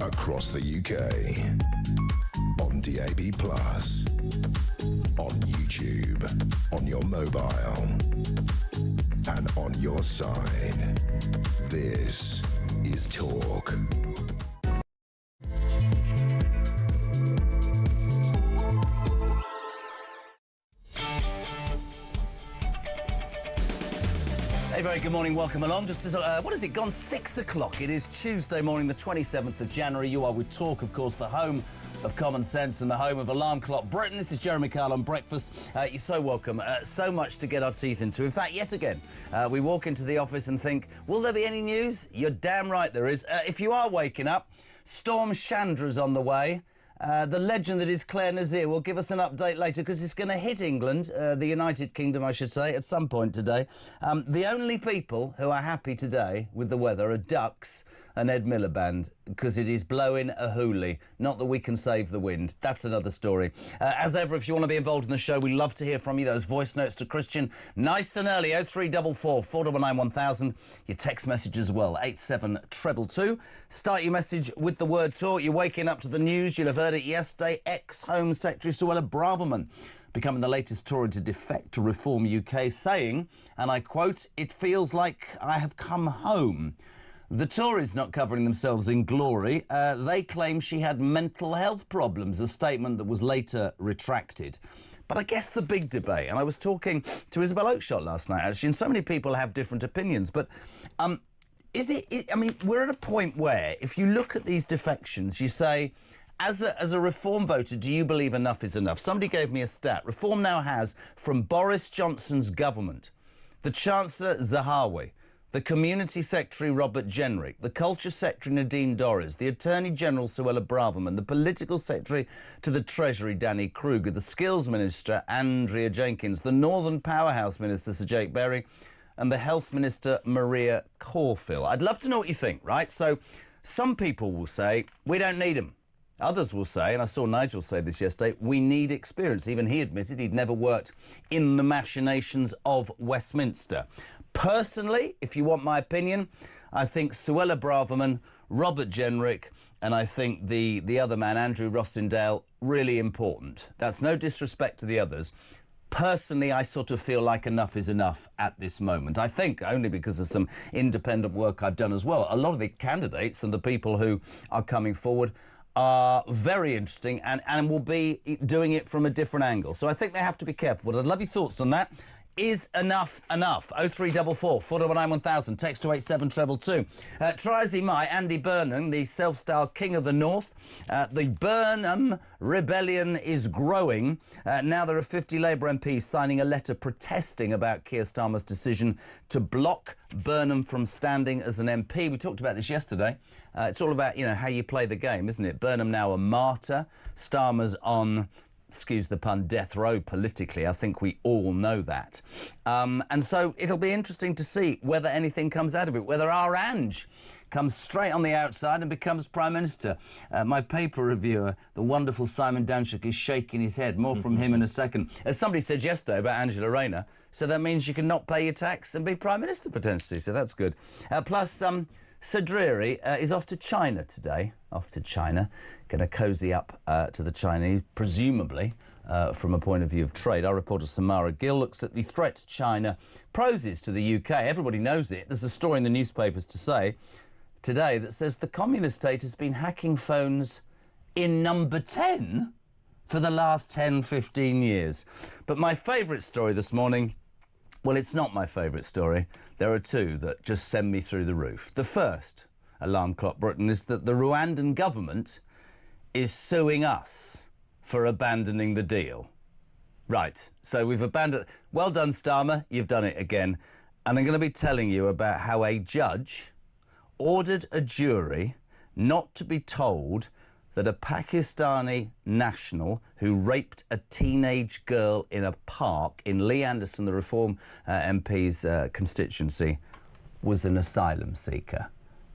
across the UK, on DAB+, on YouTube, on your mobile, and on your side. This is Talk. Hey, very good morning, welcome along. Just as, what has it gone? 6 o'clock. It is Tuesday morning, the 27th of January. You are with Talk, of course, the home of common sense and the home of Alarm Clock Britain. This is Jeremy Kyle on Breakfast. You're so welcome. So much to get our teeth into. In fact, yet again, we walk into the office and think, will there be any news? You're damn right there is. If you are waking up, Storm Chandra's on the way. The legend that is Claire Nazir will give us an update later because it's going to hit England, the United Kingdom, I should say, at some point today. The only people who are happy today with the weather are Ducks and Ed Miliband because it is blowing a hoolie. Not that we can save the wind. That's another story. As ever, if you want to be involved in the show, we love to hear from you. Those voice notes to Christian, nice and early, 0344 499 1000. Your text message as well, 87222. Start your message with the word talk. You're waking up to the news. You'll have heard it yesterday. Ex-Home Secretary Suella Braverman becoming the latest Tory to defect to Reform UK, saying, and I quote, "It feels like I have come home." The Tories not covering themselves in glory. They claim she had mental health problems, a statement that was later retracted. But I guess the big debate, and I was talking to Isabel Oakeshott last night, actually, and so many people have different opinions, but I mean, we're at a point where, if you look at these defections, you say, as a Reform voter, do you believe enough is enough? Somebody gave me a stat. Reform now has, from Boris Johnson's government, the Chancellor Zahawi, the Community Secretary Robert Jenrick, the Culture Secretary Nadine Dorries, the Attorney General Suella Braverman, the Political Secretary to the Treasury Danny Kruger, the Skills Minister Andrea Jenkins, the Northern Powerhouse Minister Sir Jake Berry, and the Health Minister Maria Corfield. I'd love to know what you think, right? So some people will say, we don't need them. Others will say, and I saw Nigel say this yesterday, we need experience. Even he admitted he'd never worked in the machinations of Westminster. Personally, if you want my opinion, I think Suella Braverman, Robert Jenrick, and I think the other man, Andrew Rossendale, really important. That's no disrespect to the others. Personally, I sort of feel like enough is enough at this moment. I think only because of some independent work I've done as well. A lot of the candidates and the people who are coming forward are very interesting and will be doing it from a different angle. So I think they have to be careful. But I'd love your thoughts on that. Is enough enough? 0344 499 1000. Text to 87222. Try as he might, Andy Burnham, the self-styled King of the North. The Burnham rebellion is growing. Now there are 50 Labour MPs signing a letter protesting about Keir Starmer's decision to block Burnham from standing as an MP. We talked about this yesterday. It's all about, you know, how you play the game, isn't it? Burnham now a martyr. Starmer's on, excuse the pun, death row politically. I think we all know that. And so it'll be interesting to see whether anything comes out of it, whether our Ange comes straight on the outside and becomes Prime Minister. My paper reviewer, the wonderful Simon Danchuk, is shaking his head. More from him in a second. As somebody said yesterday about Angela Rayner, so that means you can not pay your tax and be Prime Minister potentially, so that's good. Plus, Sir Dreary is off to China today. Off to China. Going to cosy up to the Chinese, presumably from a point of view of trade. Our reporter Samara Gill looks at the threat to China poses to the UK. Everybody knows it. There's a story in the newspapers to say today that says the communist state has been hacking phones in number 10 for the last 10, 15 years. But my favourite story this morning, well, it's not my favourite story. There are two that just send me through the roof. The first, Alarm Clock Britain, is that the Rwandan government is suing us for abandoning the deal. Right, so we've abandoned... Well done, Starmer, you've done it again. And I'm going to be telling you about how a judge ordered a jury not to be told that a Pakistani national who raped a teenage girl in a park in Lee Anderson, the Reform MP's constituency, was an asylum seeker.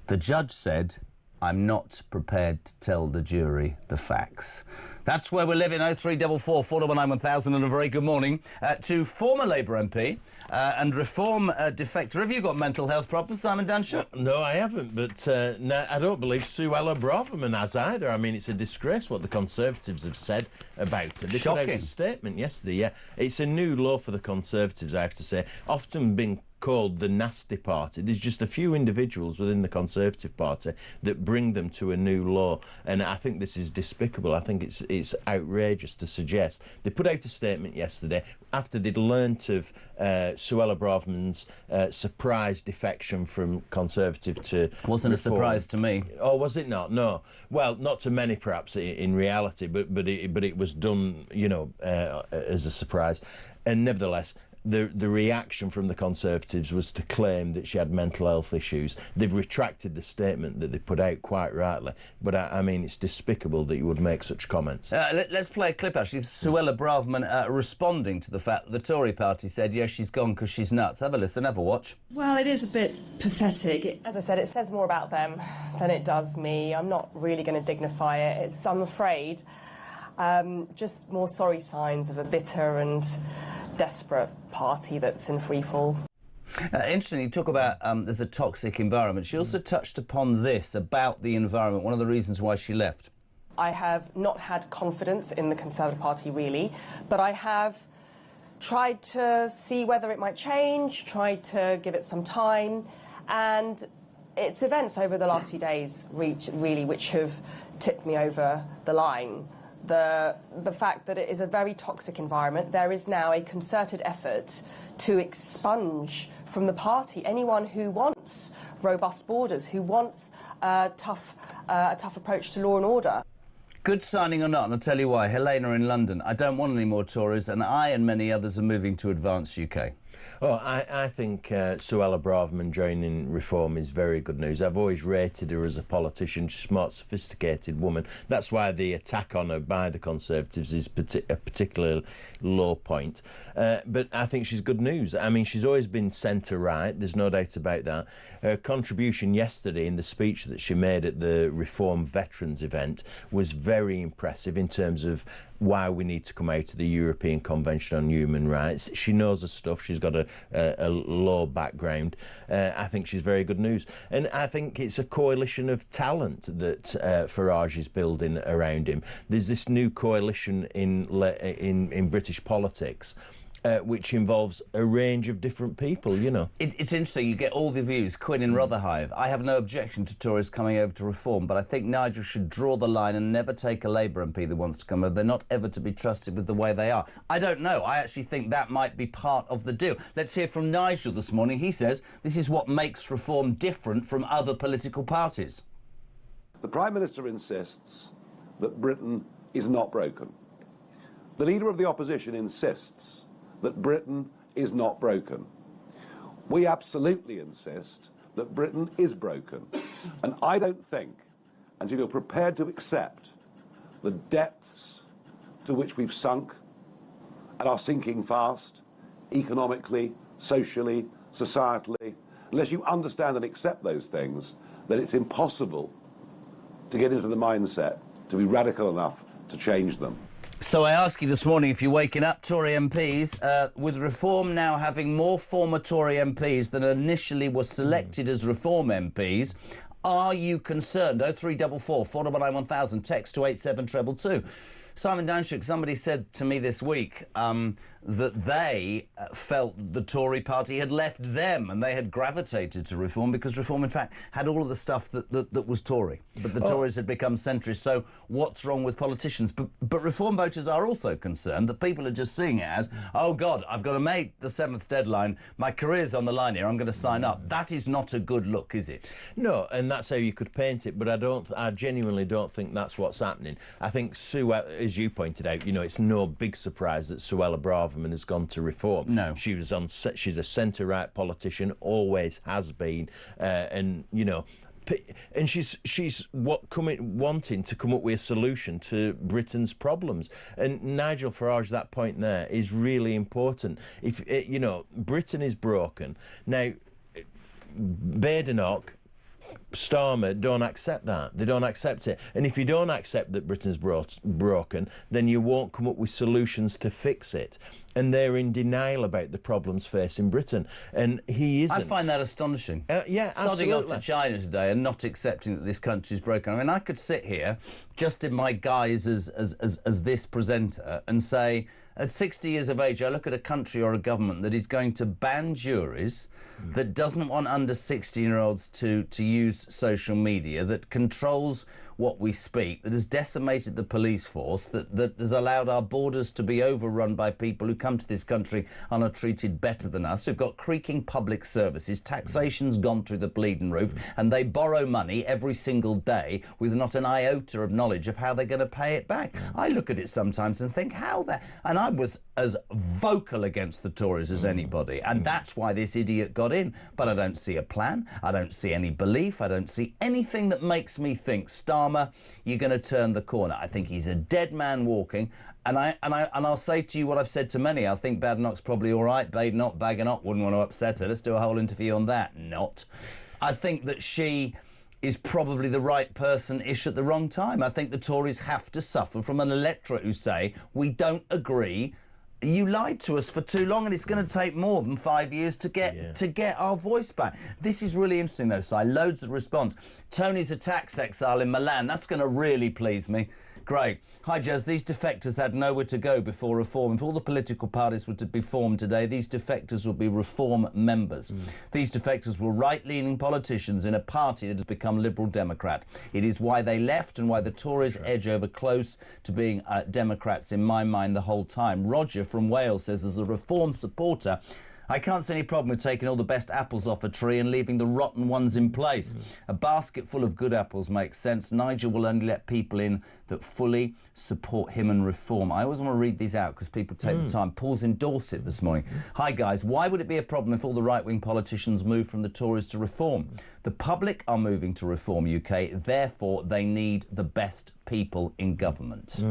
The judge said, I'm not prepared to tell the jury the facts. That's where we're living. 0344 499 1000, and a very good morning to former Labour MP and Reform defector. Have you got mental health problems, Simon Danshuk? No, I haven't, but no, I don't believe Suella Braverman has either. I mean, it's a disgrace what the Conservatives have said about her. They put out a statement yesterday, yeah. It's a new law for the Conservatives, I have to say. Often been called the nasty party. There's just a few individuals within the Conservative Party that bring them to a new law, and I think this is despicable. I think it's outrageous to suggest. They put out a statement yesterday after they'd learnt of Suella Braverman's surprise defection from Conservative to Wasn't Reform. A surprise to me. Oh, was it not? No. Well, not to many, perhaps, in reality, but it was done, you know, as a surprise. And nevertheless, the reaction from the Conservatives was to claim that she had mental health issues. They've retracted the statement that they put out, quite rightly. But, I mean, it's despicable that you would make such comments. Let's play a clip, actually. Suella Braverman responding to the fact that the Tory party said, yes, she's gone because she's nuts. Have a listen, have a watch. Well, it is a bit pathetic. As I said, it says more about them than it does me. I'm not really going to dignify it. I'm afraid, just more sorry signs of a bitter and desperate party that's in freefall. Interesting, you talk about there's a toxic environment. She also touched upon this about the environment, one of the reasons why she left. I have not had confidence in the Conservative Party, really, but I have tried to see whether it might change, tried to give it some time, and it's events over the last few days, really, which have tipped me over the line. The fact that it is a very toxic environment. There is now a concerted effort to expunge from the party anyone who wants robust borders, who wants a tough approach to law and order. Good signing or not, and I'll tell you why. Helena in London. I don't want any more Tories, and I and many others are moving to Advance UK. Oh, I think Suella Braverman joining Reform is very good news. I've always rated her as a politician, smart, sophisticated woman. That's why the attack on her by the Conservatives is a particular low point. But I think she's good news. I mean, she's always been centre-right, there's no doubt about that. Her contribution yesterday in the speech that she made at the Reform Veterans event was very impressive in terms of why we need to come out of the European Convention on Human Rights. She knows her stuff. She's got a law background. I think she's very good news. And I think it's a coalition of talent that Farage is building around him. There's this new coalition in British politics which involves a range of different people, you know. It's interesting, you get all the views. Quinn in Rotherhithe. I have no objection to Tories coming over to Reform, but I think Nigel should draw the line and never take a Labour MP that wants to come over. They're not ever to be trusted with the way they are. I don't know. I actually think that might be part of the deal. Let's hear from Nigel this morning. He says this is what makes Reform different from other political parties. The Prime Minister insists that Britain is not broken. The Leader of the Opposition insists that Britain is not broken. We absolutely insist that Britain is broken. And I don't think, until you're prepared to accept the depths to which we've sunk and are sinking fast, economically, socially, societally, unless you understand and accept those things, then it's impossible to get into the mindset to be radical enough to change them. So I ask you this morning, if you're waking up, Tory MPs, with Reform now having more former Tory MPs than initially were selected as Reform MPs, are you concerned? 0344 499 1000, text to 87222. Simon Danshuk, somebody said to me this week that they felt the Tory party had left them and they had gravitated to Reform because Reform, in fact, had all of the stuff that was Tory. But the Tories had become centrist, so what's wrong with politicians? But Reform voters are also concerned that people are just seeing it as, oh, God, I've got to make the 7th deadline, my career's on the line here, I'm going to sign up. That is not a good look, is it? No, and that's how you could paint it, but I genuinely don't think that's what's happening. I think as you pointed out, you know, it's no big surprise that Suella Braverman has gone to Reform. No. She's a centre-right politician, always has been, and, you know, and she's wanting to come up with a solution to Britain's problems. And Nigel Farage, that point there is really important. If you know, Britain is broken now. Badenoch Starmer don't accept that. They don't accept it. And if you don't accept that Britain's broken, then you won't come up with solutions to fix it. And they're in denial about the problems facing Britain. And he isn't. I find that astonishing. Yeah, Sodding absolutely. off to China today and not accepting that this country's broken. I mean, I could sit here, just in my guise as this presenter, and say, at 60 years of age, I look at a country or a government that is going to ban juries, that doesn't want under 16-year-olds to use social media, that controls what we speak, that has decimated the police force, that has allowed our borders to be overrun by people who come to this country and are treated better than us. We've got creaking public services, taxation's gone through the bleeding roof, and they borrow money every single day with not an iota of knowledge of how they're going to pay it back. I look at it sometimes and think, how that... And I was as vocal against the Tories as anybody, and that's why this idiot got in. But I don't see a plan, I don't see any belief, I don't see anything that makes me think, Starmer, you're going to turn the corner. I think he's a dead man walking, and I'll say to you what I've said to many. I think Badenoch's probably all right. Badenoch, Baganoch, wouldn't want to upset her. Let's do a whole interview on that. Not. I think that she is probably the right person-ish at the wrong time. I think the Tories have to suffer from an electorate who say, we don't agree, you lied to us for too long, and it's going to take more than 5 years to get our voice back. This is really interesting, though, Si. Loads of response. Tony's a tax exile in Milan. That's going to really please me. Great. Hi, Jez. These defectors had nowhere to go before reform. If all the political parties were to be formed today, these defectors would be reform members. These defectors were right-leaning politicians in a party that has become Liberal Democrat. It is why they left and why the Tories edge over close to being Democrats, in my mind, the whole time. Roger from Wales says, as a reform supporter, I can't see any problem with taking all the best apples off a tree and leaving the rotten ones in place. A basket full of good apples makes sense. Nigel will only let people in that fully support him and reform. I always want to read these out because people take the time. Paul's in Dorset this morning. Hi, guys. Why would it be a problem if all the right-wing politicians move from the Tories to reform? The public are moving to reform UK, therefore they need the best people in government.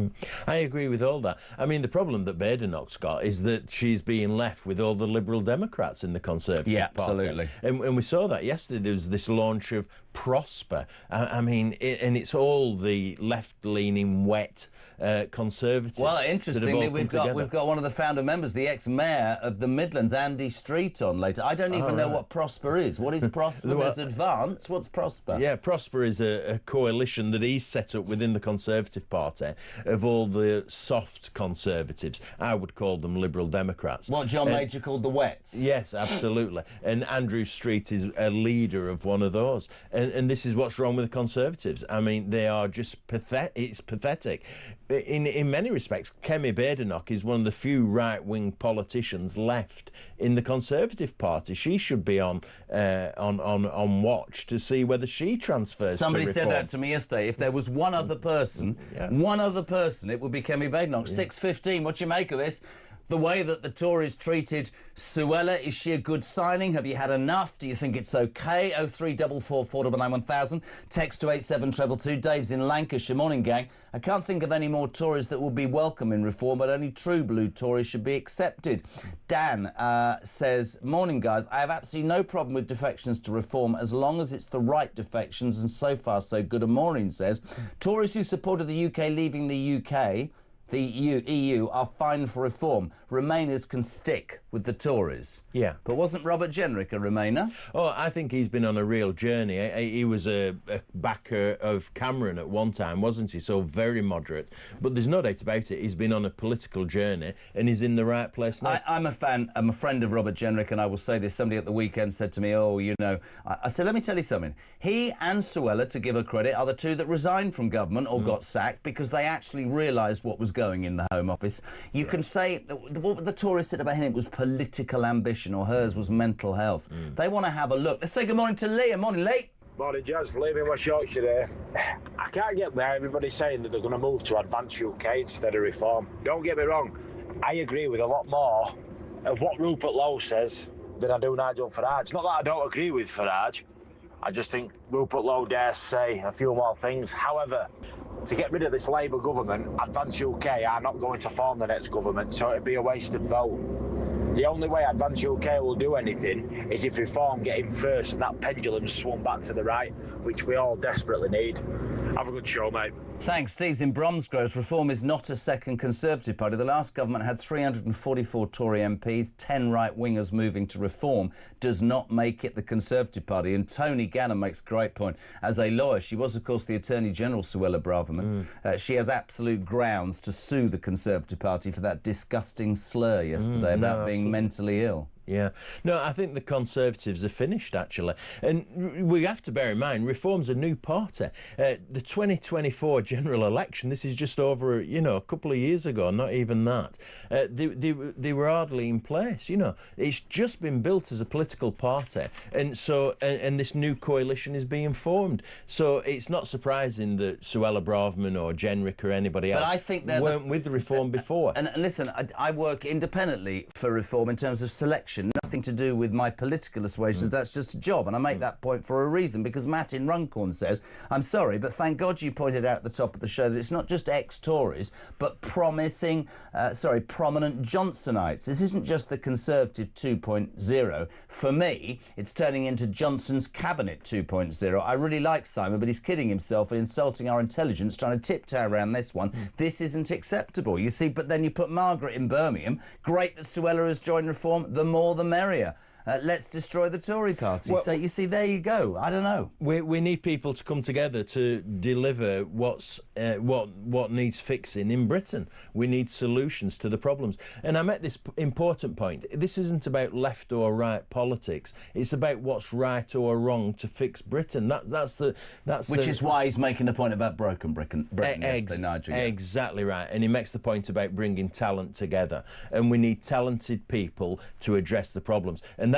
I agree with all that. I mean, the problem that Badenoch's got is that she's being left with all the Liberal Democrats in the Conservative Party. Absolutely. And we saw that yesterday. There was this launch of Prosper. I mean, and it's all the left-leaning, wet Conservatives. Well, interestingly, we've got one of the founder members, the ex-mayor of the Midlands, Andy Street, on later. I don't even know what Prosper is. What is Prosper? There's Advance. What's Prosper? Yeah, Prosper is a coalition that he's set up within the Conservative Party of all the soft Conservatives. I would call them Liberal Democrats. What John Major called the Wets? Yes, absolutely. And Andrew Street is a leader of one of those. And this is what's wrong with the Conservatives. I mean, they are just pathetic. It's pathetic. In many respects, Kemi Badenoch is one of the few right-wing politicians left in the Conservative Party. She should be on watch to see whether she transfers. Somebody to said reform. that to me yesterday. If there was one other person, it would be Kemi Badenoch. 6:15. What do you make of this? The way that the Tories treated Suella, is she a good signing? Have you had enough? Do you think it's okay? 0344 499 1000. Text to 87222. Dave's in Lancashire. Morning, gang. I can't think of any more Tories that will be welcome in reform, but only true blue Tories should be accepted. Dan says, morning, guys. I have absolutely no problem with defections to reform as long as it's the right defections, and so far so good. And Maureen says, Tories who supported the UK leaving the UK... the EU are fine for reform. Remainers can stick with the Tories. Yeah. But wasn't Robert Jenrick a Remainer? Oh, I think he's been on a real journey. He was a backer of Cameron at one time, wasn't he? So very moderate. But there's no doubt about it. He's been on a political journey and he's in the right place now. I'm a fan. I'm a friend of Robert Jenrick, and I will say this. Somebody at the weekend said to me, I said, let me tell you something. He and Suella, to give her credit, are the two that resigned from government or got sacked because they actually realised what was going in the Home Office. You can say what the Tories said about him was political ambition, or hers was mental health. They want to have a look. Let's say good morning to Liam. Morning, Lee. Morning, Jazz. Liam in West Yorkshire there. I can't get where everybody's saying that they're going to move to Advance UK instead of reform. Don't get me wrong. I agree with a lot more of what Rupert Lowe says than I do Nigel Farage. Not that I don't agree with Farage. I just think Rupert Lowe dares say a few more things. However, to get rid of this Labour government, Advance UK are not going to form the next government, so it'd be a wasted vote. The only way Advance UK will do anything is if reform get in first and that pendulum swung back to the right. which we all desperately need. Have a good show, mate. Thanks. Steve's in Bromsgrove. Reform is not a second Conservative Party. The last government had 344 Tory MPs, 10 right-wingers moving to Reform. Does not make it the Conservative Party. And Tony Gannon makes a great point. As a lawyer, she was, of course, the Attorney General, Suella Braverman. She has absolute grounds to sue the Conservative Party for that disgusting slur yesterday about being mentally ill. Yeah. No, I think the Conservatives are finished, actually. And we have to bear in mind, Reform's a new party. The 2024 general election, this is just over, a couple of years ago, not even that. They were hardly in place, It's just been built as a political party. And so, and this new coalition is being formed. So it's not surprising that Suella Braverman or Jenrick or anybody else I think weren't with the Reform before. And listen, I work independently for Reform in terms of selection. Nothing to do with my political persuasions, that's just a job. And I make that point for a reason, because Matt in Runcorn says, I'm sorry, but thank God you pointed out at the top of the show that it's not just ex-Tories, but prominent Johnsonites. This isn't just the Conservative 2.0. For me, it's turning into Johnson's Cabinet 2.0. I really like Simon, but he's kidding himself and insulting our intelligence, trying to tiptoe around this one. This isn't acceptable, you see. But then you put Margaret in Birmingham. Great that Suella has joined Reform. The more the merrier. Let's destroy the Tory party. Well, so you see, there you go. I don't know. We need people to come together to deliver what needs fixing in Britain. We need solutions to the problems. And I make this important point. This isn't about left or right politics. It's about what's right or wrong to fix Britain. Which is why he's making the point about broken Britain yesterday, Nigel. Exactly right. And he makes the point about bringing talent together. And we need talented people to address the problems. And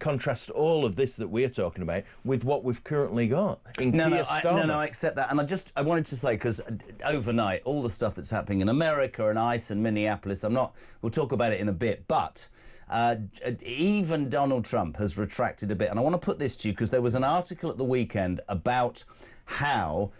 contrast all of this that we're talking about with what we've currently got in Keir Starmer. I accept that. And I wanted to say, because overnight, all the stuff that's happening in America and ICE and Minneapolis, we'll talk about it in a bit, but even Donald Trump has retracted a bit. And I want to put this to you, because there was an article at the weekend about how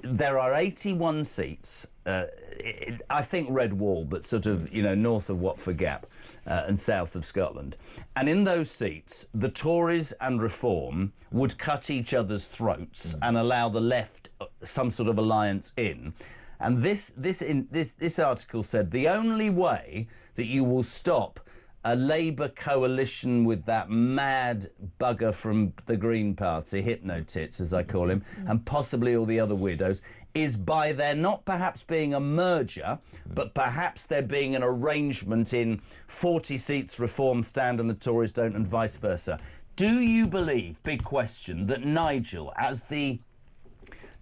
there are 81 seats, I think Red Wall, but sort of, north of Watford Gap and south of Scotland. And in those seats, the Tories and Reform would cut each other's throats and allow the left some sort of alliance in. And this article said the only way that you will stop a Labour coalition with that mad bugger from the Green Party, Hypno-Tits as I call him, and possibly all the other weirdos, is by there not perhaps being a merger, but perhaps there being an arrangement in 40 seats Reform stand and the Tories don't, and vice versa. Do you believe, big question, that Nigel, as the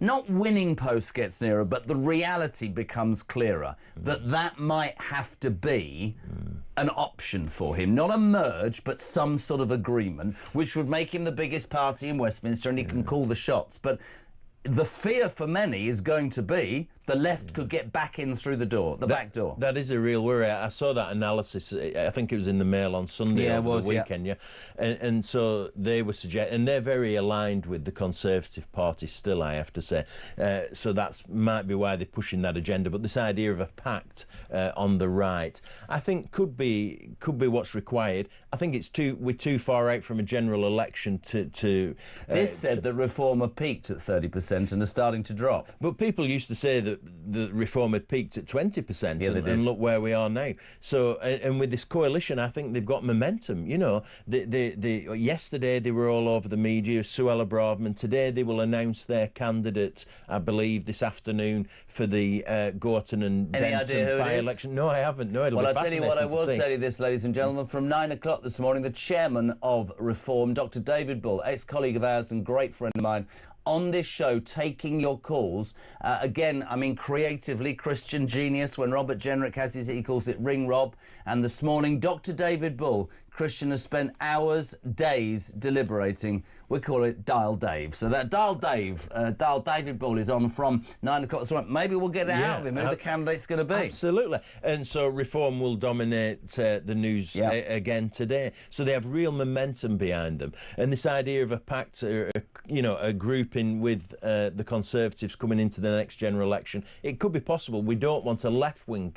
not winning post gets nearer, but the reality becomes clearer, that might have to be an option for him? Not a merge, but some sort of agreement, which would make him the biggest party in Westminster and he can call the shots. But the fear for many is going to be the left could get back in through the back door. That is a real worry. I saw that analysis. I think it was in the Mail on Sunday over the weekend. Yeah. And so they were suggesting, and they're very aligned with the Conservative Party still, I have to say. So that might be why they're pushing that agenda. But this idea of a pact on the right, I think could be what's required. I think we're too far out from a general election to. This said that Reform have peaked at 30% and are starting to drop. But people used to say that the Reform had peaked at 20%, and look where we are now. So, and with this coalition, I think they've got momentum. Yesterday they were all over the media, Suella Braverman. Today they will announce their candidate, I believe, this afternoon for the Gorton and Denton by-election. No, I haven't. No, Well, I'll tell you what, I will tell you this, ladies and gentlemen. From 9 o'clock this morning, the chairman of Reform, Dr. David Bull, ex-colleague of ours and great friend of mine, on this show, taking your calls. Again, creatively, Christian genius. When Robert Jenrick has he calls it Ring Rob. And this morning, Dr. David Bull, Christian has spent hours, days deliberating. We call it Dial Dave. So that Dial David Bull is on from 9 o'clock this morning. Maybe we'll get it out of him, who the candidate's going to be. Absolutely. And so Reform will dominate the news again today. So they have real momentum behind them. And this idea of a pact, a grouping with the Conservatives coming into the next general election. It could be possible. We don't want a left-wing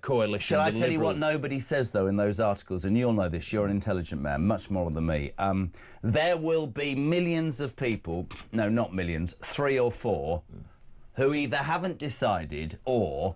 coalition. Shall I tell you what nobody says, though, in those articles? And you'll know this. You're an intelligent man, much more than me. There will be millions of people, no, not millions, 3 or 4, who either haven't decided or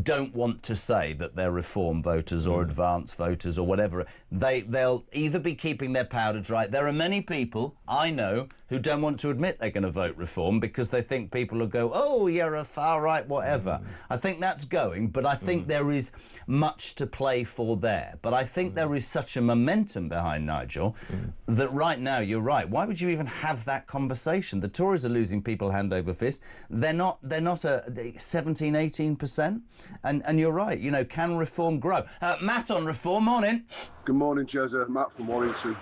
don't want to say that they're Reform voters or advance voters or whatever. They'll either be keeping their powder dry. There are many people I know who don't want to admit they're going to vote Reform because they think people will go, oh, you're a far-right whatever. I think that's going, but I think there is much to play for there. But I think there is such a momentum behind Nigel that right now, you're right. Why would you even have that conversation? The Tories are losing people hand over fist. They're not a 17, 18%. And you're right, can Reform grow? Matt on Reform, morning. Good morning, Jezza. Matt from Warrington.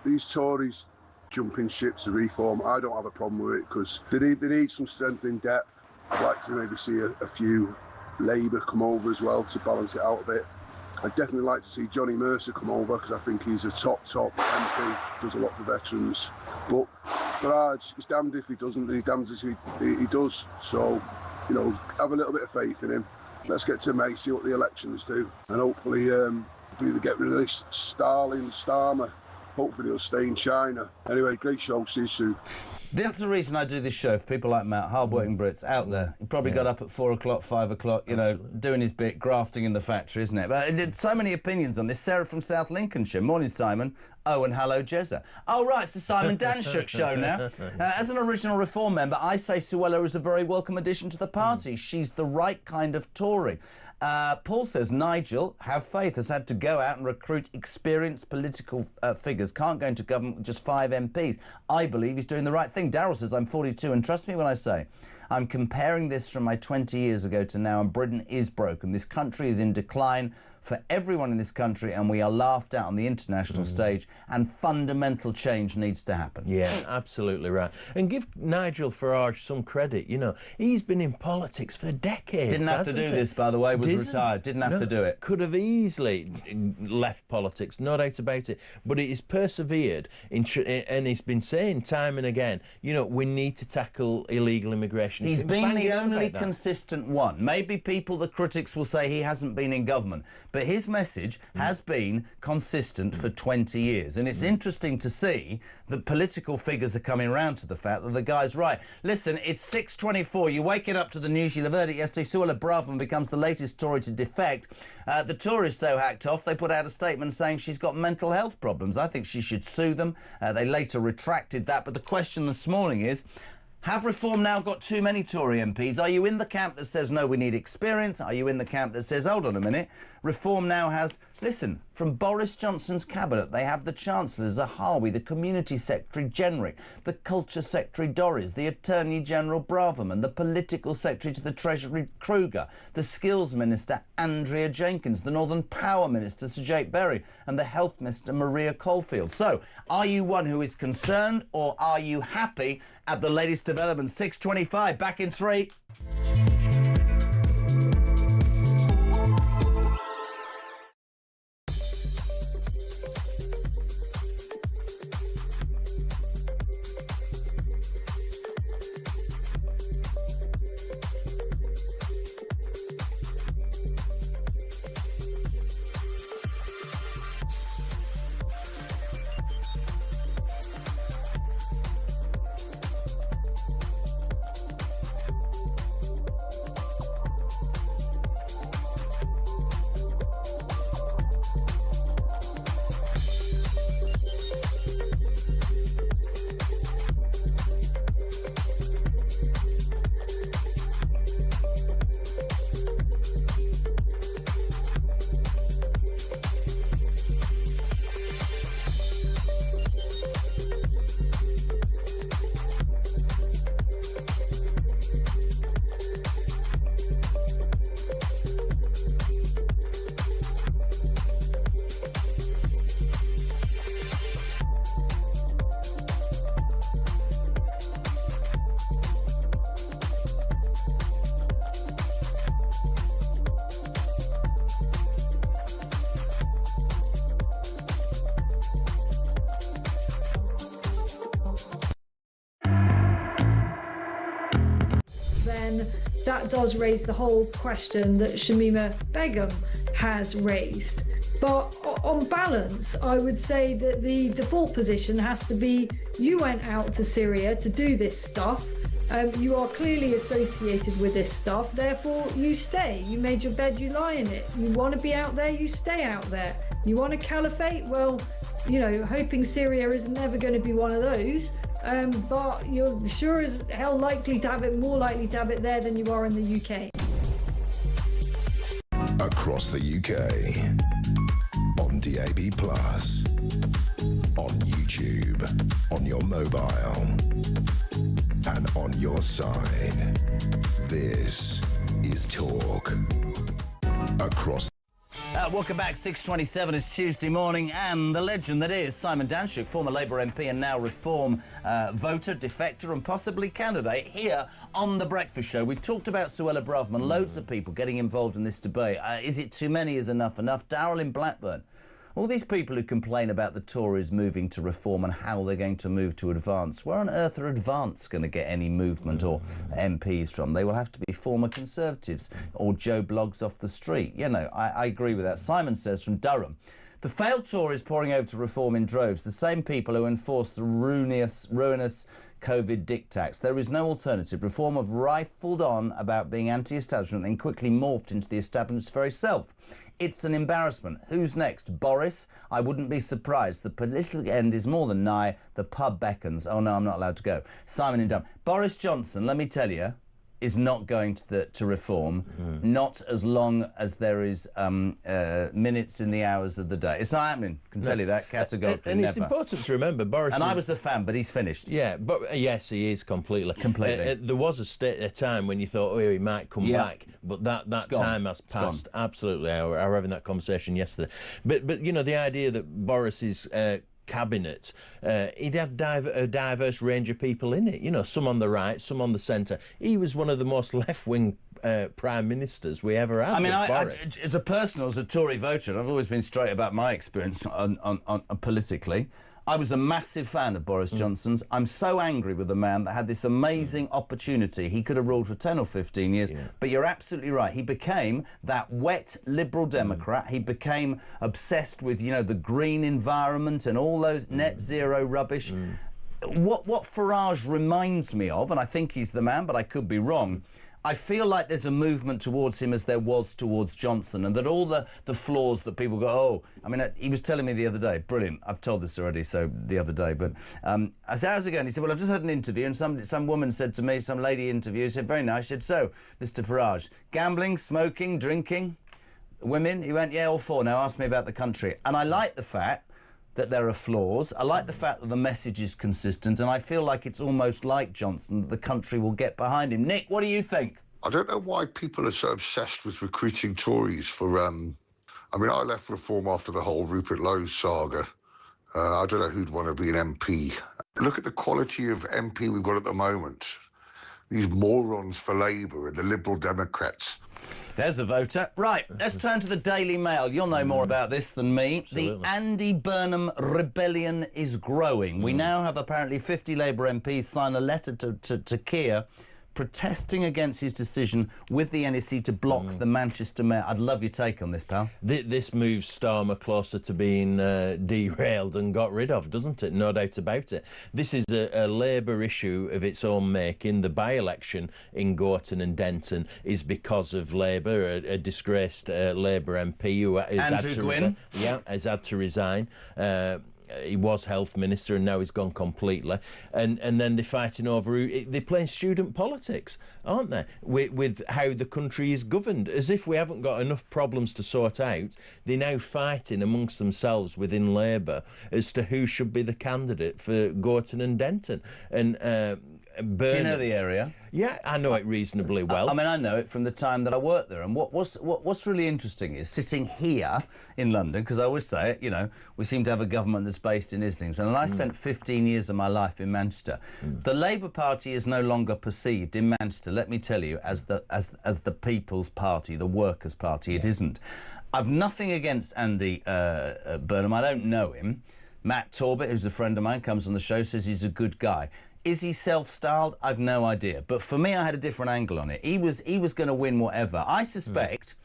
These Tories jumping ship to Reform, I don't have a problem with it because they need some strength in depth. I'd like to maybe see a few Labour come over as well to balance it out a bit. I'd definitely like to see Johnny Mercer come over because I think he's a top MP, does a lot for veterans. But Farage, he's damned if he doesn't, he's damned if he does. So, have a little bit of faith in him. Let's get to May, see what the elections do, and hopefully either get rid of this Starmer. Hopefully he'll stay in China. Anyway, great show. See you soon. That's the reason I do this show, for people like Matt, hard-working Brits out there. He probably got up at 4 o'clock, 5 o'clock, doing his bit, grafting in the factory, isn't it? But so many opinions on this. Sarah from South Lincolnshire. Morning, Simon. Oh, and hello, Jezza. Oh, right, it's the Simon Danshuk show now. As an original Reform member, I say Suella is a very welcome addition to the party. She's the right kind of Tory. Paul says, Nigel, have faith, has had to go out and recruit experienced political figures. Can't go into government with just 5 MPs. I believe he's doing the right thing. Darryl says, I'm 42, and trust me when I say, I'm comparing this from my 20 years ago to now, and Britain is broken. This country is in decline for everyone in this country, and we are laughed at on the international stage, and fundamental change needs to happen. Yeah, absolutely right. And give Nigel Farage some credit. He's been in politics for decades. Didn't have to do this, by the way, was retired. Didn't have to do it. Could have easily left politics, no doubt about it. But he's persevered, and he's been saying time and again, we need to tackle illegal immigration. He's been the only consistent one. Maybe the critics will say he hasn't been in government, but his message has been consistent for 20 years. And it's interesting to see that political figures are coming around to the fact that the guy's right. Listen, it's 6:24. You wake it up to the news. You'll have heard it yesterday. Suella Braverman becomes the latest Tory to defect. The Tories so hacked off, they put out a statement saying she's got mental health problems. I think she should sue them. They later retracted that. But the question this morning is, have Reform now got too many Tory MPs? Are you in the camp that says, no, we need experience? Are you in the camp that says, hold on a minute, Reform now has, listen, from Boris Johnson's cabinet, they have the Chancellor, Zahawi, the Community Secretary Jenrick, the Culture Secretary Dorries, the Attorney General Braverman, the Political Secretary to the Treasury Kruger, the Skills Minister Andrea Jenkins, the Northern Power Minister Sir Jake Berry, and the Health Minister Maria Caulfield. So, are you one who is concerned, or are you happy at the latest development? 6:25, back in 3. then that does raise the whole question that Shamima Begum has raised. But on balance, I would say that the default position has to be you went out to Syria to do this stuff. You are clearly associated with this stuff, therefore you stay. You made your bed, you lie in it. You want to be out there, you stay out there. You want a caliphate? Well, you know, hoping Syria is never going to be one of those. But you're sure as hell likely to have it, more likely to have it there than you are in the UK. Across the UK, on DAB+, on YouTube, on your mobile, and on your side. This is Talk Across. Welcome back, 6:27. It's Tuesday morning, and the legend that is Simon Danczuk, former Labour MP and now Reform voter, defector, and possibly candidate, here on The Breakfast Show. We've talked about Suella Braverman, loads of people getting involved in this debate. Is it too many? Is enough? Darryl in Blackburn. All these people who complain about the Tories moving to Reform and how they're going to move to Advance, where on earth are Advance going to get any movement or MPs from? They will have to be former Conservatives or Joe Bloggs off the street. You know, I agree with that. Simon says from Durham, the failed Tories pouring over to Reform in droves, the same people who enforced the ruinous COVID diktats. There is no alternative. Reform have rifled on about being anti-establishment, then quickly morphed into the establishment's very self. It's an embarrassment. Who's next? Boris? I wouldn't be surprised. The political end is more than nigh. The pub beckons. Oh, no, I'm not allowed to go. Simon in Durham. Boris Johnson, let me tell you, is not going to Reform, not as long as there is minutes in the hours of the day. It's not happening, I can tell you that categorically. And it's important to remember, Boris... And I was a fan, but he's finished. Yeah, but yes, he is completely. There was a time when you thought, oh, he might come back, but that time has passed. Absolutely. I were having that conversation yesterday. But you know, the idea that Boris's... cabinet, he'd have a diverse range of people in it, you know, some on the right, some on the centre. He was one of the most left-wing prime ministers we ever had. I mean, as a Tory voter, I've always been straight about my experience on politically. I was a massive fan of Boris Johnson's. I'm so angry with the man that had this amazing opportunity. He could have ruled for 10 or 15 years. Yeah. But you're absolutely right. He became that wet Liberal Democrat. He became obsessed with, you know, the green environment and all those net zero rubbish. What Farage reminds me of, and I think he's the man, but I could be wrong, I feel like there's a movement towards him as there was towards Johnson, and that all the flaws that people go, oh, I mean, he was telling me the other day, brilliant, I've told this already, so the other day, but I said, how's it going? He said, well, I've just had an interview, and some woman said to me, some lady interviewed, said, very nice, she said, so, Mr. Farage, gambling, smoking, drinking, women? He went, yeah, all four, now ask me about the country. And I like the fact that there are flaws. I like the fact that the message is consistent, and I feel like it's almost like Johnson, that the country will get behind him. Nick, what do you think? I don't know why people are so obsessed with recruiting Tories for... I mean, I left Reform after the whole Rupert Lowe saga. I don't know who'd want to be an MP. Look at the quality of MP we've got at the moment. These morons for Labour and the Liberal Democrats. There's a voter. Right, let's turn to the Daily Mail. You'll know more about this than me. Absolutely. The Andy Burnham rebellion is growing. We now have apparently 50 Labour MPs sign a letter to Keir protesting against his decision with the NEC to block the Manchester Mayor. I'd love your take on this, pal. This moves Starmer closer to being derailed and got rid of, doesn't it? No doubt about it. This is a Labour issue of its own making. The by-election in Gorton and Denton is because of Labour, a disgraced Labour MP who has had to resign. He was health minister and now he's gone completely, and then they're fighting over they're playing student politics, aren't they, with how the country is governed, as if we haven't got enough problems to sort out. They're now fighting amongst themselves within Labour as to who should be the candidate for Gorton and Denton. And do you know the area? Yeah, I know it reasonably well. I mean, I know it from the time that I worked there. And what's really interesting is sitting here in London, because I always say it, you know, we seem to have a government that's based in Islington. And I spent 15 years of my life in Manchester. The Labour Party is no longer perceived in Manchester, let me tell you, as the People's Party, the Workers' Party. It isn't. I've nothing against Andy Burnham. I don't know him. Matt Torbett, who's a friend of mine, comes on the show, says he's a good guy. Is he self-styled? I've no idea. But for me, I had a different angle on it. He was going to win whatever. I suspect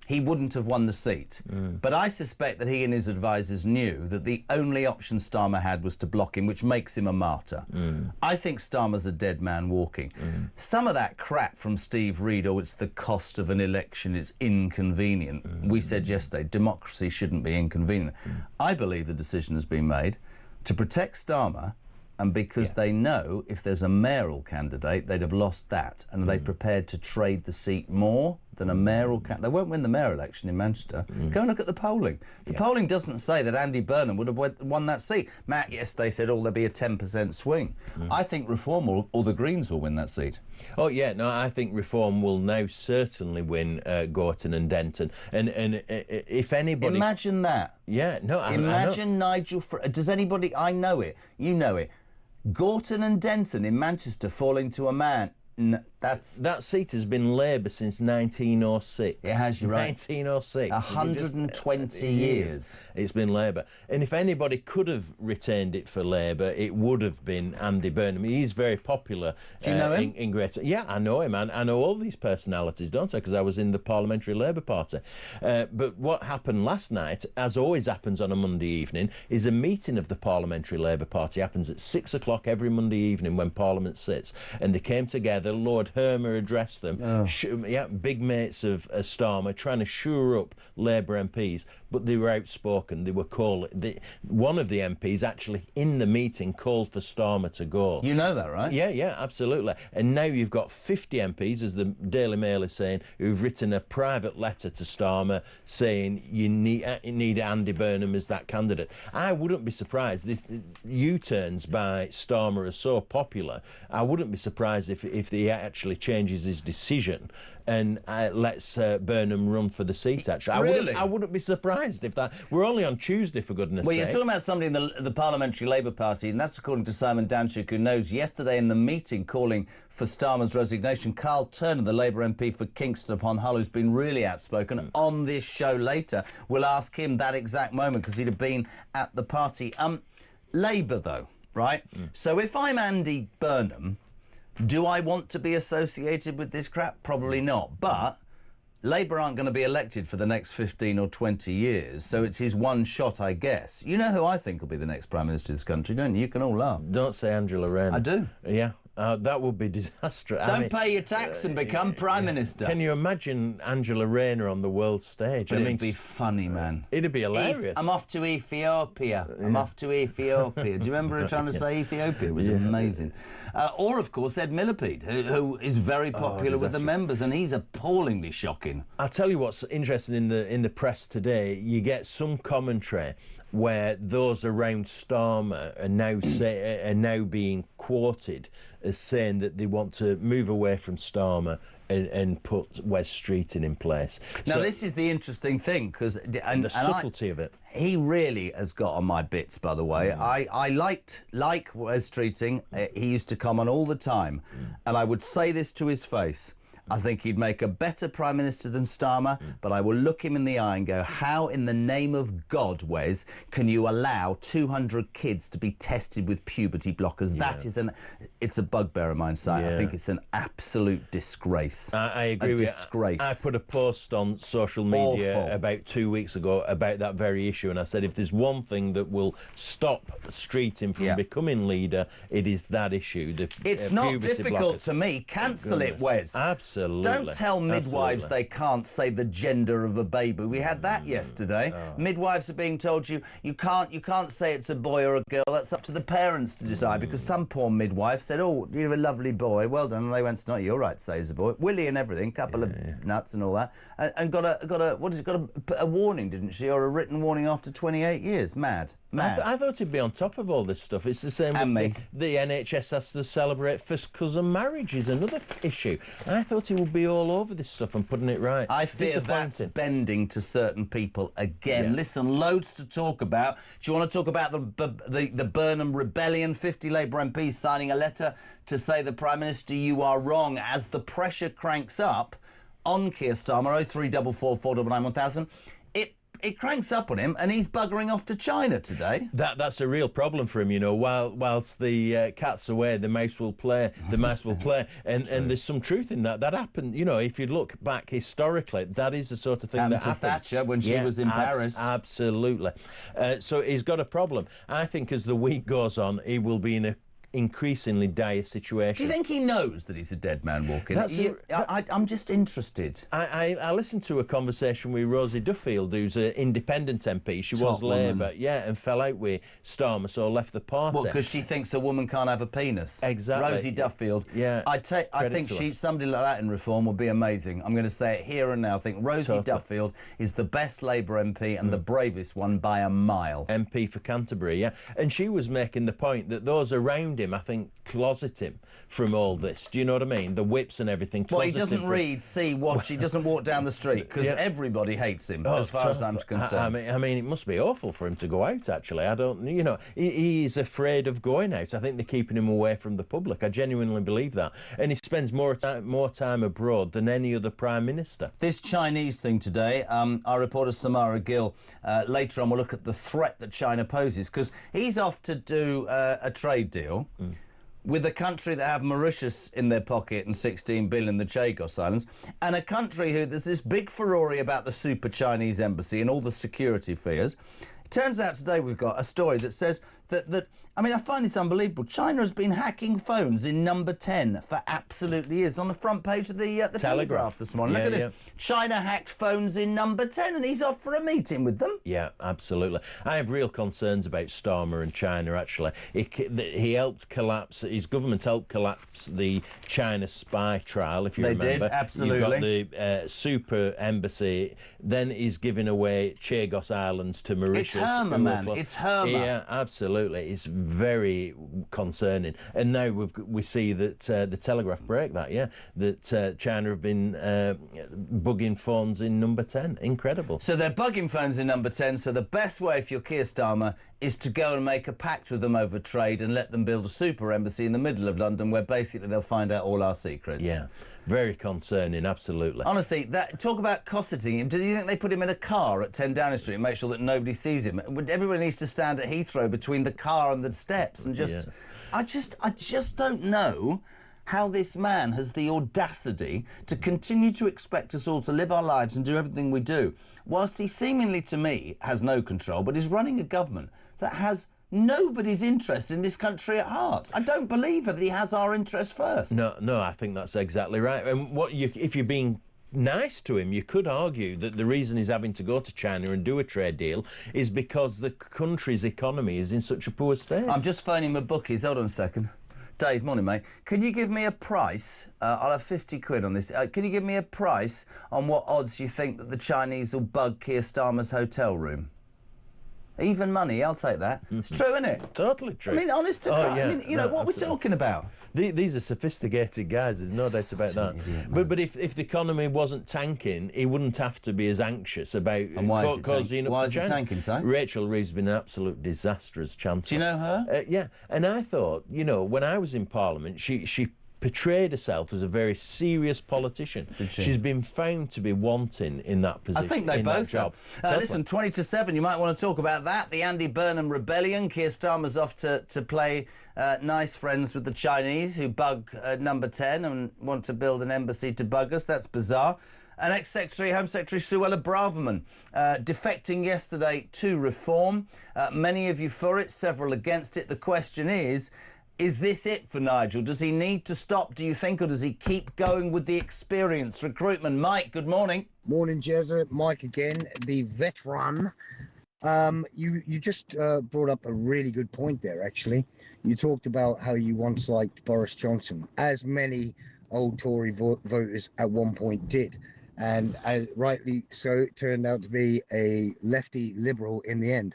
he wouldn't have won the seat. But I suspect that he and his advisors knew that the only option Starmer had was to block him, which makes him a martyr. I think Starmer's a dead man walking. Some of that crap from Steve Reed, oh, it's the cost of an election, it's inconvenient. We said yesterday, democracy shouldn't be inconvenient. I believe the decision has been made to protect Starmer, and because they know if there's a mayoral candidate, they'd have lost that, and are they prepared to trade the seat more than a mayoral candidate? They won't win the mayor election in Manchester. Go and look at the polling. The polling doesn't say that Andy Burnham would have won that seat. Matt yesterday said, oh, there'll be a 10% swing. I think Reform or the Greens will win that seat. Oh, yeah, no, I think Reform will now certainly win Gorton and Denton. And if anybody... Imagine that. Yeah, no, Imagine Nigel... Does anybody... I know it. You know it. Gorton and Denton in Manchester falling to a man. That seat has been Labour since 1906. It has, you're right. 1906. 120 years. It's been Labour. And if anybody could have retained it for Labour, it would have been Andy Burnham. He's very popular. Do you know him? In Greater... Yeah, I know him. I know all these personalities, don't I? Because I was in the Parliamentary Labour Party. But what happened last night, as always happens on a Monday evening, is a meeting of the Parliamentary Labour Party. It happens at 6 o'clock every Monday evening when Parliament sits. And they came together. Lord Hermer addressed them. Big mates of Starmer, trying to shore up Labour MPs, but they were outspoken. They were one of the MPs actually in the meeting called for Starmer to go. You know that, right? Yeah, absolutely. And now you've got 50 MPs, as the Daily Mail is saying, who've written a private letter to Starmer saying you need Andy Burnham as that candidate. I wouldn't be surprised if U-turns by Starmer are so popular. I wouldn't be surprised if he actually changes his decision and lets Burnham run for the seat, actually. I wouldn't be surprised if that... We're only on Tuesday, for goodness sake. Well, you're talking about somebody in the Parliamentary Labour Party, and that's according to Simon Danchuk, who knows yesterday in the meeting calling for Starmer's resignation, Carl Turner, the Labour MP for Kingston upon Hull, who's been really outspoken, on this show later. We'll ask him that exact moment, because he'd have been at the party. Labour, though, right? So if I'm Andy Burnham... do I want to be associated with this crap? Probably not. But Labour aren't going to be elected for the next 15 or 20 years, so it's his one shot, I guess. You know who I think will be the next Prime Minister of this country, don't you? You can all laugh. Don't say Angela Rayner. I do. Yeah. That would be disastrous. Don't pay your tax and become Prime Minister. Can you imagine Angela Rayner on the world stage? It'd be funny, man. It'd be hilarious. I'm off to Ethiopia. I'm off to Ethiopia. Do you remember her trying to say Ethiopia? It was amazing. Or, of course, Ed Millipede, who is very popular with the members, and he's appallingly shocking. I'll tell you what's interesting in the press today. You get some commentary where those around Starmer are now being quoted as saying that they want to move away from Starmer and put Wes Streeting in place. Now, this is the interesting thing, because... the subtlety of it. He really has got on my bits, by the way. I like Wes Streeting. He used to come on all the time, and I would say this to his face. I think he'd make a better Prime Minister than Starmer, but I will look him in the eye and go, how in the name of God, Wes, can you allow 200 kids to be tested with puberty blockers? Yeah. That is it's a bugbear of mine, Si. Yeah. I think it's an absolute disgrace. I agree with you. Disgrace. I put a post on social media about 2 weeks ago about that very issue, and I said if there's one thing that will stop Streeting from becoming leader, it is that issue. It's not difficult to me. Cancel it, Wes. Absolutely. Don't tell midwives they can't say the gender of a baby. We had that yesterday. Midwives are being told you can't say it's a boy or a girl. That's up to the parents to decide, because some poor midwife said, oh, you're a lovely boy, well done. And they went, no, you're right to say he's a boy. Willie and everything, couple of nuts and all that. And got a warning, didn't she? Or a written warning after 28 years. Mad. I thought he'd be on top of all this stuff. It's the same with the NHS has to celebrate first cousin marriage is another issue. I thought he would be all over this stuff and putting it right. I fear that's bending to certain people again. Yeah. Listen, loads to talk about. Do you want to talk about the Burnham rebellion? 50 Labour MPs signing a letter to say the Prime Minister, you are wrong, as the pressure cranks up on Keir Starmer. 03444991000. it cranks up on him, and he's buggering off to China today. That's a real problem for him, you know. Whilst the cat's away, the mouse will play. The mouse will play, and there's some truth in that. That happened, you know. If you look back historically, that is the sort of thing that happened. Thatcher when she was in Paris. Absolutely. So he's got a problem. I think as the week goes on, he will be in a increasingly dire situation. Do you think he knows that he's a dead man walking? I'm just interested. I listened to a conversation with Rosie Duffield, who's an independent MP. She was Labour, and fell out with Starmer, so left the party. What, because she thinks a woman can't have a penis? Exactly. Rosie Duffield. Yeah. I think somebody like that in Reform would be amazing. I'm going to say it here and now. I think Rosie Duffield is the best Labour MP and the bravest one by a mile. MP for Canterbury, yeah. And she was making the point that those around him, I think, closet him from all this. Do you know what I mean? The whips and everything. Well, he doesn't read, see, watch. He doesn't walk down the street because everybody hates him, as far as I'm concerned. I mean, it must be awful for him to go out. Actually, I don't. You know, he's afraid of going out. I think they're keeping him away from the public. I genuinely believe that, and he spends more time abroad than any other prime minister. This Chinese thing today, our reporter Samara Gill. Later on, we'll look at the threat that China poses because he's off to do a trade deal. With a country that have Mauritius in their pocket and 16 billion, the Chagos Islands, and a country who there's this big furore about the super Chinese embassy and all the security fears. It turns out today we've got a story that says that I mean, I find this unbelievable. China has been hacking phones in number 10 for absolutely years. On the front page of the Telegraph this morning. Look at this. China hacked phones in number 10 and he's off for a meeting with them. Yeah, absolutely. I have real concerns about Starmer and China, actually. He helped collapse, his government helped collapse the China spy trial, if you remember. They did, absolutely. You've got the super embassy, then he's giving away Chagos Islands to Mauritius. It's Herma, man. It's Herma. Yeah, absolutely. It's very concerning. And now we see that the Telegraph break that, that China have been bugging phones in number 10. Incredible. So they're bugging phones in number 10, so the best way for your Keir Starmer is to go and make a pact with them over trade and let them build a super embassy in the middle of London where basically they'll find out all our secrets. Yeah, very concerning, absolutely. Honestly, talk about cosseting him. Do you think they put him in a car at 10 Downing Street and make sure that nobody sees him? Everybody needs to stand at Heathrow between the car and the steps and just... I just don't know how this man has the audacity to continue to expect us all to live our lives and do everything we do, whilst he seemingly, to me, has no control, but is running a government that has nobody's interest in this country at heart. I don't believe that he has our interest first. No, I think that's exactly right. And if you're being nice to him, you could argue that the reason he's having to go to China and do a trade deal is because the country's economy is in such a poor state. I'm just phoning my bookies. Hold on a second. Dave, morning, mate. Can you give me a price? I'll have 50 quid on this. Can you give me a price on what odds you think that the Chinese will bug Keir Starmer's hotel room? Even money, I'll take that. It's true, isn't it? Totally true. I mean, honest to God. Yeah. I mean, you know, what we're talking about. These are sophisticated guys, there's no doubt about that. Idiot, but if the economy wasn't tanking, he wouldn't have to be as anxious about causing up why to is China. it tanking, Si? Rachel Reeve's been an absolute disaster as Chancellor. Do you know her? Yeah, and I thought, you know, when I was in Parliament, she portrayed herself as a very serious politician. Did she? She's been found to be wanting in that position. I think they both have. Listen, 20 to 7, you might want to talk about that. The Andy Burnham rebellion. Keir Starmer's off to play nice friends with the Chinese who bug number 10 and want to build an embassy to bug us. That's bizarre. And ex-Secretary, Home Secretary Suella Braverman defecting yesterday to Reform. Many of you for it, several against it. The question is this it for Nigel? Does he need to stop, do you think, or does he keep going with the experience recruitment? Mike, good morning. Morning, Jezza. Mike again, the veteran. You just brought up a really good point there, actually. You talked about how you once liked Boris Johnson, as many old Tory voters at one point did. And as rightly so, it turned out to be a lefty liberal in the end.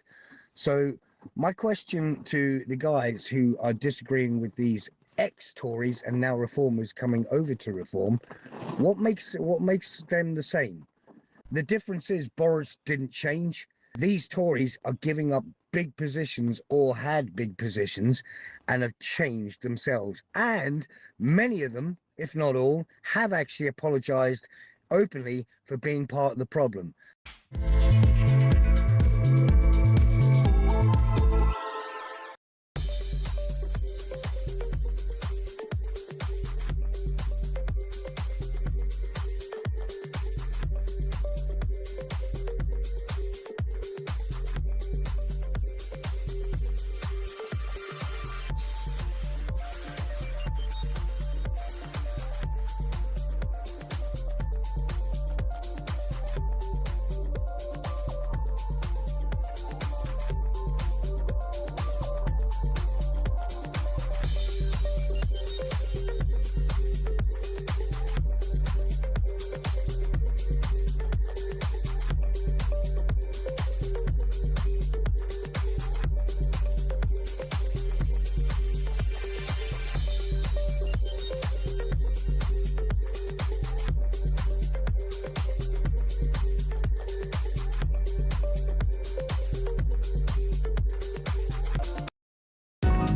So my question to the guys who are disagreeing with these ex-Tories and now reformers coming over to Reform, what makes them the same? The difference is Boris didn't change. These Tories are giving up big positions or had big positions and have changed themselves. And many of them, if not all, have actually apologised openly for being part of the problem.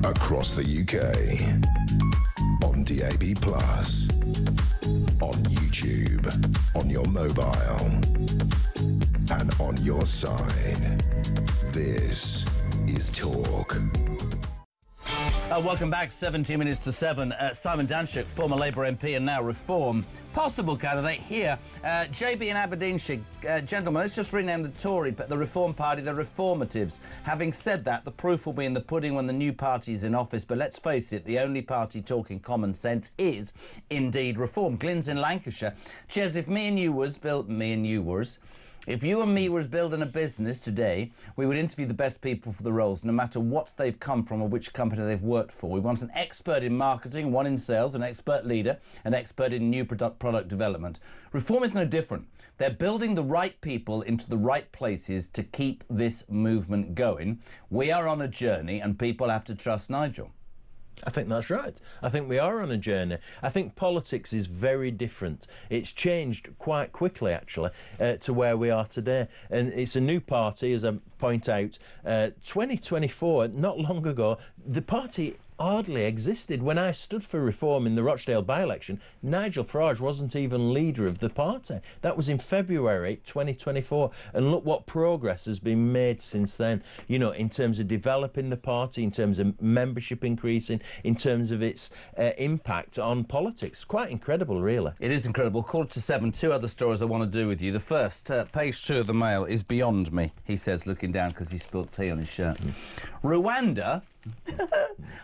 across the UK. On DAB+, on YouTube, on your mobile, and on your side. This is Talk. Welcome back, 17 minutes to 7. Simon Danshuk, former Labour MP and now Reform, possible candidate here. JB in Aberdeenshire. Gentlemen, let's just rename the Tory, the Reform Party, the Reformatives. Having said that, the proof will be in the pudding when the new party is in office, but let's face it, the only party talking common sense is indeed Reform. Glyn's in Lancashire. Jez, if if you and me was building a business today, we would interview the best people for the roles, no matter what they've come from or which company they've worked for. We want an expert in marketing, one in sales, an expert leader, an expert in new product development. Reform is no different. They're building the right people into the right places to keep this movement going. We are on a journey and people have to trust Nigel. I think that's right. I think we are on a journey. I think politics is very different. It's changed quite quickly, actually, to where we are today. And it's a new party, as I point out. 2024, not long ago, the party hardly existed. When I stood for Reform in the Rochdale by-election, Nigel Farage wasn't even leader of the party. That was in February 2024. And look what progress has been made since then, you know, in terms of developing the party, in terms of membership increasing, in terms of its impact on politics. Quite incredible, really. It is incredible. 6:45, two other stories I want to do with you. The first, page 2 of the Mail, is beyond me, he says, looking down because he spilt tea on his shirt. Rwanda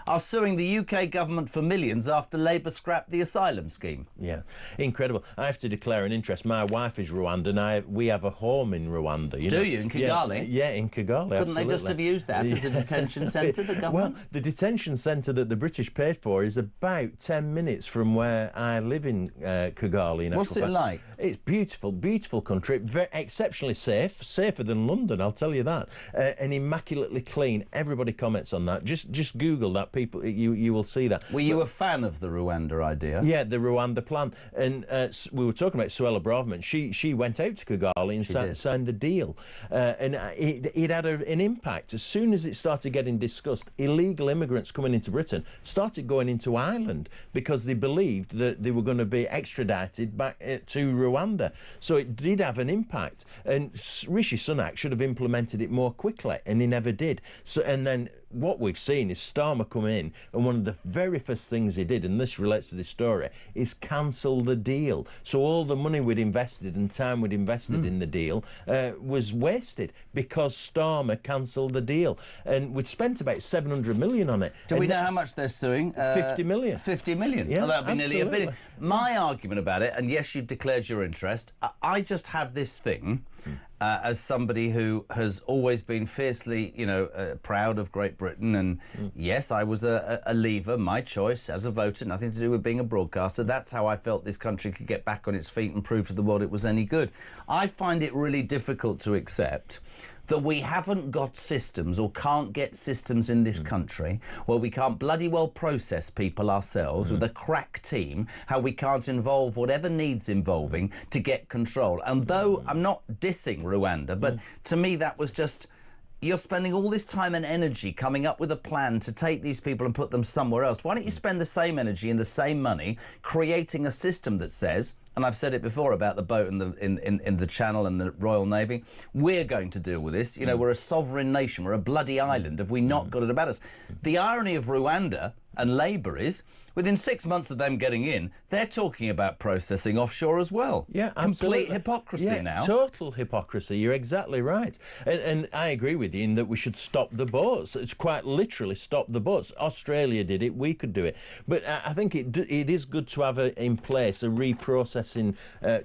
are suing the UK government for millions after Labour scrapped the asylum scheme. Yeah, incredible. I have to declare an interest. My wife is Rwandan. We have a home in Rwanda. Do you, in Kigali? Yeah, in Kigali, Couldn't absolutely. they just have used that as a detention centre, the government? Well, the detention centre that the British paid for is about 10 minutes from where I live in Kigali. What's it like? It's beautiful, beautiful country. Very exceptionally safe, safer than London, I'll tell you that. And immaculately clean. Everybody comments on that. Just Google that, people. You will see that. Were you a fan of the Rwanda idea? Yeah, the Rwanda plan. And we were talking about Suella Braverman. She went out to Kigali and signed the deal. And it had an impact. As soon as it started getting discussed, illegal immigrants coming into Britain started going into Ireland because they believed that they were going to be extradited back to Rwanda. So it did have an impact. And Rishi Sunak should have implemented it more quickly, and he never did. So, and then what we've seen is Starmer come in, and one of the very first things he did, and this relates to this story, is cancel the deal. So all the money we'd invested and time we'd invested in the deal was wasted because Starmer cancelled the deal. And we'd spent about 700 million on it. Do we know how much they're suing? 50 million. 50 million? Yeah, well, that'd be nearly absolutely. $1 billion. My argument about it, and yes, you've declared your interest, I just have this thing, as somebody who has always been fiercely, proud of Great Britain, and yes, I was a leaver, my choice as a voter, nothing to do with being a broadcaster. That's how I felt this country could get back on its feet and prove to the world it was any good. I find it really difficult to accept that we haven't got systems or can't get systems in this country where we can't bloody well process people ourselves with a crack team, how we can't involve whatever needs involving to get control. And though I'm not dissing Rwanda, but to me that was just... You're spending all this time and energy coming up with a plan to take these people and put them somewhere else. Why don't you spend the same energy and the same money creating a system that says, and I've said it before about the boat in the Channel and the Royal Navy, we're going to deal with this. We're a sovereign nation. We're a bloody island. Have we not got it about us? The irony of Rwanda and Labour is, within 6 months of them getting in, they're talking about processing offshore as well. Yeah, complete absolutely. hypocrisy now. Total hypocrisy. You're exactly right. And I agree with you in that we should stop the boats. It's quite literally stop the boats. Australia did it. We could do it. But I think it is good to have in place a reprocessing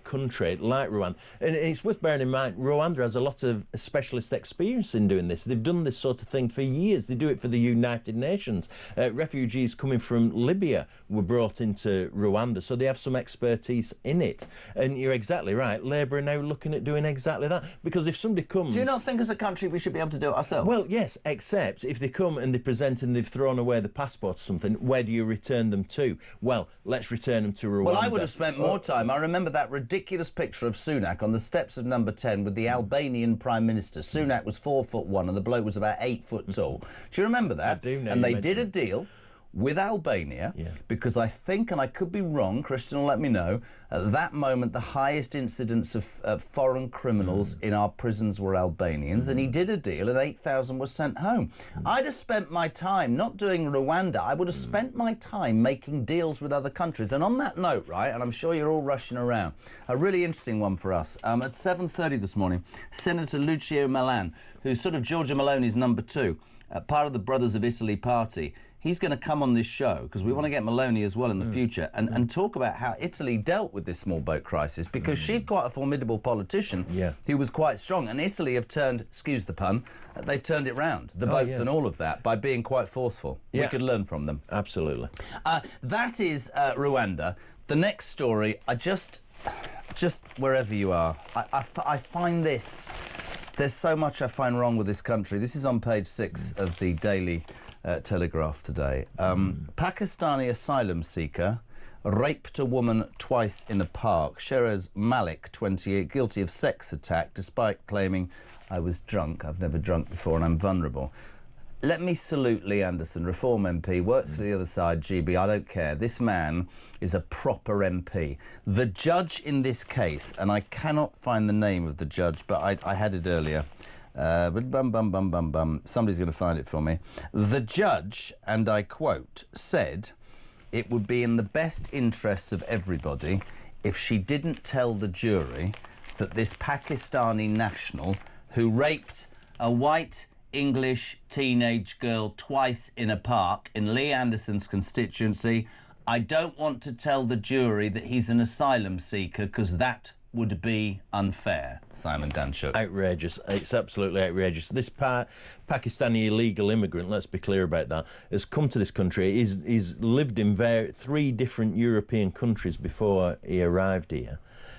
country like Rwanda. And it's worth bearing in mind, Rwanda has a lot of specialist experience in doing this. They've done this sort of thing for years. They do it for the United Nations. Refugees coming from Libya here were brought into Rwanda, so they have some expertise in it. And you're exactly right. Labour are now looking at doing exactly that, because if somebody comes... Do you not think as a country we should be able to do it ourselves? Well, yes, except if they come and they present and they've thrown away the passport or something, where do you return them to? Well, let's return them to Rwanda. Well, I would have spent more time. I remember that ridiculous picture of Sunak on the steps of Number 10 with the Albanian Prime Minister. Sunak was 4'1" and the bloke was about 8 foot tall. Do you remember that? I do know. And they did a deal with Albania, because I think, and I could be wrong, Christian will let me know, at that moment the highest incidence of foreign criminals in our prisons were Albanians, and he did a deal and 8,000 were sent home. I'd have spent my time not doing Rwanda, I would have spent my time making deals with other countries. And on that note, right, and I'm sure you're all rushing around, a really interesting one for us. At 7:30 this morning, Senator Lucio Malan, who's sort of Giorgia Meloni's number 2, part of the Brothers of Italy party, he's going to come on this show, because we want to get Meloni as well in the future, and talk about how Italy dealt with this small boat crisis, because she's quite a formidable politician who was quite strong, and Italy have turned, excuse the pun, they've turned it round, the boats and all of that, by being quite forceful. We could learn from them. Absolutely. That is Rwanda. The next story, I just wherever you are, I find this, there's so much I find wrong with this country. This is on page 6 of the Daily Telegraph today. Pakistani asylum seeker raped a woman twice in a park. Sheraz Malik, 28, guilty of sex attack despite claiming, I was drunk, I've never drunk before and I'm vulnerable. Let me salute Lee Anderson, Reform MP, works for the other side, GB, I don't care. This man is a proper MP. The judge in this case, and I cannot find the name of the judge, but I had it earlier, somebody's going to find it for me. The judge, and I quote, said it would be in the best interests of everybody if she didn't tell the jury that this Pakistani national who raped a white English teenage girl twice in a park in Lee Anderson's constituency, I don't want to tell the jury that he's an asylum seeker because that would be unfair. Simon Danshuk. Outrageous. It's absolutely outrageous. This Pakistani illegal immigrant, let's be clear about that, has come to this country. He's lived in 3 different European countries before he arrived here.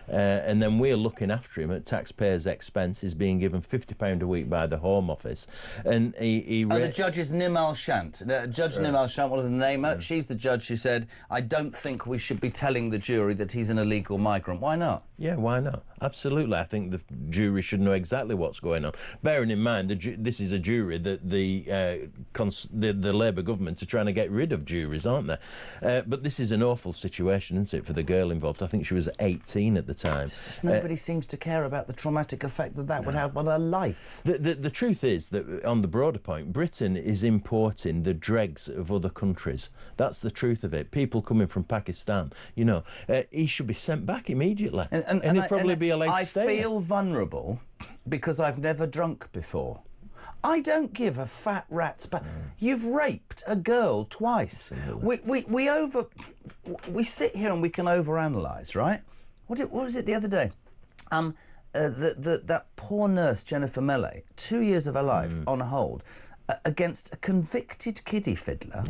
And then we're looking after him at taxpayers' expense. He's being given £50 a week by the Home Office. And the judge is Nimal Shant. Judge Nimal Shant, what was the name? She's the judge who said, I don't think we should be telling the jury that he's an illegal migrant. Why not? Yeah, why not? Absolutely. I think the jury should know exactly what's going on. Bearing in mind, this is a jury that the Labour government are trying to get rid of juries, aren't they? But this is an awful situation, isn't it, for the girl involved? I think she was 18 at the time. Just nobody seems to care about the traumatic effect that would have on her life. The truth is that, on the broader point, Britain is importing the dregs of other countries. That's the truth of it. People coming from Pakistan, you know, he should be sent back immediately. And he'll probably be allowed to stay. I feel vulnerable because I've never drunk before. I don't give a fat rat's back. You've raped a girl twice. We sit here and we can overanalyse, right? What was it the other day? That poor nurse Jennifer Melley, 2 years of her life on hold against a convicted kiddie fiddler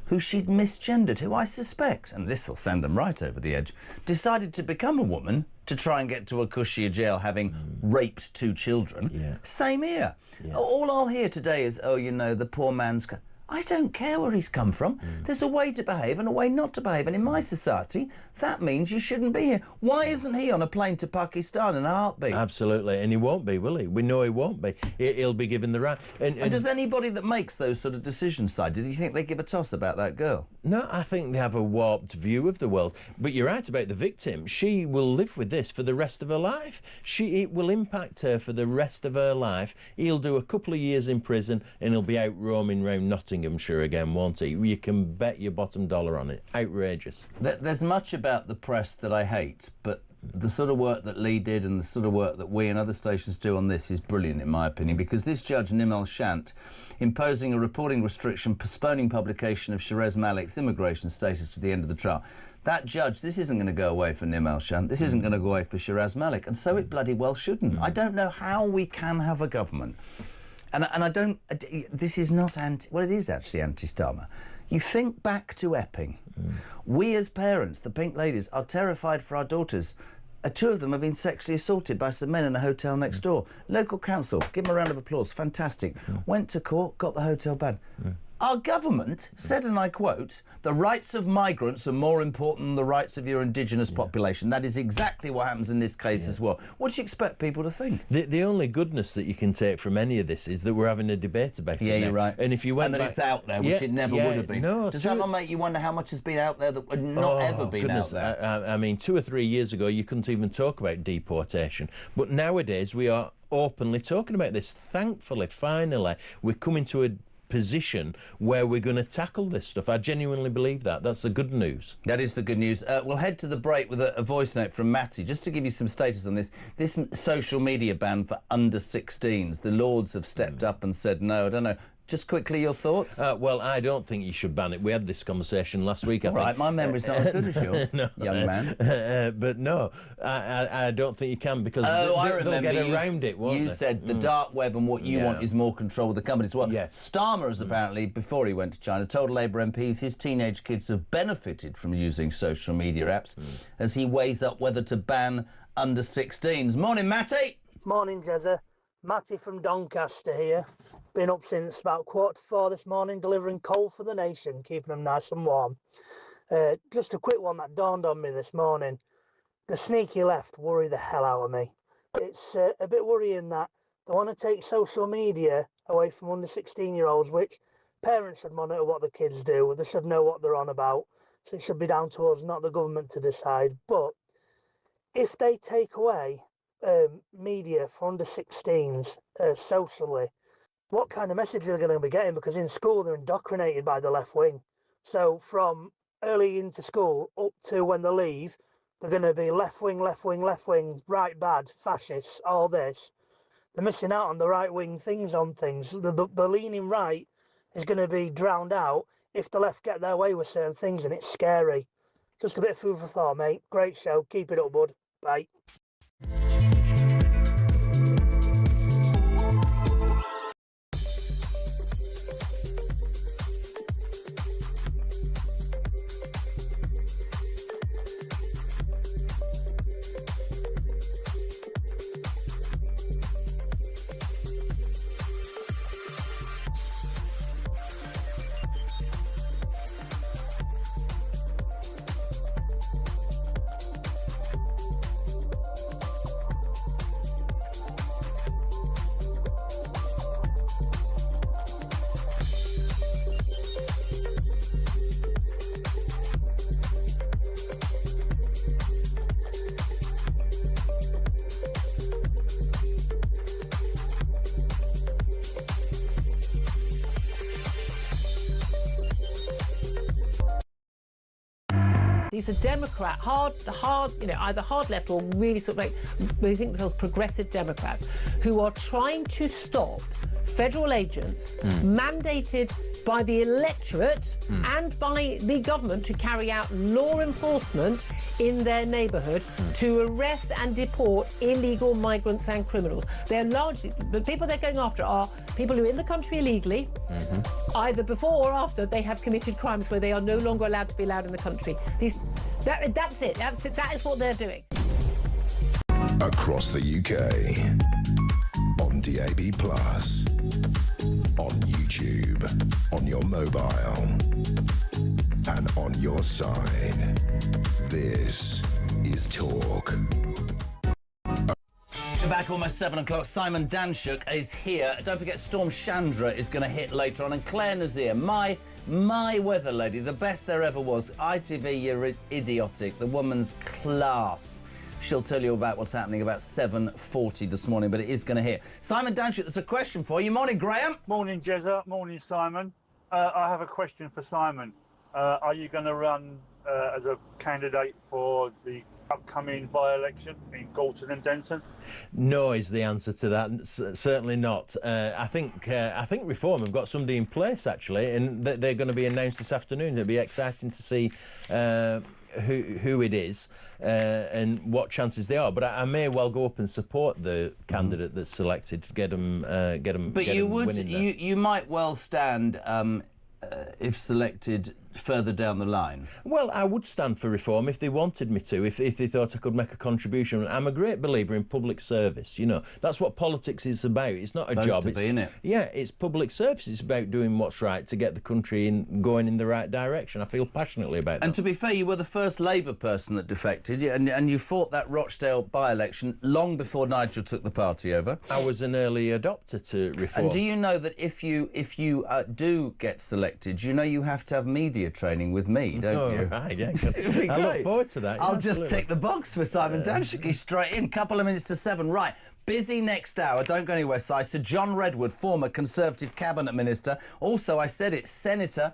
who she'd misgendered, who I suspect, and this will send them right over the edge, decided to become a woman to try and get to a cushier jail having raped 2 children. Same here. All I'll hear today is, oh, you know, the poor man's... I don't care where he's come from. There's a way to behave and a way not to behave. And in my society, that means you shouldn't be here. Why isn't he on a plane to Pakistan in a heartbeat? Absolutely. And he won't be, will he? We know he won't be. He'll be given the right. And does anybody that makes those sort of decisions side, do you think they give a toss about that girl? No, I think they have a warped view of the world. But you're right about the victim. She will live with this for the rest of her life. It will impact her for the rest of her life. He'll do a couple of years in prison and he'll be out roaming round Nottinghamshire again, won't he? You can bet your bottom dollar on it. Outrageous. There's much about the press that I hate, but the sort of work that Lee did and the sort of work that we and other stations do on this is brilliant, in my opinion, because this judge, Nimal Shant, imposing a reporting restriction, postponing publication of Sheraz Malik's immigration status to the end of the trial. That judge, this isn't going to go away for Nimal Shant, this isn't going to go away for Sheraz Malik, and so it bloody well shouldn't. I don't know how we can have a government, and I don't, this is not well, it is actually anti-Starmer. You think back to Epping. We as parents, the Pink Ladies, are terrified for our daughters. Two of them have been sexually assaulted by some men in a hotel next door. Local council, give them a round of applause, fantastic. Went to court, got the hotel ban. Our government said, and I quote, "The rights of migrants are more important than the rights of your indigenous population." That is exactly what happens in this case as well. What do you expect people to think? The only goodness that you can take from any of this is that we're having a debate about it. Yeah, now. you're right. And if you went and that back, it's out there, which it never would have been. No, Does that not make you wonder how much has been out there that would not ever been out there? I mean, 2 or 3 years ago, you couldn't even talk about deportation. But nowadays, we are openly talking about this. Thankfully, finally, we're coming to a position where we're going to tackle this stuff. I genuinely believe that. That's the good news. That is the good news. We'll head to the break with a voice note from Matty, just to give you some status on this. This social media ban for under 16s. The Lords have stepped up and said no. I don't know. Just quickly, your thoughts? Well, I don't think you should ban it. We had this conversation last week, I think. Right, my memory's not as good as yours, young man. But no, I don't think you can, because I they'll remember get around it, won't you they? said the dark web, and what you want is more control with the companies. Well, Yes. Starmer has apparently, before he went to China, told Labour MPs his teenage kids have benefited from using social media apps as he weighs up whether to ban under 16s. Morning, Matty. Morning, Jezza. Matty from Doncaster here. Been up since about 4:15 this morning, delivering coal for the nation, keeping them nice and warm. Just a quick one that dawned on me this morning. The sneaky left worry the hell out of me. It's a bit worrying that they want to take social media away from under 16-year-olds, which parents should monitor what the kids do. They should know what they're on about. So it should be down to us, not the government, to decide. But if they take away media for under 16s socially, what kind of message are they going to be getting? Because in school, they're indoctrinated by the left wing. So from early into school up to when they leave, they're going to be left wing, left wing, left wing, right bad, fascists, all this. They're missing out on the right wing things on things. The leaning right is going to be drowned out if the left get their way with certain things, and it's scary. Just a bit of food for thought, mate. Great show. Keep it up, bud. Bye. He's a Democrat, either hard left or really sort of like, they think themselves progressive Democrats, who are trying to stop federal agents mandated by the electorate and by the government to carry out law enforcement in their neighbourhood to arrest and deport illegal migrants and criminals. They're largely, the people they're going after are people who are in the country illegally, either before or after they have committed crimes where they are no longer allowed to be allowed in the country. That's it. That is what they're doing. Across the UK, on DAB+, on YouTube, on your mobile, and on your side. This is Talk. We're back almost 7 o'clock. Simon Danshuk is here. Don't forget Storm Chandra is going to hit later on. And Claire Nazir, my weather lady, the best there ever was. ITV, you're idiotic. The woman's class. She'll tell you about what's happening about 7:40 this morning, but it is going to hit. Simon Danshuk, there's a question for you. Morning, Graham. Morning, Jezza. Morning, Simon. I have a question for Simon. Are you going to run as a candidate for the upcoming by-election in Galton and Denton? No is the answer to that. Certainly not. I think Reform have got somebody in place, actually, and they're going to be announced this afternoon. It'll be exciting to see who it is and what chances they are. But I may well go up and support the candidate that's selected to get them. But you would, you might well stand if selected further down the line? Well, I would stand for reform if they wanted me to, if they thought I could make a contribution. I'm a great believer in public service, you know. That's what politics is about. It's not a job. To be, isn't it? Yeah, it's public service. It's about doing what's right to get the country going in the right direction. I feel passionately about that. And to be fair, you were the first Labour person that defected, and you fought that Rochdale by-election long before Nigel took the party over. I was an early adopter to reform. And do you know that if you do get selected, you know you have to have media training with me, don't you? Right, yeah. I look forward to that. I'll just tick the box for Simon Danshuk. He's straight in. Couple of minutes to 7. Right. Busy next hour. Don't go anywhere, Si. Sir John Redwood, former Conservative Cabinet Minister. Also, I said it, Senator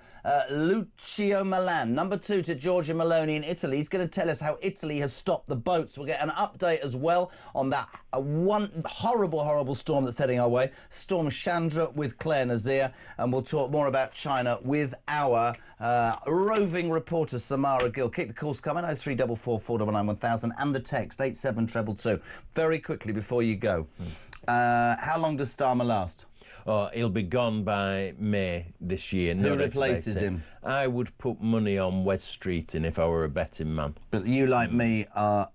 Lucio Milan, number 2 to Giorgia Meloni in Italy. He's going to tell us how Italy has stopped the boats. We'll get an update as well on that one horrible storm that's heading our way. Storm Chandra with Claire Nazir. And we'll talk more about China with our roving reporter Samara Gill. Keep the calls coming, 0344 499 1000 and the text 87222. Very quickly before you go, how long does Starmer last? Oh, he'll be gone by May this year. Who replaces him? I would put money on West Street in if I were a betting man. But you, like me, are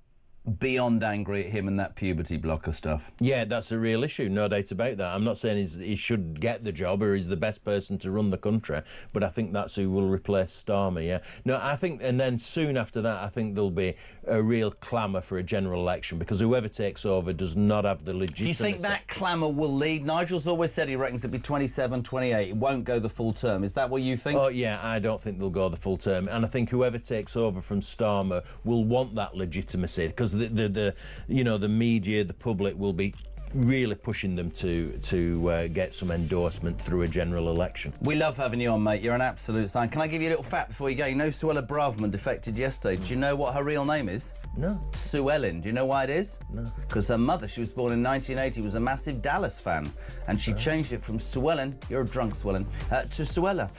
beyond angry at him and that puberty blocker stuff. Yeah, that's a real issue, no doubt about that. I'm not saying he should get the job or he's the best person to run the country, but I think that's who will replace Starmer, yeah. No, I think, and then soon after that, I think there'll be a real clamour for a general election, because whoever takes over does not have the legitimacy. Do you think that clamour will lead? Nigel's always said he reckons it'll be 27, 28. It won't go the full term. Is that what you think? Oh, yeah, I don't think they'll go the full term. And I think whoever takes over from Starmer will want that legitimacy, because the media, the public will be really pushing them to get some endorsement through a general election. We love having you on, mate. You're an absolute sign. Can I give you a little fact before you go? You know Suella Braverman defected yesterday. Do you know what her real name is? No. Sue Ellen. Do you know why it is? No. Because her mother, she was born in 1980, was a massive Dallas fan. And she changed it from Sue Ellen, you're a drunk Sue Ellen, to Suella.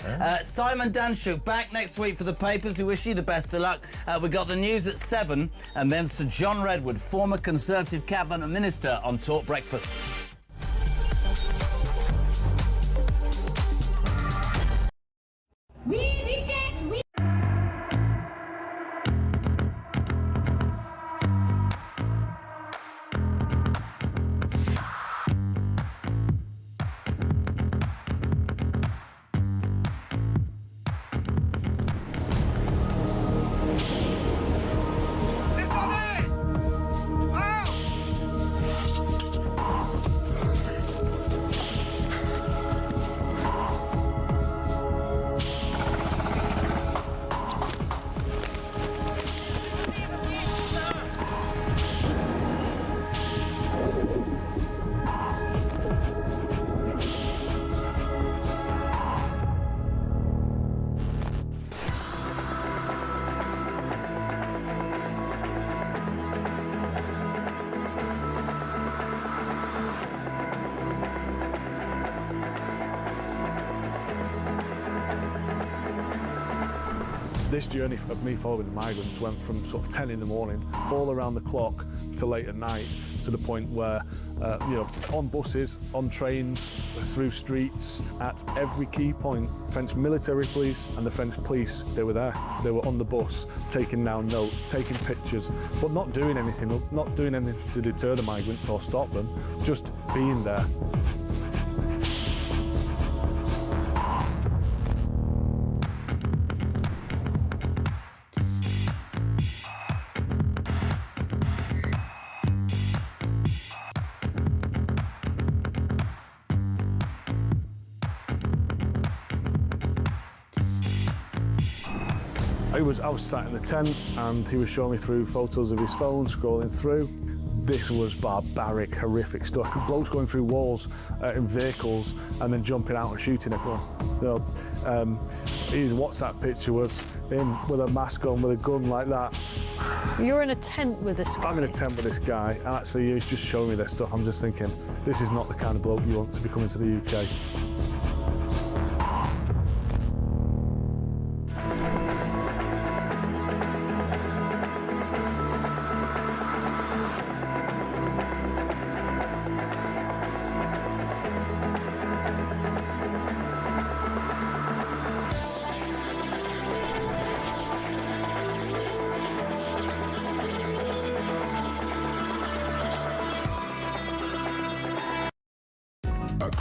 Simon Danshuk back next week for the papers. We wish you the best of luck. We got the news at 7. And then Sir John Redwood, former Conservative Cabinet Minister, on Talk Breakfast. This journey of me following the migrants went from sort of 10 in the morning, all around the clock, to late at night, to the point where, on buses, on trains, through streets, at every key point, French military police and the French police, they were there. They were on the bus, taking down notes, taking pictures, but not doing anything to deter the migrants or stop them, just being there. I was sat in the tent and he was showing me through photos of his phone, scrolling through. This was barbaric, horrific stuff. Blokes going through walls in vehicles and then jumping out and shooting everyone. His WhatsApp picture was him with a mask on, with a gun like that. You're in a tent with this guy? I'm in a tent with this guy, and actually he's just showing me this stuff. I'm just thinking, this is not the kind of bloke you want to be coming to the UK.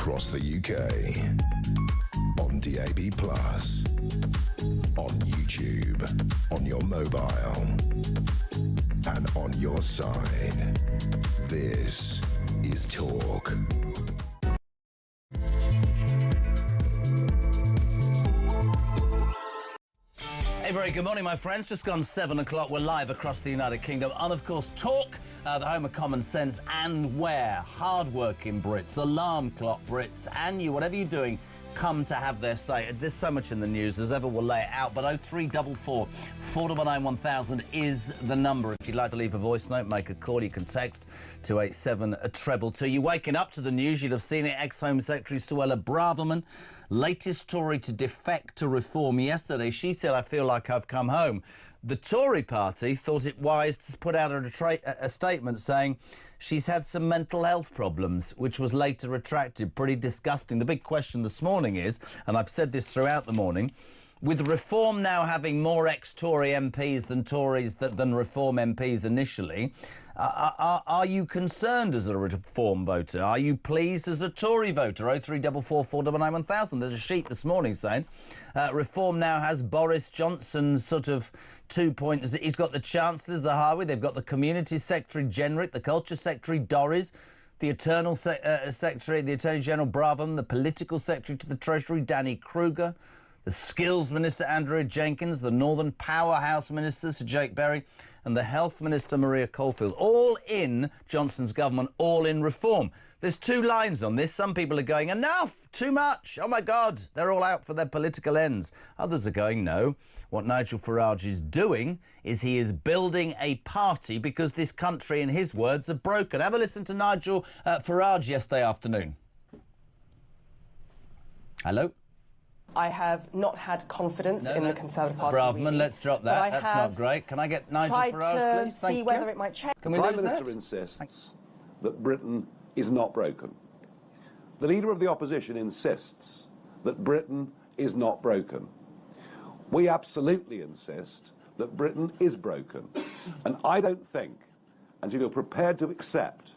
across the UK. On DAB+, on YouTube, on your mobile, and on your side. This is Talk. Hey, very good morning, my friends. Just gone 7 o'clock. We're live across the United Kingdom. And, of course, Talk, the home of common sense, and where hard-working Brits, alarm clock Brits, and you, whatever you're doing, come to have their say. There's so much in the news, as ever we'll lay it out, but 0344 499 1000 is the number. If you'd like to leave a voice note, make a call, you can text 287 222. You're waking up to the news, you'd have seen it. Ex-Home Secretary Suella Braverman, latest Tory to defect to reform yesterday. She said, I feel like I've come home. The Tory party thought it wise to put out a statement saying she's had some mental health problems, which was later retracted. Pretty disgusting. The big question this morning is, and I've said this throughout the morning, with Reform now having more ex-Tory MPs than Tories than Reform MPs initially, are you concerned as a Reform voter? Are you pleased as a Tory voter? 0344 499 1000. There's a sheet this morning saying Reform now has Boris Johnson's sort of 2 points. He's got the Chancellor Zahawi, they've got the Community Secretary Jenrick, the Culture Secretary Dorries, the Eternal Secretary, the Attorney General Braverman, the Political Secretary to the Treasury Danny Kruger, the Skills Minister Andrea Jenkins, the Northern Powerhouse Minister Sir Jake Berry, and the Health Minister Maria Caulfield, all in Johnson's government, all in Reform. There's two lines on this. Some people are going, enough, too much, oh my God, they're all out for their political ends. Others are going, no. What Nigel Farage is doing is he is building a party because this country, in his words, are broken. Have a listen to Nigel Farage yesterday afternoon. Hello? I have not had confidence in the Conservative Party. Braverman, really, let's drop that. That's not great. Can I get Nigel Farage, please? See whether it might change. Can we the Prime lose Minister that? insists that Britain is not broken. The Leader of the Opposition insists that Britain is not broken. We absolutely insist that Britain is broken. And I don't think, until you're prepared to accept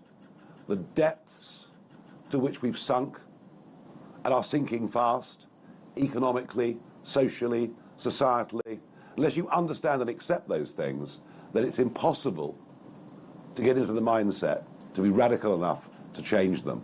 the depths to which we've sunk and are sinking fast, economically, socially, societally, unless you understand and accept those things, then it's impossible to get into the mindset to be radical enough to change them.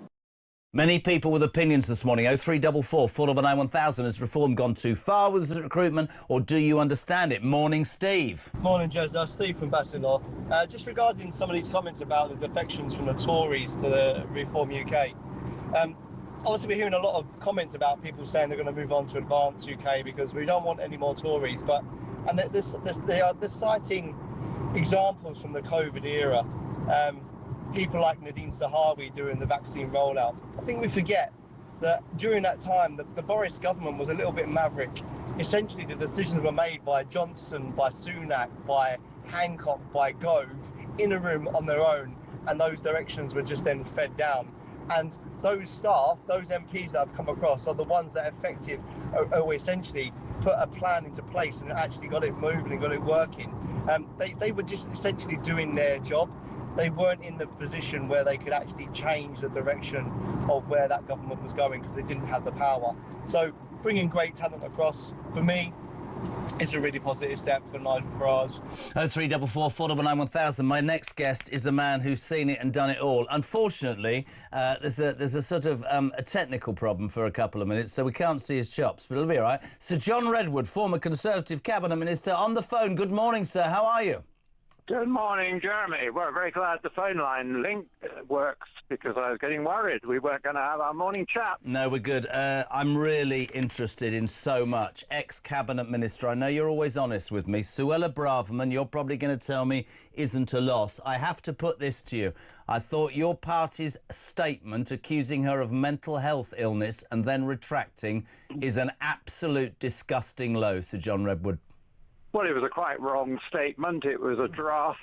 Many people with opinions this morning. 0344 499 1000. Has Reform gone too far with recruitment, or do you understand it? Morning, Steve. Morning, Joseph. Steve from Basildon. Just regarding some of these comments about the defections from the Tories to the Reform UK. Obviously, we're hearing a lot of comments about people saying they're going to move on to Advance UK because we don't want any more Tories. And they're citing examples from the COVID era. People like Nadine Zahawi doing the vaccine rollout. I think we forget that during that time, the Boris government was a little bit maverick. Essentially, the decisions were made by Johnson, by Sunak, by Hancock, by Gove, in a room on their own, and those directions were just then fed down. And those staff, those MPs that have come across, are the ones that effective or essentially put a plan into place and actually got it moving and got it working. They were just essentially doing their job. They weren't in the position where they could actually change the direction of where that government was going because they didn't have the power. So bringing great talent across, for me, is a really positive step for Nigel Farage. 0344 499 1000. My next guest is a man who's seen it and done it all. Unfortunately, there's a sort of a technical problem for a couple of minutes, so we can't see his chops, but it'll be all right. Sir John Redwood, former Conservative Cabinet Minister, on the phone. Good morning, sir. How are you? Good morning, Jeremy. We're very glad the phone line link works because I was getting worried we weren't going to have our morning chat. No, we're good. I'm really interested in so much. Ex-Cabinet Minister, I know you're always honest with me. Suella Braverman, you're probably going to tell me, isn't a loss. I have to put this to you. I thought your party's statement accusing her of mental health illness and then retracting is an absolute disgusting low, Sir John Redwood. Well, it was a quite wrong statement. It was a draft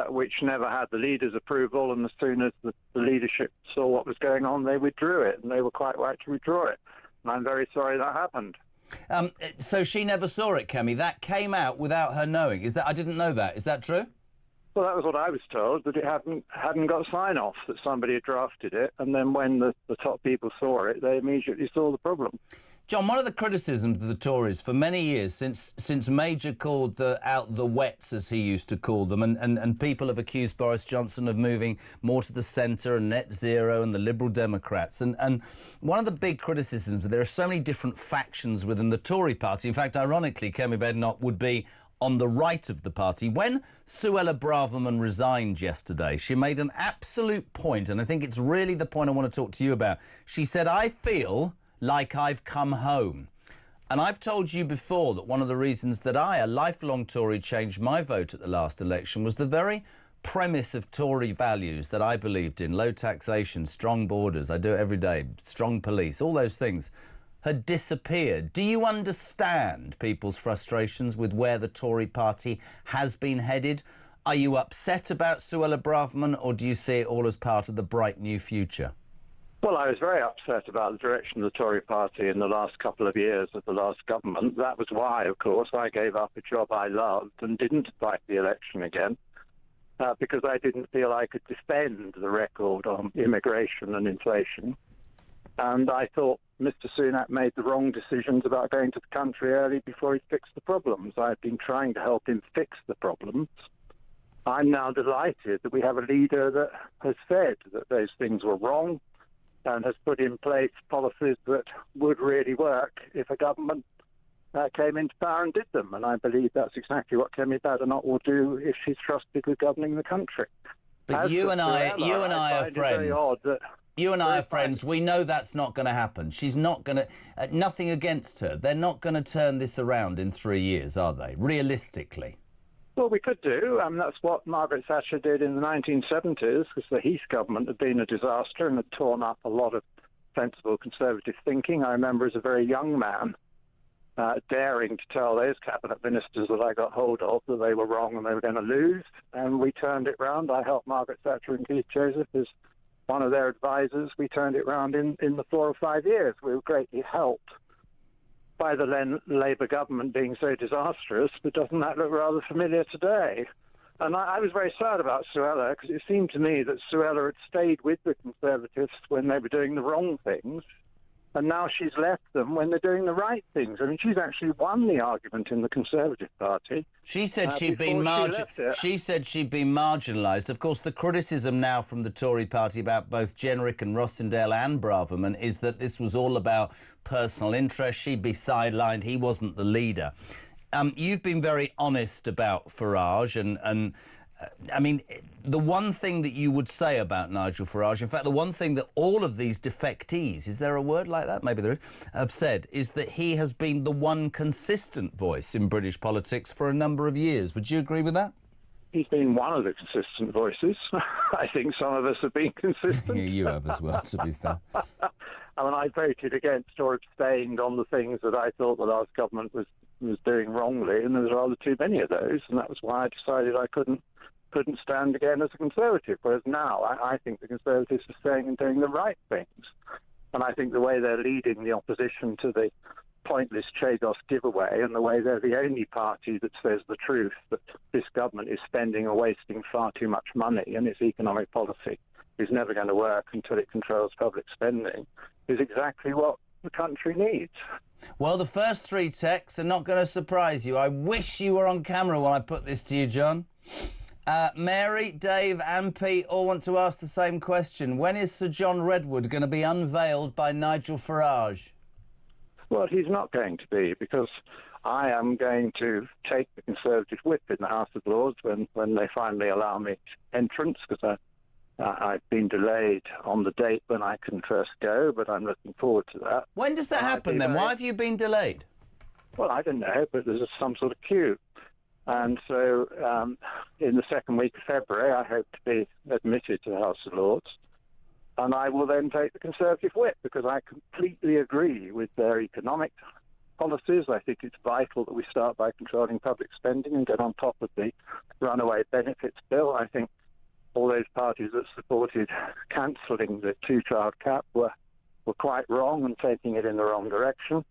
which never had the leader's approval, and as soon as the leadership saw what was going on, they withdrew it, and they were quite right to withdraw it. And I'm very sorry that happened. So she never saw it, Kemi. That came out without her knowing. I didn't know that. Is that true? Well, that was what I was told, that it hadn't got sign-off, that somebody had drafted it, and then when the top people saw it, they immediately saw the problem. John, one of the criticisms of the Tories for many years, since Major called out the wets, as he used to call them, and people have accused Boris Johnson of moving more to the centre and net zero and the Liberal Democrats. And one of the big criticisms, there are so many different factions within the Tory party. In fact, ironically, Kemi Badenoch would be on the right of the party. When Suella Braverman resigned yesterday, she made an absolute point, and I think it's really the point I want to talk to you about. She said, I feel like I've come home. And I've told you before that one of the reasons that I, a lifelong Tory, changed my vote at the last election was the very premise of Tory values that I believed in. Low taxation, strong borders, I do it every day, strong police, all those things had disappeared. Do you understand people's frustrations with where the Tory party has been headed? Are you upset about Suella Braverman, or do you see it all as part of the bright new future? Well, I was very upset about the direction of the Tory party in the last couple of years of the last government. That was why, of course, I gave up a job I loved and didn't fight the election again, because I didn't feel I could defend the record on immigration and inflation. And I thought Mr. Sunak made the wrong decisions about going to the country early before he fixed the problems. I've been trying to help him fix the problems. I'm now delighted that we have a leader that has said that those things were wrong and has put in place policies that would really work if a government came into power and did them. And I believe that's exactly what Kemi Badenoch will do if she's trusted with governing the country. But you and I are friends. You and I are friends. We know that's not going to happen. She's not going to... nothing against her. They're not going to turn this around in 3 years, are they? Realistically. Well, we could do. That's what Margaret Thatcher did in the 1970s, because the Heath government had been a disaster and had torn up a lot of sensible Conservative thinking. I remember as a very young man daring to tell those cabinet ministers that I got hold of that they were wrong and they were going to lose, and we turned it round. I helped Margaret Thatcher and Keith Joseph as one of their advisors. We turned it round in the 4 or 5 years. We were greatly helped by the Labour government being so disastrous, but doesn't that look rather familiar today? And I was very sad about Suella, because it seemed to me that Suella had stayed with the Conservatives when they were doing the wrong things, and now she's left them when they're doing the right things. I mean, she's actually won the argument in the Conservative Party. She said she'd been She said she'd been marginalised. Of course, the criticism now from the Tory party about both Jenrick and Rossendale and Braverman is that this was all about personal interest. She'd be sidelined. He wasn't the leader. You've been very honest about Farage and I mean, the one thing that you would say about Nigel Farage, in fact, the one thing that all of these defectees, is there a word like that? Maybe there is, have said, is that he has been the one consistent voice in British politics for a number of years. Would you agree with that? He's been one of the consistent voices. I think some of us have been consistent. Yeah, you have as well, to be fair. I mean, I voted against or abstained on the things that I thought the last government was doing wrongly, and there was rather too many of those, and that was why I decided I couldn't stand again as a Conservative, whereas now I think the Conservatives are saying and doing the right things. And I think the way they're leading the opposition to the pointless Chagos giveaway, and the way they're the only party that says the truth, that this government is spending or wasting far too much money and its economic policy is never going to work until it controls public spending, is exactly what the country needs. Well, the first 3 texts are not going to surprise you. I wish you were on camera when I put this to you, John. Mary, Dave and Pete all want to ask the same question. When is Sir John Redwood going to be unveiled by Nigel Farage? Well, he's not going to be, because I am going to take the Conservative whip in the House of Lords when they finally allow me entrance, because I've been delayed on the date when I can first go, but I'm looking forward to that. When does that happen then? Why have you been delayed? Well, I don't know, but there's some sort of queue. And so in the second week of February, I hope to be admitted to the House of Lords. And I will then take the Conservative whip, because I completely agree with their economic policies. I think it's vital that we start by controlling public spending and get on top of the runaway benefits bill. I think all those parties that supported cancelling the 2-child cap were quite wrong and taking it in the wrong direction.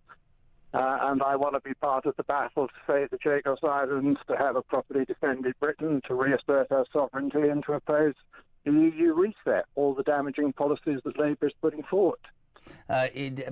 And I want to be part of the battle to save the Chagos Islands, to have a properly defended Britain, to reassert our sovereignty and to oppose the EU reset, all the damaging policies that Labour is putting forward.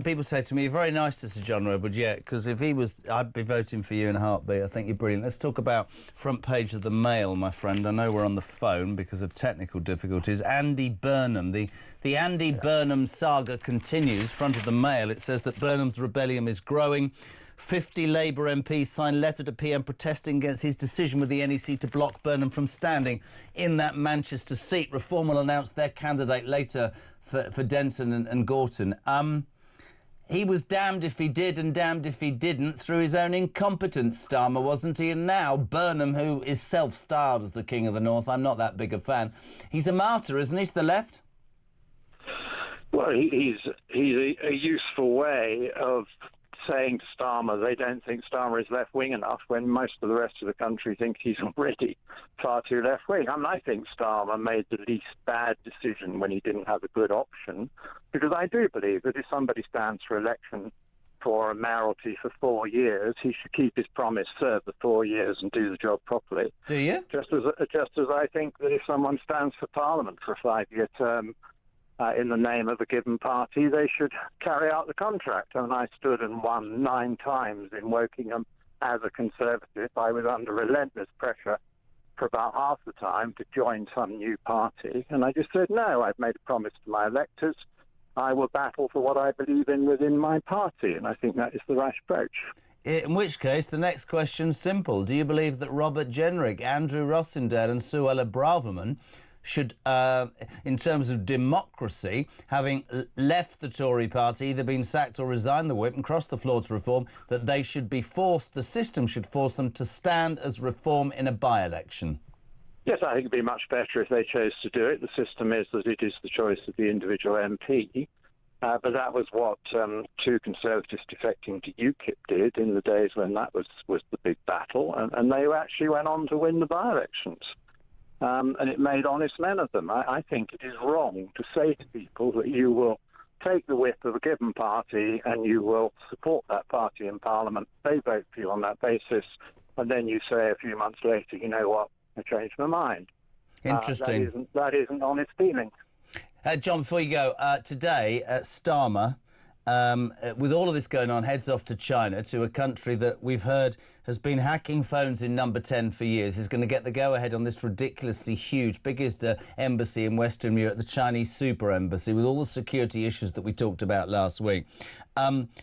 People say to me, you're very nice to Sir John Redwood, yeah, because if he was, I'd be voting for you in a heartbeat. I think you're brilliant. Let's talk about front page of the Mail, my friend. I know we're on the phone because of technical difficulties. Andy Burnham, the Andy Burnham saga continues. Front of the Mail, it says that Burnham's rebellion is growing. 50 Labour MPs signed letter to PM protesting against his decision with the NEC to block Burnham from standing in that Manchester seat. Reform will announce their candidate later for Denton and Gorton. He was damned if he did and damned if he didn't through his own incompetence, Starmer, wasn't he? And now Burnham, who is self-styled as the King of the North, I'm not that big a fan, he's a martyr, isn't he, to the left? Well, he's a useful way of saying to Starmer they don't think Starmer is left-wing enough when most of the rest of the country think he's already far too left-wing. I mean, I think Starmer made the least bad decision when he didn't have a good option, because I do believe that if somebody stands for election for a mayoralty for 4 years, he should keep his promise, serve the 4 years and do the job properly. Do you? Just as I think that if someone stands for Parliament for a 5-year term, in the name of a given party, they should carry out the contract. And I stood and won 9 times in Wokingham as a Conservative. I was under relentless pressure for about half the time to join some new party. And I just said, no, I've made a promise to my electors. I will battle for what I believe in within my party. And I think that is the right approach. In which case, the next question's simple. Do you believe that Robert Jenrick, Andrew Rossendale and Suella Braverman should, in terms of democracy, having left the Tory party, either been sacked or resigned the whip and crossed the floor to Reform, that they should be forced, the system should force them to stand as Reform in a by-election? Yes, I think it'd be much better if they chose to do it. The system is that it is the choice of the individual MP. But that was what 2 Conservatives defecting to UKIP did in the days when that was the big battle. And they actually went on to win the by-elections. And it made honest men of them. I think it is wrong to say to people that you will take the whip of a given party and you will support that party in Parliament. They vote for you on that basis. And then you say a few months later, you know what, I changed my mind. Interesting. That isn't honest dealing. John, before you go, today, Starmer, with all of this going on, heads off to China, to a country that we've heard has been hacking phones in number 10 for years, is going to get the go-ahead on this ridiculously huge, biggest embassy in Western Europe, the Chinese super embassy, with all the security issues that we talked about last week.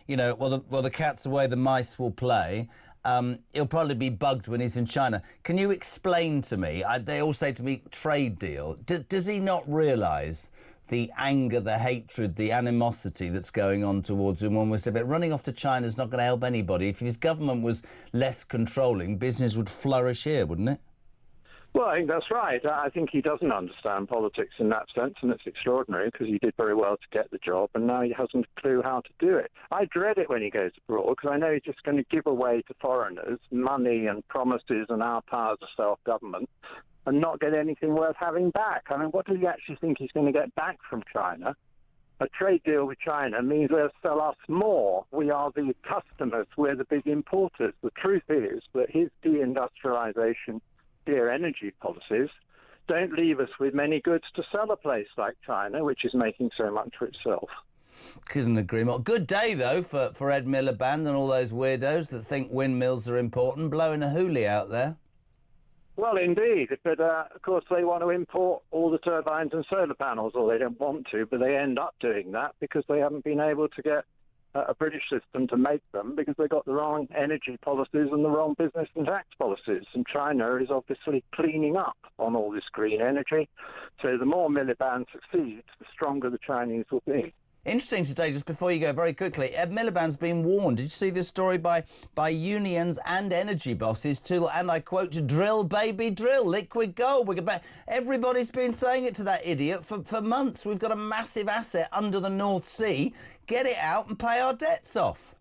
You know, well, the cat's away, the mice will play. He'll probably be bugged when he's in China. Can you explain to me, they all say to me, trade deal. Does he not realise the anger, the hatred, the animosity that's going on towards him one way or another? Running off to China is not going to help anybody. If his government was less controlling, business would flourish here, wouldn't it? Well, I think that's right. I think he doesn't understand politics in that sense, and it's extraordinary because he did very well to get the job, and now he hasn't a clue how to do it. I dread it when he goes abroad because I know he's just going to give away to foreigners money and promises and our powers of self-government and not get anything worth having back. I mean, what does he actually think he's going to get back from China? A trade deal with China means they'll sell us more. We are the customers. We're the big importers. The truth is that his deindustrialization, dear energy policies don't leave us with many goods to sell a place like China, which is making so much for itself. Couldn't agree more. Good day, though, for Ed Miliband and all those weirdos that think windmills are important, blowing a hoolie out there. Well, indeed, but of course they want to import all the turbines and solar panels, or they don't want to, but they end up doing that because they haven't been able to get a British system to make them because they got the wrong energy policies and the wrong business and tax policies. And China is obviously cleaning up on all this green energy. So the more Miliband succeeds, the stronger the Chinese will be. Interesting today, just before you go, very quickly, Ed Miliband's been warned. Did you see this story by unions and energy bosses to, and I quote, to drill, baby, drill, liquid gold? Everybody's been saying it to that idiot for months. We've got a massive asset under the North Sea. Get it out and pay our debts off.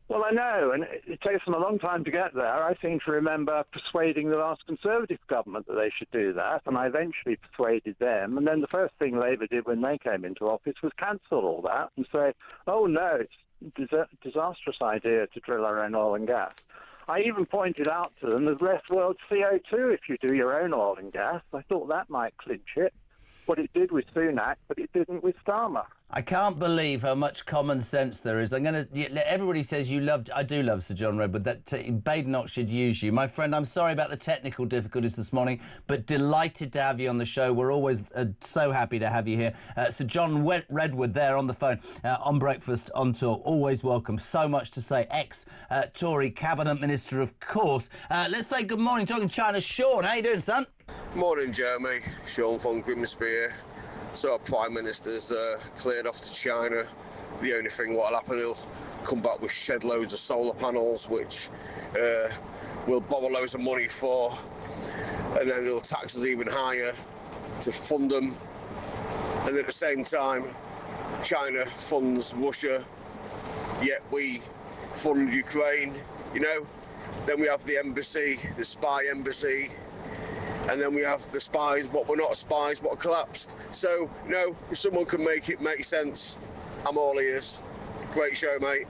Well, I know, and it takes them a long time to get there. I seem to remember persuading the last Conservative government that they should do that, and I eventually persuaded them. And then the first thing Labour did when they came into office was cancel all that and say, oh, no, disastrous idea to drill our own oil and gas. I even pointed out to them there's less world CO2 if you do your own oil and gas. I thought that might clinch it. What it did with Sunak, but it didn't with Starmer. I can't believe how much common sense there is. Everybody says you loved. I do love Sir John Redwood. That Badenoch should use you, my friend. I'm sorry about the technical difficulties this morning, but delighted to have you on the show. We're always so happy to have you here, Sir John Redwood. There on the phone on Breakfast on Talk. Always welcome. So much to say. Ex-Tory cabinet minister, of course. Let's say good morning. Talking China, Sean. How you doing, son? Morning, Jeremy. Sean from Grimsby here. So our Prime Minister's cleared off to China. The only thing what'll happen, he'll come back with shed loads of solar panels, which we'll borrow loads of money for, and then he'll tax us even higher to fund them. And at the same time, China funds Russia, yet we fund Ukraine, you know. Then we have the embassy, the spy embassy, and then we have the spies, but we're not spies, but collapsed. So, you know, if someone can make it make sense, I'm all ears. Great show, mate.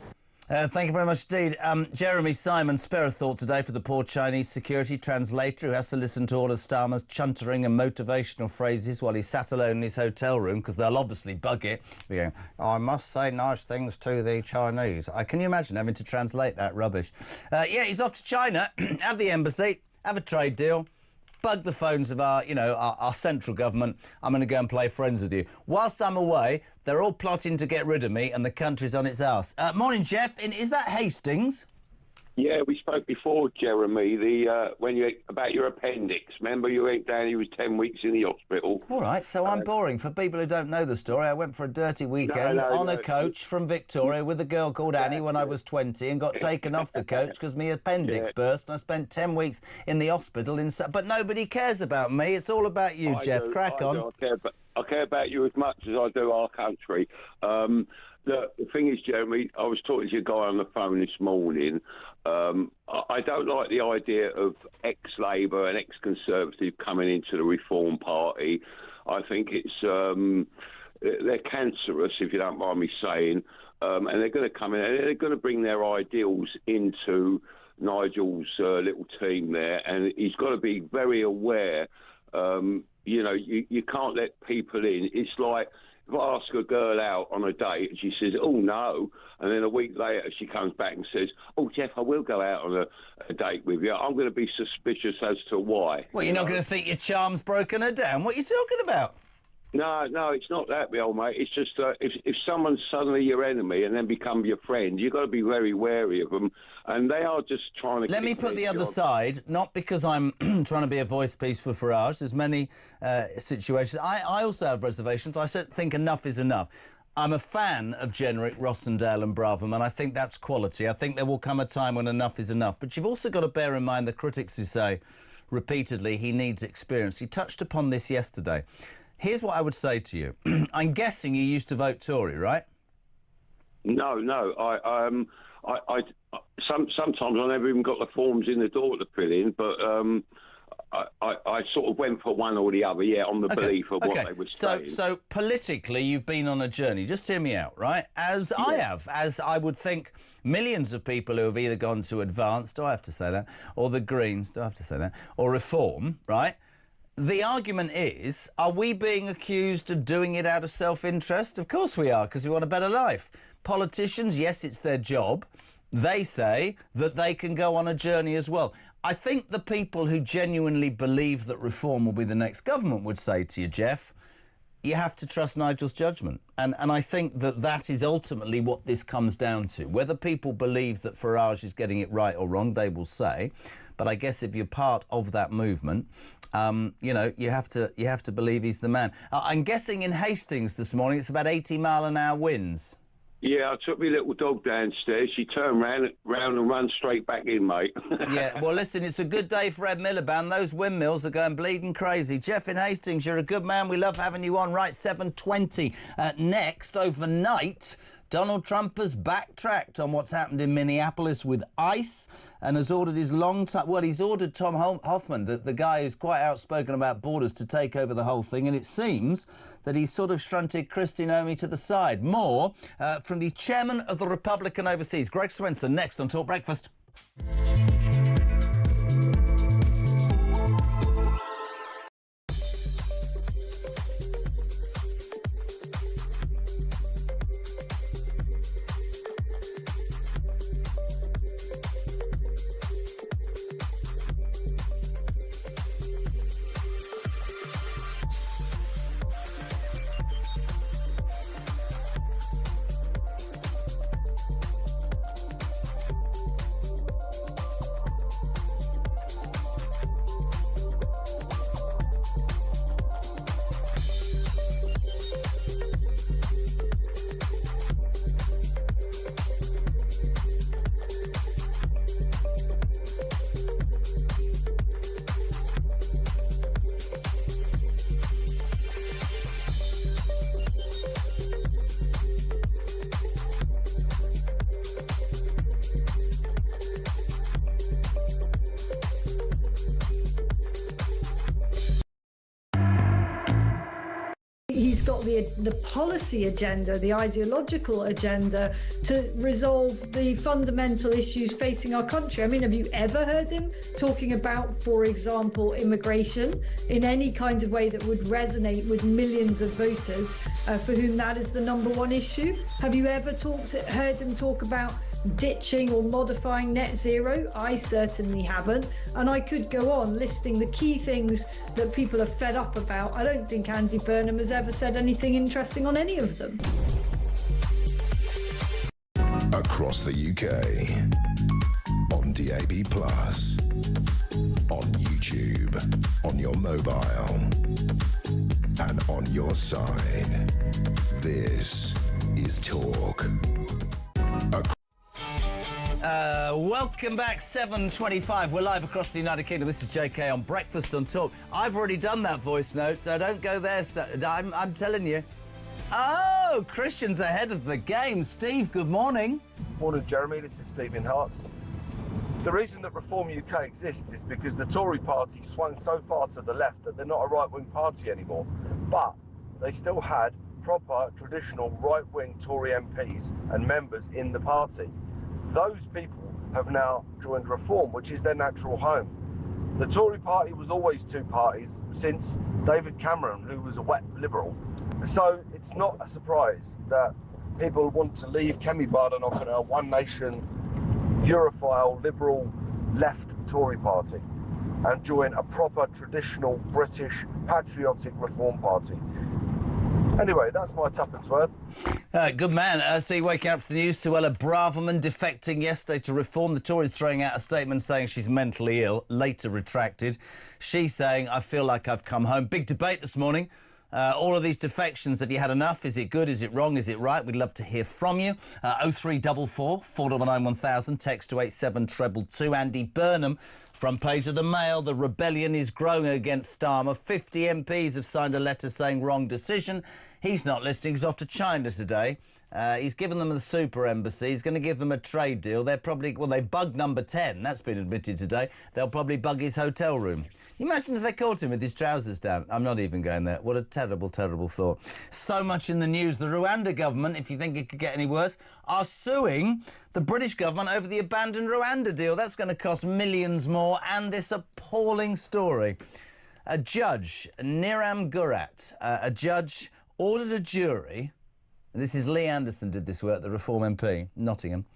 Thank you very much indeed. Jeremy Simon, spare a thought today for the poor Chinese security translator who has to listen to all of Starmer's chuntering and motivational phrases while he's sat alone in his hotel room, because they'll obviously bug it. Going, I must say nice things to the Chinese. Can you imagine having to translate that rubbish? Yeah, he's off to China, have the embassy, have a trade deal, bug the phones of our central government. I'm going to go and play friends with you. Whilst I'm away, they're all plotting to get rid of me and the country's on its arse. Morning, Jeff. Is that Hastings? Yeah, we spoke before, Jeremy, about your appendix. Remember you went down, you was 10 weeks in the hospital. All right, so I'm boring. For people who don't know the story, I went for a dirty weekend on a coach from Victoria with a girl called Annie when I was 20 and got taken off the coach because my appendix burst, and I spent 10 weeks in the hospital. But nobody cares about me. It's all about you, Jeff. Crack on. I care about you as much as I do our country. The thing is, Jeremy, I was talking to a guy on the phone this morning. I don't like the idea of ex-Labour and ex-Conservative coming into the Reform Party. I think they're cancerous, if you don't mind me saying, and they're going to come in and they're going to bring their ideals into Nigel's little team there, and he's got to be very aware. You can't let people in. It's like, if I ask a girl out on a date and she says, oh, no, and then a week later she comes back and says, oh, Jeff, I will go out on a date with you, I'm going to be suspicious as to why. Well, you're not going to think your charm's broken her down? What are you talking about? No, it's not that, my old mate. It's just if someone's suddenly your enemy and then become your friend, you've got to be very wary of them. And they are just trying to... Let me put the other side, not because I'm trying to be a voice piece for Farage. There's many situations. I also have reservations. I think enough is enough. I'm a fan of Jenrick, Rossendale and Braverman. I think that's quality. I think there will come a time when enough is enough. But you've also got to bear in mind the critics who say repeatedly he needs experience. He touched upon this yesterday. Here's what I would say to you. I'm guessing you used to vote Tory, right? No. Sometimes I never even got the forms in the door to fill in, but I sort of went for one or the other, on the belief of what they were saying. So politically, you've been on a journey. Just hear me out, right? As I have, as I would think millions of people who have either gone to Advance, do I have to say that, or the Greens, do I have to say that, or Reform, right? The argument is, are we being accused of doing it out of self-interest? Of course we are, because we want a better life. Politicians, yes, it's their job. They say that they can go on a journey as well. I think the people who genuinely believe that Reform will be the next government would say to you, Jeff, you have to trust Nigel's judgment. And I think that is ultimately what this comes down to. Whether people believe that Farage is getting it right or wrong, they will say. But I guess if you're part of that movement, you have to believe he's the man. I'm guessing in Hastings this morning it's about 80-mile-an-hour winds. Yeah, I took my little dog downstairs. She turned round and ran straight back in, mate. Yeah, well, listen, it's a good day for Ed Miliband. Those windmills are going bleeding crazy. Jeff in Hastings, you're a good man. We love having you on. Right, 7:20. Next, overnight, Donald Trump has backtracked on what's happened in Minneapolis with ICE and has ordered his he's ordered Tom Hoffman, the guy who's quite outspoken about borders, to take over the whole thing. And it seems that he's sort of shunted Kristi Noemi to the side. More from the chairman of the Republican Overseas, Greg Swenson, next on Talk Breakfast. He's got the policy agenda, the ideological agenda to resolve the fundamental issues facing our country. I mean, have you ever heard him talking about, for example, immigration in any kind of way that would resonate with millions of voters for whom that is the number one issue? Have you ever heard him talk about ditching or modifying net zero? I certainly haven't. And I could go on listing the key things that people are fed up about. I don't think Andy Burnham has ever said anything interesting on any of them. Across the UK, on DAB+, on YouTube, on your mobile, and on your side. This is Talk. Welcome back, 7:25. We're live across the United Kingdom. This is JK on Breakfast on Talk. I've already done that voice note, so don't go there. I'm telling you. Oh, Christian's ahead of the game. Steve, good morning. Morning, Jeremy. This is Steve in Hearts. The reason that Reform UK exists is because the Tory party swung so far to the left that they're not a right-wing party anymore. But they still had proper, traditional right-wing Tory MPs and members in the party. Those people have now joined Reform, which is their natural home. The Tory party was always two parties since David Cameron, who was a wet liberal. So it's not a surprise that people want to leave Kemi Badenoch and a One Nation, Europhile, liberal, left Tory party and join a proper, traditional, British, patriotic Reform party. Anyway, that's my tuppence worth. Good man. So you wake up to the news. Suella Braverman defecting yesterday to Reform. The Tories throwing out a statement saying she's mentally ill, later retracted. She's saying, I feel like I've come home. Big debate this morning. All of these defections, have you had enough? Is it good? Is it wrong? Is it right? We'd love to hear from you. 0344 499 1000, text to 87222. Andy Burnham, front page of the Mail. The rebellion is growing against Starmer. 50 MPs have signed a letter saying wrong decision. He's not listening. He's off to China today. He's given them the super embassy. He's going to give them a trade deal. They're probably, well, they bugged number 10. That's been admitted today. They'll probably bug his hotel room. Imagine if they caught him with his trousers down. I'm not even going there. What a terrible, terrible thought. So much in the news. The Rwanda government, if you think it could get any worse, are suing the British government over the abandoned Rwanda deal. That's going to cost millions more. And this appalling story. A judge, Niram Gurat, a judge ordered a jury, and this is Lee Anderson did this work, the Reform MP, Nottingham,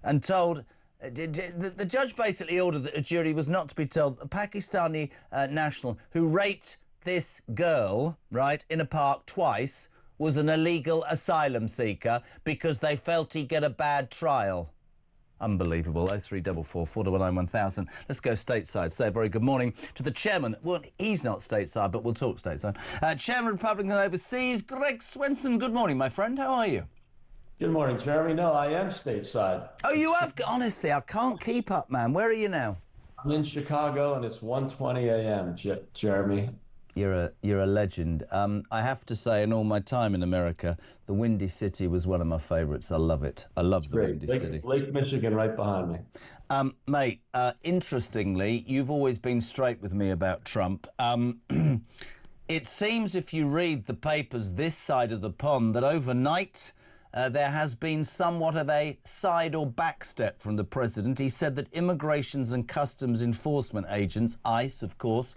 and told... The judge basically ordered that a jury was not to be told that a Pakistani national who raped this girl, right, in a park twice was an illegal asylum seeker because they felt he'd get a bad trial. Unbelievable. 0344 499 1000. Let's go stateside. Say a very good morning to the chairman. Well, he's not stateside, but we'll talk stateside. Chairman Republican Overseas, Greg Swenson. Good morning, my friend. How are you? Good morning, Jeremy. No, I am stateside. Oh, you have? Honestly, I can't keep up, man. Where are you now? I'm in Chicago, and it's 1:20 a.m., Jeremy. You're a legend. I have to say, in all my time in America, the Windy City was one of my favourites. I love it. I love the Windy City. Lake Michigan right behind me. Mate, interestingly, you've always been straight with me about Trump. It seems, if you read the papers this side of the pond, that overnight there has been somewhat of a side or backstep from the president. He said that Immigrations and Customs Enforcement agents, ICE, of course,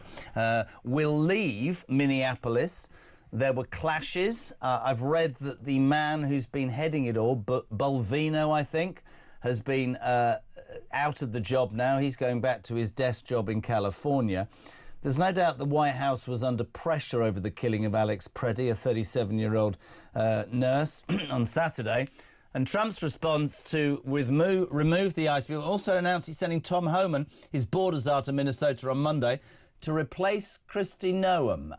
will leave Minneapolis. There were clashes. I've read that the man who's been heading it all, Bulvino, I think, has been out of the job now. He's going back to his desk job in California. There's no doubt the White House was under pressure over the killing of Alex Preddy, a 37-year-old nurse, on Saturday. And Trump's response to remove the ICE bill also announced he's sending Tom Homan, his border czar, to Minnesota on Monday to replace Kristi Noem.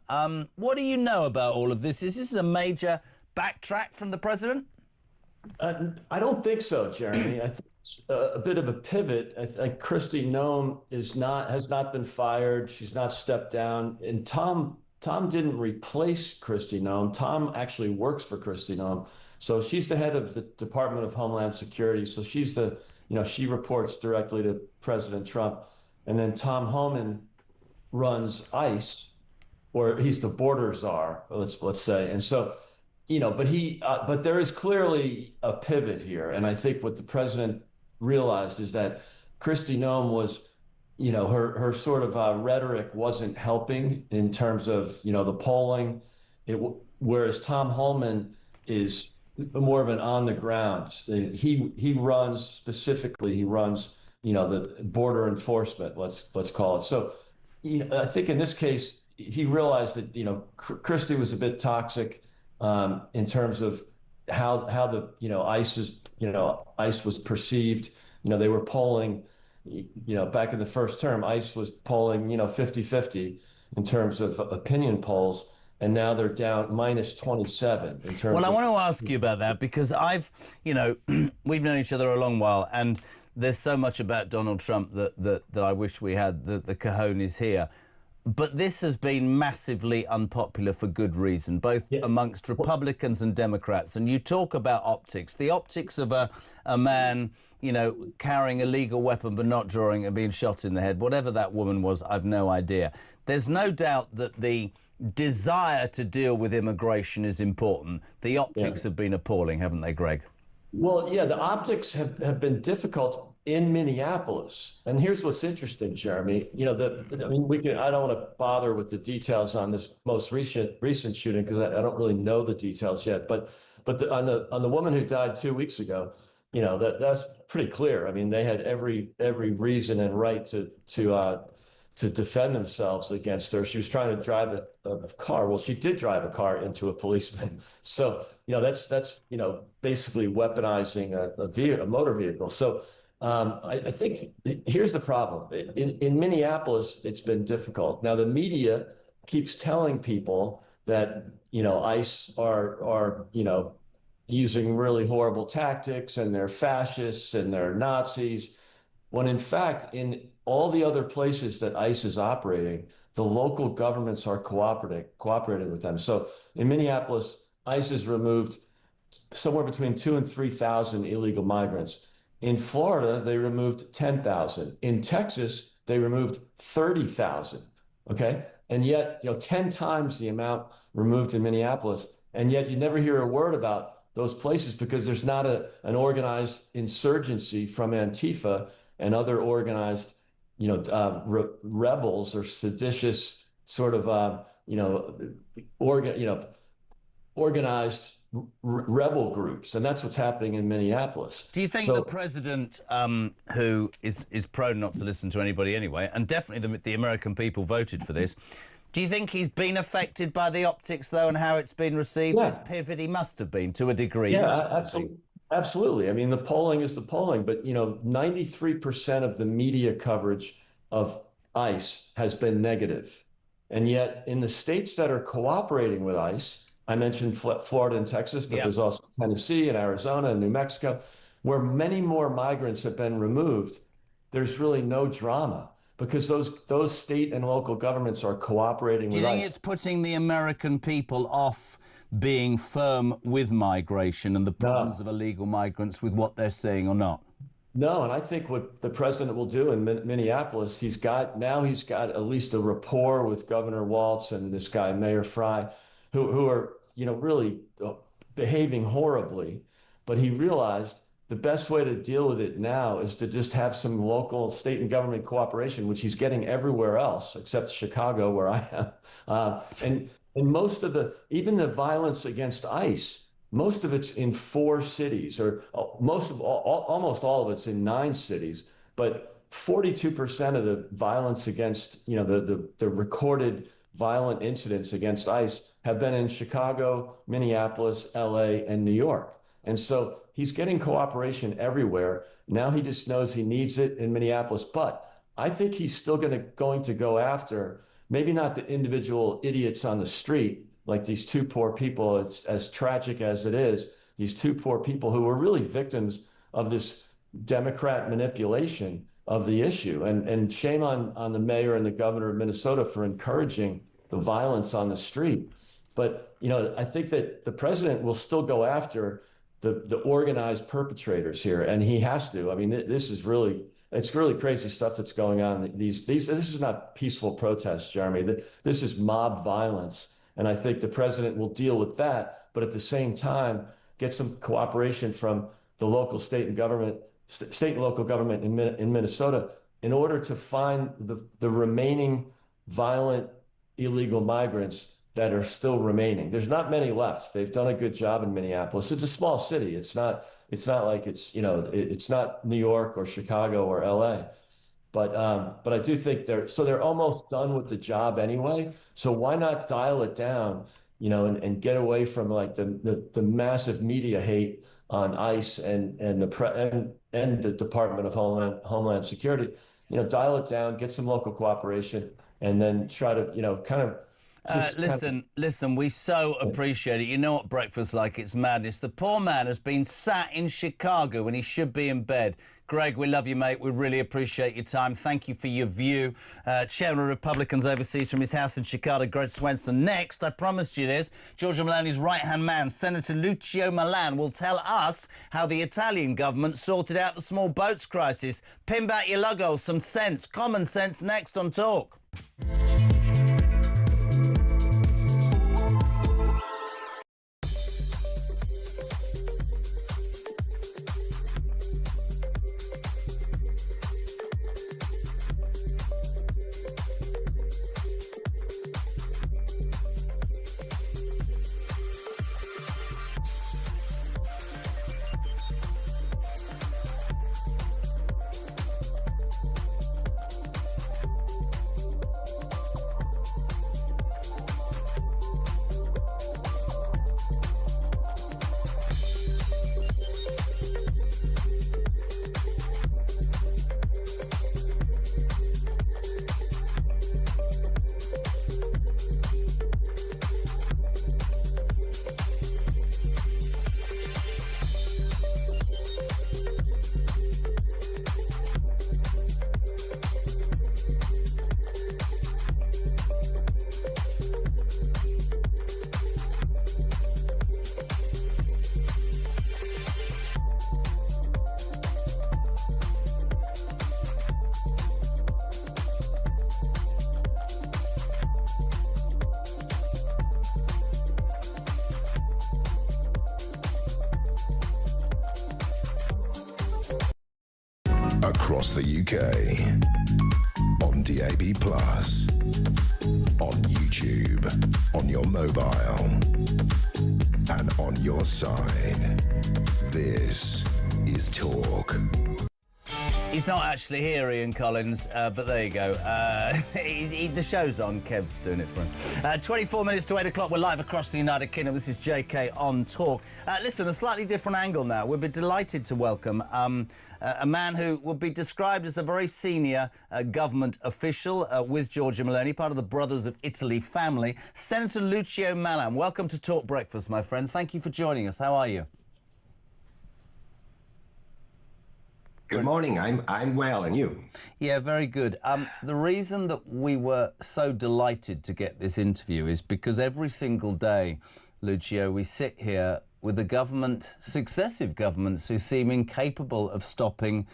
What do you know about all of this? Is this a major backtrack from the president? I don't think so, Jeremy. I think it's a bit of a pivot. I think Kristi Noem has not been fired. She's not stepped down. And Tom didn't replace Kristi Noem. Tom actually works for Kristi Noem. So she's the head of the Department of Homeland Security. So she reports directly to President Trump. And then Tom Homan runs ICE, or he's the border czar, let's say. And so, but there is clearly a pivot here. And I think what the president realized is that Kristi Noem was, her sort of rhetoric wasn't helping in terms of, the polling. Whereas Tom Homan is more of an on the ground. He runs the border enforcement, let's call it. So, I think in this case, he realized that, Kristi was a bit toxic in terms of how the, ICE was perceived. They were polling, back in the first term, ICE was polling, 50-50 in terms of opinion polls. And now they're down minus 27 in terms Well, I want to ask you about that because we've known each other a long while, and there's so much about Donald Trump that I wish we had the cojones here. But this has been massively unpopular for good reason, both amongst Republicans and Democrats. And you talk about optics, the optics of a man, carrying a legal weapon but not drawing and being shot in the head. Whatever that woman was, I've no idea. There's no doubt that the desire to deal with immigration is important. The optics have been appalling, haven't they, Greg? Well, yeah, the optics have been difficult in Minneapolis. And here's what's interesting, Jeremy. I don't want to bother with the details on this most recent shooting because I don't really know the details yet. But on the woman who died 2 weeks ago, that's pretty clear. I mean, they had every reason and right to defend themselves against her. She was trying to drive a car. Well, she did drive a car into a policeman. So, that's basically weaponizing a motor vehicle. So I think here's the problem. In Minneapolis, it's been difficult. Now, the media keeps telling people that, ICE are using really horrible tactics and they're fascists and they're Nazis. When in fact, in all the other places that ICE is operating, the local governments are cooperating with them. So in Minneapolis, ICE has removed somewhere between 2,000 and 3,000 illegal migrants. In Florida, they removed 10,000. In Texas, they removed 30,000. Okay, and yet 10 times the amount removed in Minneapolis, and yet you never hear a word about those places because there's not an organized insurgency from Antifa and other organized, rebels or seditious sort of, organized rebel groups, and that's what's happening in Minneapolis. Do you think the president, who is prone not to listen to anybody anyway, and definitely the American people voted for this, do you think he's been affected by the optics, though, and how it's been received? His pivot, he must have been, to a degree. Yeah, absolutely. I mean, the polling is the polling, but 93% of the media coverage of ICE has been negative. And yet in the states that are cooperating with ICE, I mentioned Florida and Texas, but there's also Tennessee and Arizona and New Mexico, where many more migrants have been removed. There's really no drama. because those state and local governments are cooperating Do you with think ICE. it's putting the American people off being firm with migration and the problems of illegal migrants with what they're seeing or not? No, and I think what the president will do in Minneapolis, he's got at least a rapport with Governor Walz and this guy, Mayor Fry, who are, really behaving horribly. But he realized the best way to deal with it now is to just have some local state and government cooperation, which he's getting everywhere else except Chicago, where I am. And most of even the violence against ICE, most of it's in 4 cities, or almost all of it's in 9 cities. But 42% of the violence against, the recorded violent incidents against ICE have been in Chicago, Minneapolis, LA, and New York. And so he's getting cooperation everywhere. Now he just knows he needs it in Minneapolis. But I think he's still going to go after, maybe not the individual idiots on the street, like these 2 poor people. It's as tragic as it is, these 2 poor people who were really victims of this Democrat manipulation of the issue. And shame on the mayor and the governor of Minnesota for encouraging the violence on the street. But, I think that the president will still go after the organized perpetrators here, and he has to. I mean, it's really crazy stuff that's going on. This is not peaceful protests, Jeremy. This is mob violence, and I think the president will deal with that, but at the same time, get some cooperation from the local state and local government in Minnesota in order to find the remaining violent illegal migrants that are still remaining. There's not many left. They've done a good job in Minneapolis. It's a small city. It's not like it's not New York or Chicago or LA. But I do think they're almost done with the job anyway. So why not dial it down, and get away from like the massive media hate on ICE and the Department of Homeland Security. Dial it down, get some local cooperation, and then try to kind of. Listen, we so appreciate it. You know what breakfast's like, it's madness. The poor man has been sat in Chicago when he should be in bed. Greg, we love you, mate. We really appreciate your time. Thank you for your view. Chairman of Republicans overseas from his house in Chicago, Greg Swenson. Next, I promised you this, Giorgia Meloni's right-hand man, Senator Lucio Malan, will tell us how the Italian government sorted out the small boats crisis. Pin back your logo, some sense, common sense, next on Talk. Across the UK, on DAB+, on YouTube, on your mobile, and on your side. This is Talk. He's not actually here, Ian Collins, but there you go. The show's on. Kev's doing it for him. 24 minutes to 8 o'clock. We're live across the United Kingdom. This is JK on Talk. Listen, a slightly different angle now. We'll be delighted to welcome a man who would be described as a very senior government official with Giorgia Meloni, part of the Brothers of Italy family, Senator Lucio Malan. Welcome to Talk Breakfast, my friend. Thank you for joining us. How are you? Good morning. I'm well, and you? Yeah, very good. The reason that we were so delighted to get this interview is because every single day, Lucio, we sit here with a government, successive governments, who seem incapable of stopping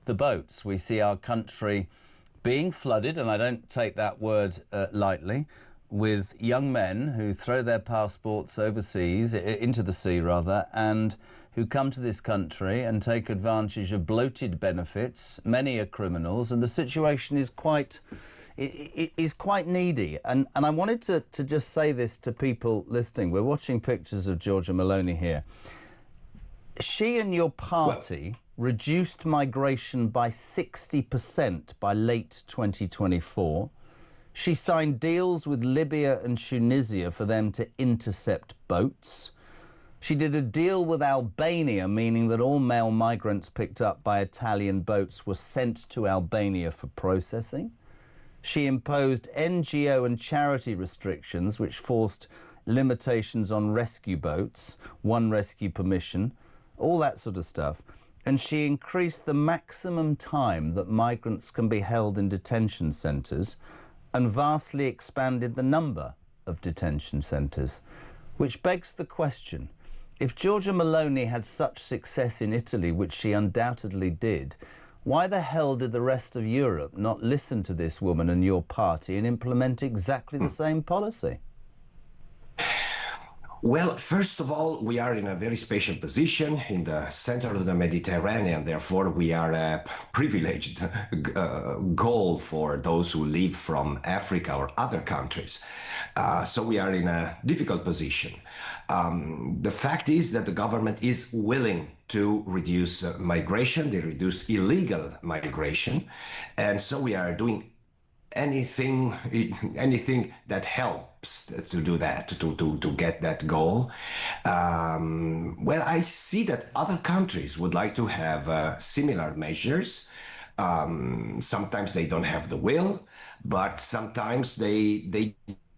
the boats. We see our country being flooded, and I don't take that word lightly, with young men who throw their passports overseas, into the sea rather, and who come to this country and take advantage of bloated benefits. Many are criminals, and the situation is quite needy. And I wanted to just say this to people listening. We're watching pictures of Giorgia Meloni here. She and your party reduced migration by 60% by late 2024. She signed deals with Libya and Tunisia for them to intercept boats. She did a deal with Albania, meaning that all male migrants picked up by Italian boats were sent to Albania for processing. She imposed NGO and charity restrictions, which forced limitations on rescue boats, one rescue permission, all that sort of stuff. And she increased the maximum time that migrants can be held in detention centres and vastly expanded the number of detention centres, which begs the question, if Giorgia Meloni had such success in Italy, which she undoubtedly did, why the hell did the rest of Europe not listen to this woman and your party and implement exactly the same policy? Well, first of all, we are in a very special position in the center of the Mediterranean. Therefore, we are a privileged goal for those who live from Africa or other countries. So we are in a difficult position. The fact is that the government is willing to reduce migration, they reduce illegal migration. And so we are doing anything that helps to do that, to get that goal. Well, I see that other countries would like to have similar measures. Sometimes they don't have the will, but sometimes they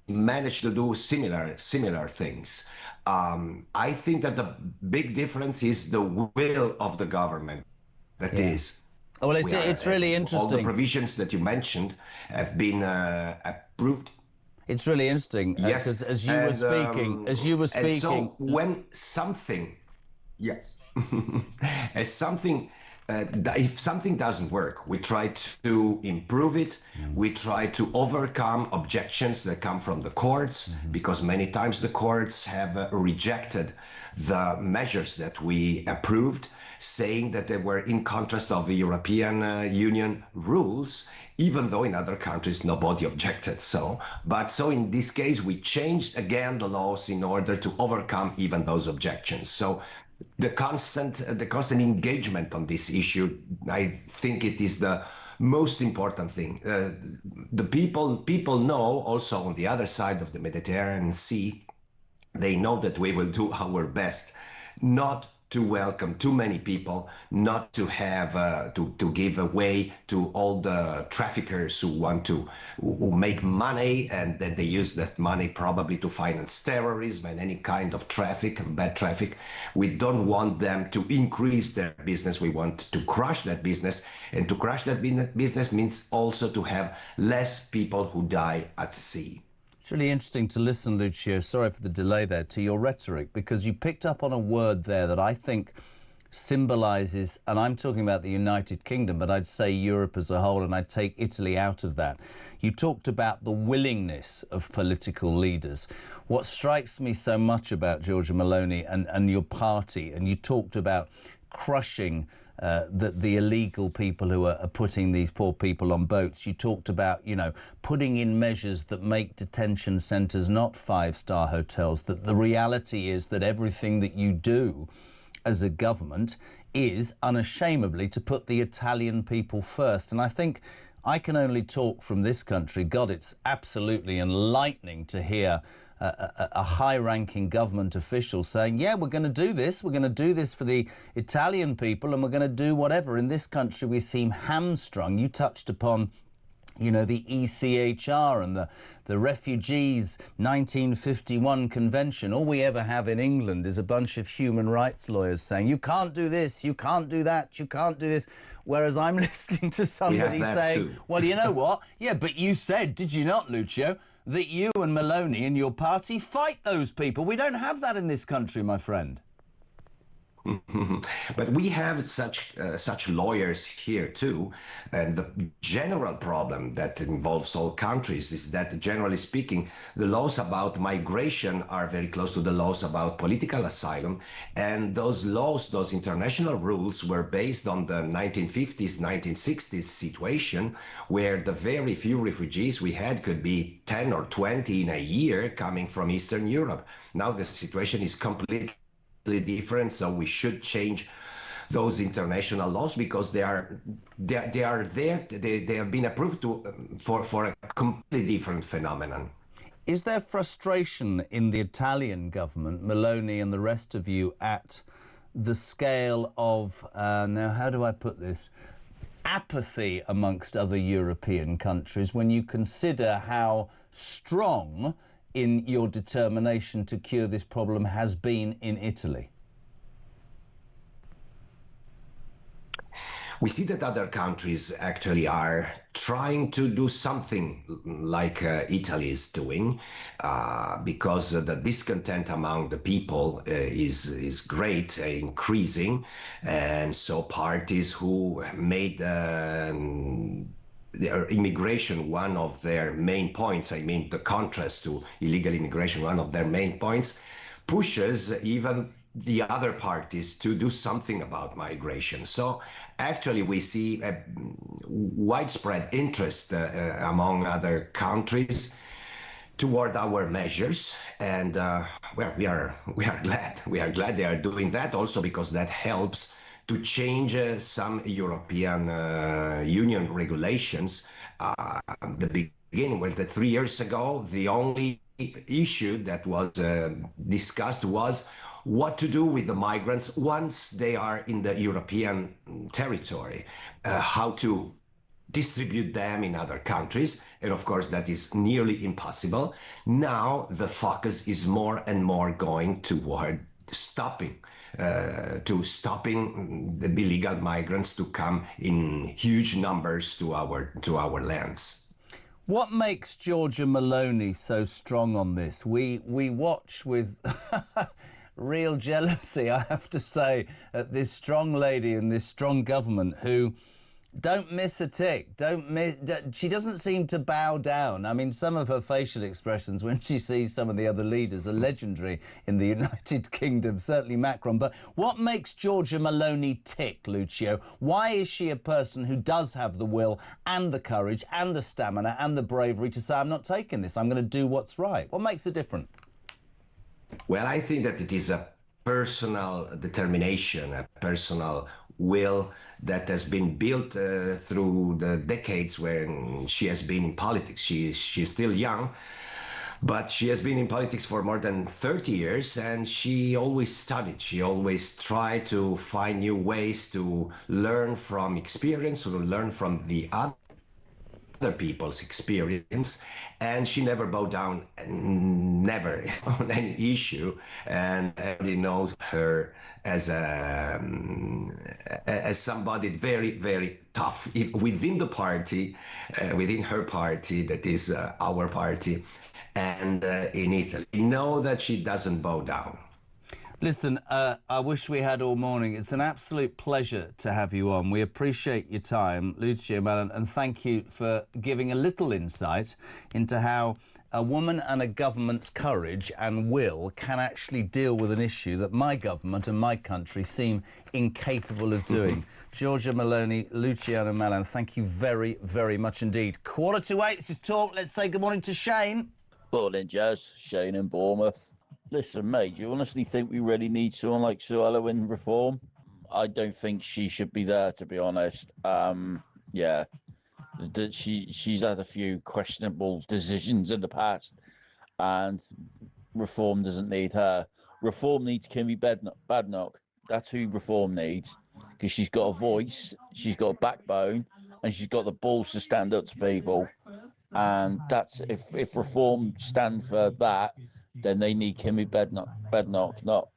manage to do similar things. I think that the big difference is the will of the government. That is. Well, it's really interesting. All the provisions that you mentioned have been approved. It's really interesting because as you were speaking, and so when something, if something doesn't work, we try to improve it. We try to overcome objections that come from the courts, because many times the courts have rejected the measures that we approved, saying that they were in contrast of the European Union rules, even though in other countries nobody objected. So in this case, we changed again the laws in order to overcome even those objections. So the constant engagement on this issue, I think it is the most important thing. The people know also on the other side of the Mediterranean Sea, they know that we will do our best not to welcome too many people, not to have to give away to all the traffickers who make money, and then they use that money probably to finance terrorism and any kind of traffic, bad traffic. We don't want them to increase their business. We want to crush that business, and to crush that business means also to have less people who die at sea. It's really interesting to listen, Lucio, sorry for the delay there, to your rhetoric, because you picked up on a word there that I think symbolises, and I'm talking about the United Kingdom, but I'd say Europe as a whole, and I'd take Italy out of that. You talked about the willingness of political leaders. What strikes me so much about Giorgia Meloni and your party, and you talked about crushing the illegal people who are putting these poor people on boats. You talked about, putting in measures that make detention centres not five-star hotels, that the reality is that everything that you do as a government is unashamedly to put the Italian people first. And I think I can only talk from this country. God, it's absolutely enlightening to hear a high-ranking government official saying, yeah, we're going to do this. We're going to do this for the Italian people, and we're going to do whatever. In this country, we seem hamstrung. You touched upon you know, the ECHR and the Refugees 1951 Convention. All we ever have in England is a bunch of human rights lawyers saying, you can't do this, you can't do that, you can't do this. Whereas I'm listening to somebody saying, well, you know what? Yeah, but you said, did you not, Lucio, that you and Maloney and your party fight those people? We don't have that in this country, my friend. But we have such lawyers here too, and the general problem that involves all countries is that, generally speaking, the laws about migration are very close to the laws about political asylum, and those laws, those international rules, were based on the 1950s, 1960s situation, where the very few refugees we had could be 10 or 20 in a year coming from Eastern Europe. Now the situation is completely different, so we should change those international laws because they are there. They have been approved for a completely different phenomenon. Is there frustration in the Italian government, Maloney and the rest of you, at the scale of now how do I put this, apathy amongst other European countries when you consider how strong in your determination to cure this problem has been in Italy? We see that other countries actually are trying to do something like Italy is doing, because the discontent among the people is great, increasing, and so parties who made their immigration one of their main points, I mean the contrast to illegal immigration, one of their main points, pushes even the other parties to do something about migration. So actually we see a widespread interest among other countries toward our measures, and well, we are glad they are doing that, also because that helps to change some European Union regulations. The beginning was that 3 years ago, the only issue that was discussed was what to do with the migrants once they are in the European territory, how to distribute them in other countries, and of course that is nearly impossible. Now the focus is more and more going toward stopping the illegal migrants to come in huge numbers to our lands. What makes Giorgia Maloney so strong on this? We watch with real jealousy, I have to say, at this strong lady and this strong government who don't miss a tick, she doesn't seem to bow down. I mean, some of her facial expressions when she sees some of the other leaders are legendary in the United Kingdom, certainly Macron. But what makes Giorgia Maloney tick, Lucio? Why is she a person who does have the will and the courage and the stamina and the bravery to say, I'm not taking this, I'm going to do what's right? What makes her different? Well, I think that it is a personal determination, a personal will that has been built through the decades when she has been in politics. She's still young, but she has been in politics for more than 30 years, and she always studied. She always tried to find new ways to learn from experience, to learn from the other people's experience, and she never bowed down, never on any issue. And everybody knows her as somebody very, very tough within the party, within her party, that is our party, and in Italy. We know that she doesn't bow down. Listen, I wish we had all morning. It's an absolute pleasure to have you on. We appreciate your time, Lucio Melon, and thank you for giving a little insight into how a woman and a government's courage and will can actually deal with an issue that my government and my country seem incapable of doing. Giorgia Maloney, Luciano Melon, thank you very, very much indeed. 7:45, this is Talk. Let's say good morning to Shane. Morning, Jazz. Shane in Bournemouth. Listen, mate, do you honestly think we really need someone like Suella in reform? I don't think she should be there, to be honest. Yeah, she's had a few questionable decisions in the past, and reform doesn't need her. Reform needs Kimmy Badenoch. That's who reform needs, because she's got a voice, she's got a backbone, and she's got the balls to stand up to people. And that's if Reform stand for that, then they need Kimmy Bednock, not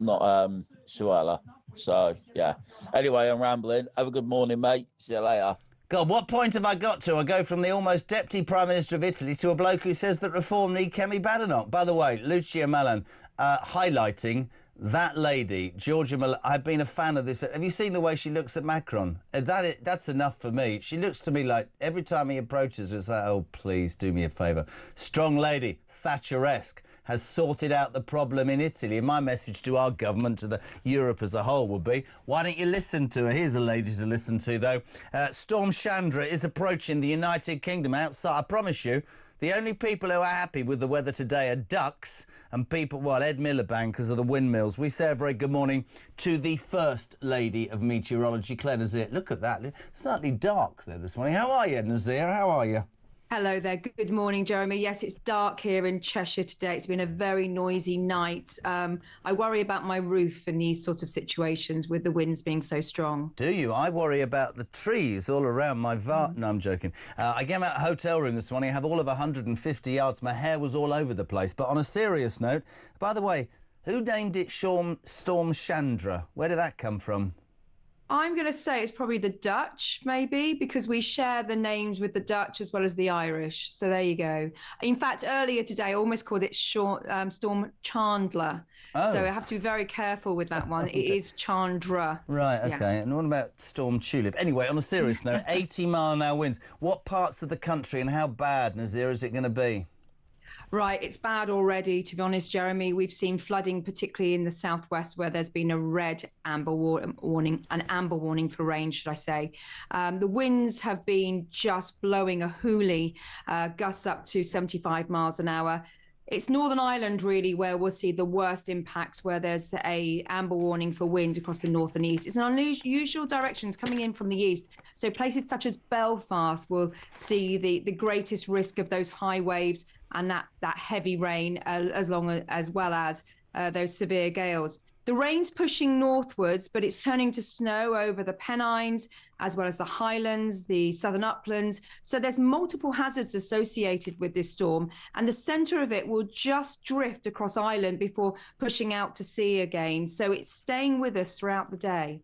Suella. So yeah. Anyway, I'm rambling. Have a good morning, mate. See you later. God, what point have I got to? I go from the almost Deputy Prime Minister of Italy to a bloke who says that Reform need Kemi Badenoch. By the way, Lucia Malan highlighting that lady, Giorgia Meloni. I've been a fan of this. Have you seen the way she looks at Macron? That's enough for me. She looks to me like every time he approaches her, it's like, oh, please do me a favour. Strong lady, Thatcher-esque, has sorted out the problem in Italy. And my message to our government, to the Europe as a whole, would be, why don't you listen to her? Here's a lady to listen to, though. Storm Chandra is approaching the United Kingdom outside. I promise you, the only people who are happy with the weather today are ducks and people, well, Ed Miliband, because of the windmills. We say a very good morning to the First Lady of Meteorology, Claire Nazir. Look at that. It's slightly dark there this morning. How are you, Nazir? How are you? Hello there. Good morning, Jeremy. Yes, it's dark here in Cheshire today. It's been a very noisy night. I worry about my roof in these sorts of situations with the winds being so strong. Do you? I worry about the trees all around my No, I'm joking. I came out of a hotel room this morning. I have all of 150 yards. My hair was all over the place. But on a serious note, by the way, who named it Storm Chandra? Where did that come from? I'm going to say it's probably the Dutch, maybe, because we share the names with the Dutch as well as the Irish. So there you go. In fact, earlier today, I almost called it Storm Chandler. Oh. So I have to be very careful with that one. It is Chandra. Right, OK. Yeah. And what about Storm Tulip? Anyway, on a serious note, 80-mile-an-hour winds. What parts of the country and how bad, Nazir, is it going to be? Right, it's bad already, to be honest, Jeremy. We've seen flooding, particularly in the southwest, where there's been a red amber warning, an amber warning for rain, should I say. The winds have been just blowing a hoolie, gusts up to 75 miles an hour. It's Northern Ireland, really, where we'll see the worst impacts, where there's a amber warning for wind across the north and east. It's an unusual directions coming in from the east. So places such as Belfast will see the greatest risk of those high waves and that heavy rain, as well as those severe gales. The rain's pushing northwards, but it's turning to snow over the Pennines, as well as the Highlands, the southern uplands. So there's multiple hazards associated with this storm, and the centre of it will just drift across Ireland before pushing out to sea again. So it's staying with us throughout the day.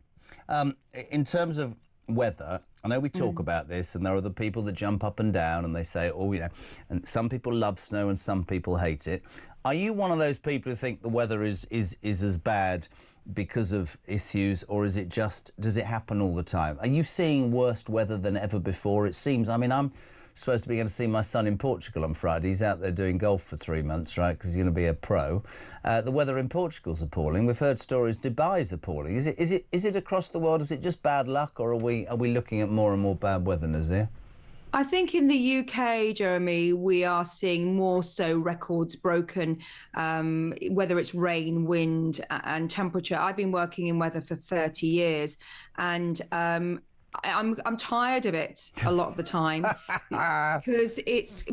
In terms of weather, I know we talk about this, and there are the people that jump up and down and they say, oh, you know, and some people love snow and some people hate it. Are you one of those people who think the weather is as bad because of issues, or is it just, does it happen all the time? Are you seeing worse weather than ever before? It seems, I mean, I'm supposed to be going to see my son in Portugal on Friday. He's out there doing golf for 3 months, right, because he's going to be a pro. The weather in Portugal's appalling. We've heard stories Dubai's appalling. Is it across the world? Is it just bad luck, or are we looking at more and more bad weather, Nazir? I think in the UK, Jeremy, we are seeing more so records broken, whether it's rain, wind and temperature. I've been working in weather for 30 years and I'm tired of it a lot of the time because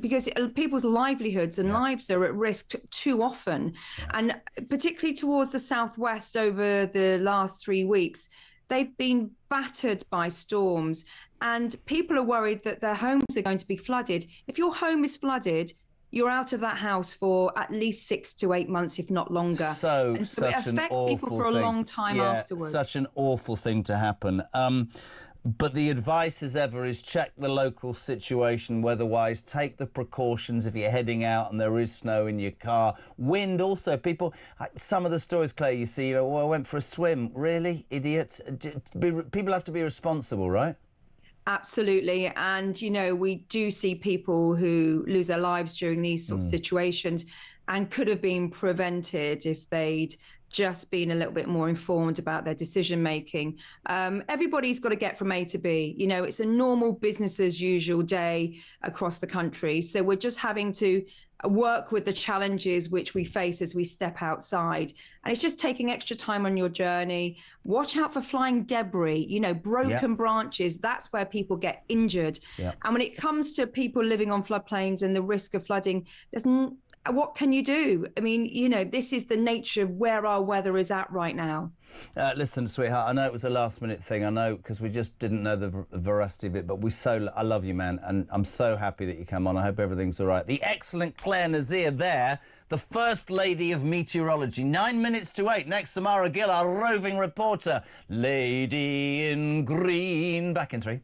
people's livelihoods and lives are at risk too often. And particularly towards the southwest over the last 3 weeks, they've been battered by storms. And people are worried that their homes are going to be flooded. If your home is flooded, you're out of that house for at least 6 to 8 months, if not longer. So it affects people for a long time afterwards. Such an awful thing to happen. But the advice as ever is check the local situation weather-wise, take the precautions if you're heading out and there is snow in your car. Wind also, people, some of the stories, Claire, you see, I went for a swim. Really? Idiots? People have to be responsible, right? Absolutely. And, we do see people who lose their lives during these sorts of situations and could have been prevented if they'd just been a little bit more informed about their decision making. Everybody's got to get from A to B. It's a normal business as usual day across the country. So we're just having to work with the challenges which we face as we step outside. And it's just taking extra time on your journey. Watch out for flying debris, broken branches. That's where people get injured. And when it comes to people living on floodplains and the risk of flooding, there's what can you do? I mean, you know, this is the nature of where our weather is at right now. Listen, sweetheart, I know it was a last-minute thing. I know, because we just didn't know the veracity of it, but I love you, man, and I'm so happy that you come on. I hope everything's all right. The excellent Claire Nazir there, the First Lady of Meteorology. 9 minutes to 8. Next, Samara Gill, our roving reporter. Lady in Green. Back in 3.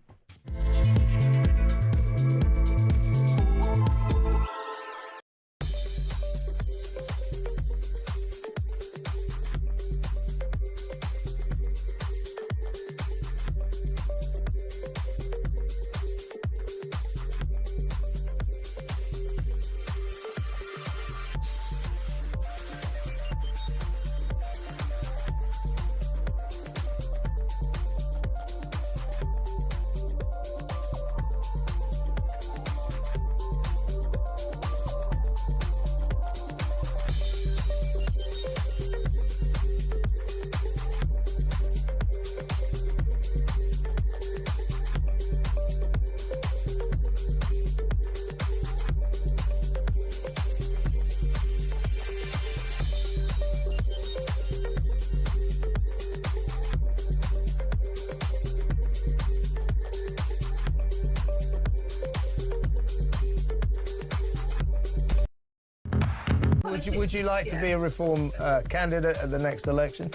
Would you like to be a Reform candidate at the next election?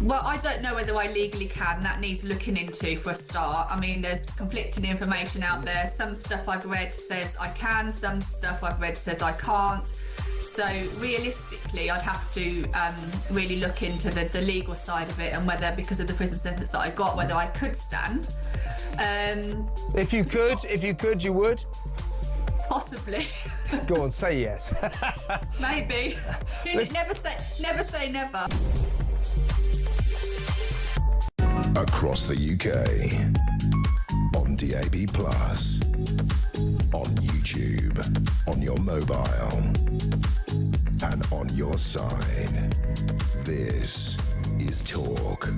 Well, I don't know whether I legally can. That needs looking into for a start. I mean, there's conflicting information out there. Some stuff I've read says I can, some stuff I've read says I can't. So realistically, I'd have to really look into the legal side of it and whether, because of the prison sentence that I got, whether I could stand. If you could, you would? Possibly. Go on, say yes. Maybe. Never say never. Across the UK, on DAB+, on YouTube, on your mobile, and on your side. This is Talk.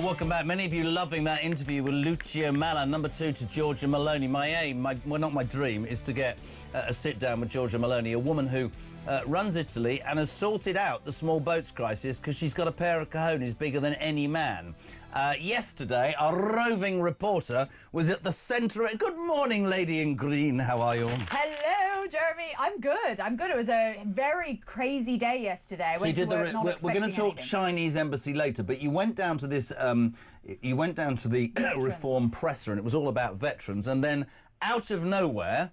Welcome back. Many of you loving that interview with Lucio Malla, number 2 to Giorgia Maloney. My aim, well, not my dream, is to get a sit-down with Giorgia Maloney, a woman who runs Italy and has sorted out the small boats crisis because she's got a pair of cojones bigger than any man. Yesterday, our roving reporter was at the centre of it. Good morning, Lady in Green. How are you? Hello, Jeremy. I'm good. It was a very crazy day yesterday. So we're going to talk Chinese embassy later, but you went down to this. You went down to the Reform presser, and it was all about veterans. And then, out of nowhere,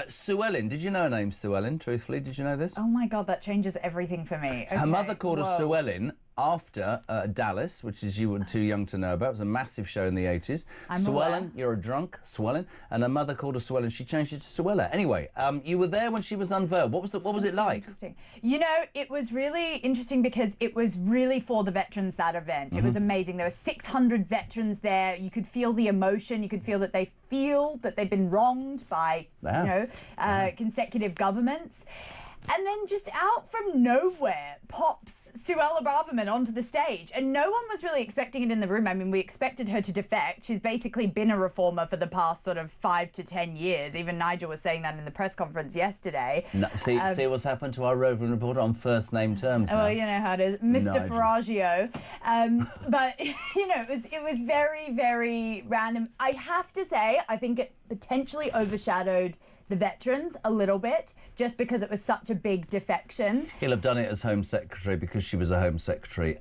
Sue Ellen. Did you know her name, Sue Ellen? Truthfully, did you know this? Oh my God, that changes everything for me. Okay. Her mother called her Sue Ellen after Dallas, which is you were too young to know about. It was a massive show in the 80s. Sue Ellen, you're a drunk, Sue Ellen. And her mother called her Sue Ellen. She changed it to Suella. Anyway, you were there when she was unveiled. What was it like? Interesting. You know, it was really interesting because it was really for the veterans, that event. It was amazing. There were 600 veterans there. You could feel the emotion. You could feel that they feel that they've been wronged by, consecutive governments. And then just out from nowhere pops Suella Braverman onto the stage. And no one was really expecting it in the room. I mean, we expected her to defect. She's basically been a reformer for the past sort of 5 to 10 years. Even Nigel was saying that in the press conference yesterday. No, see what's happened to our roving reporter on first name terms now. Well, you know how it is. Mr. Faragio. But, you know, it was very, very random. I have to say, I think it potentially overshadowed the veterans a little bit, just because it was such a big defection. He'll have done it as Home Secretary because she was a Home Secretary.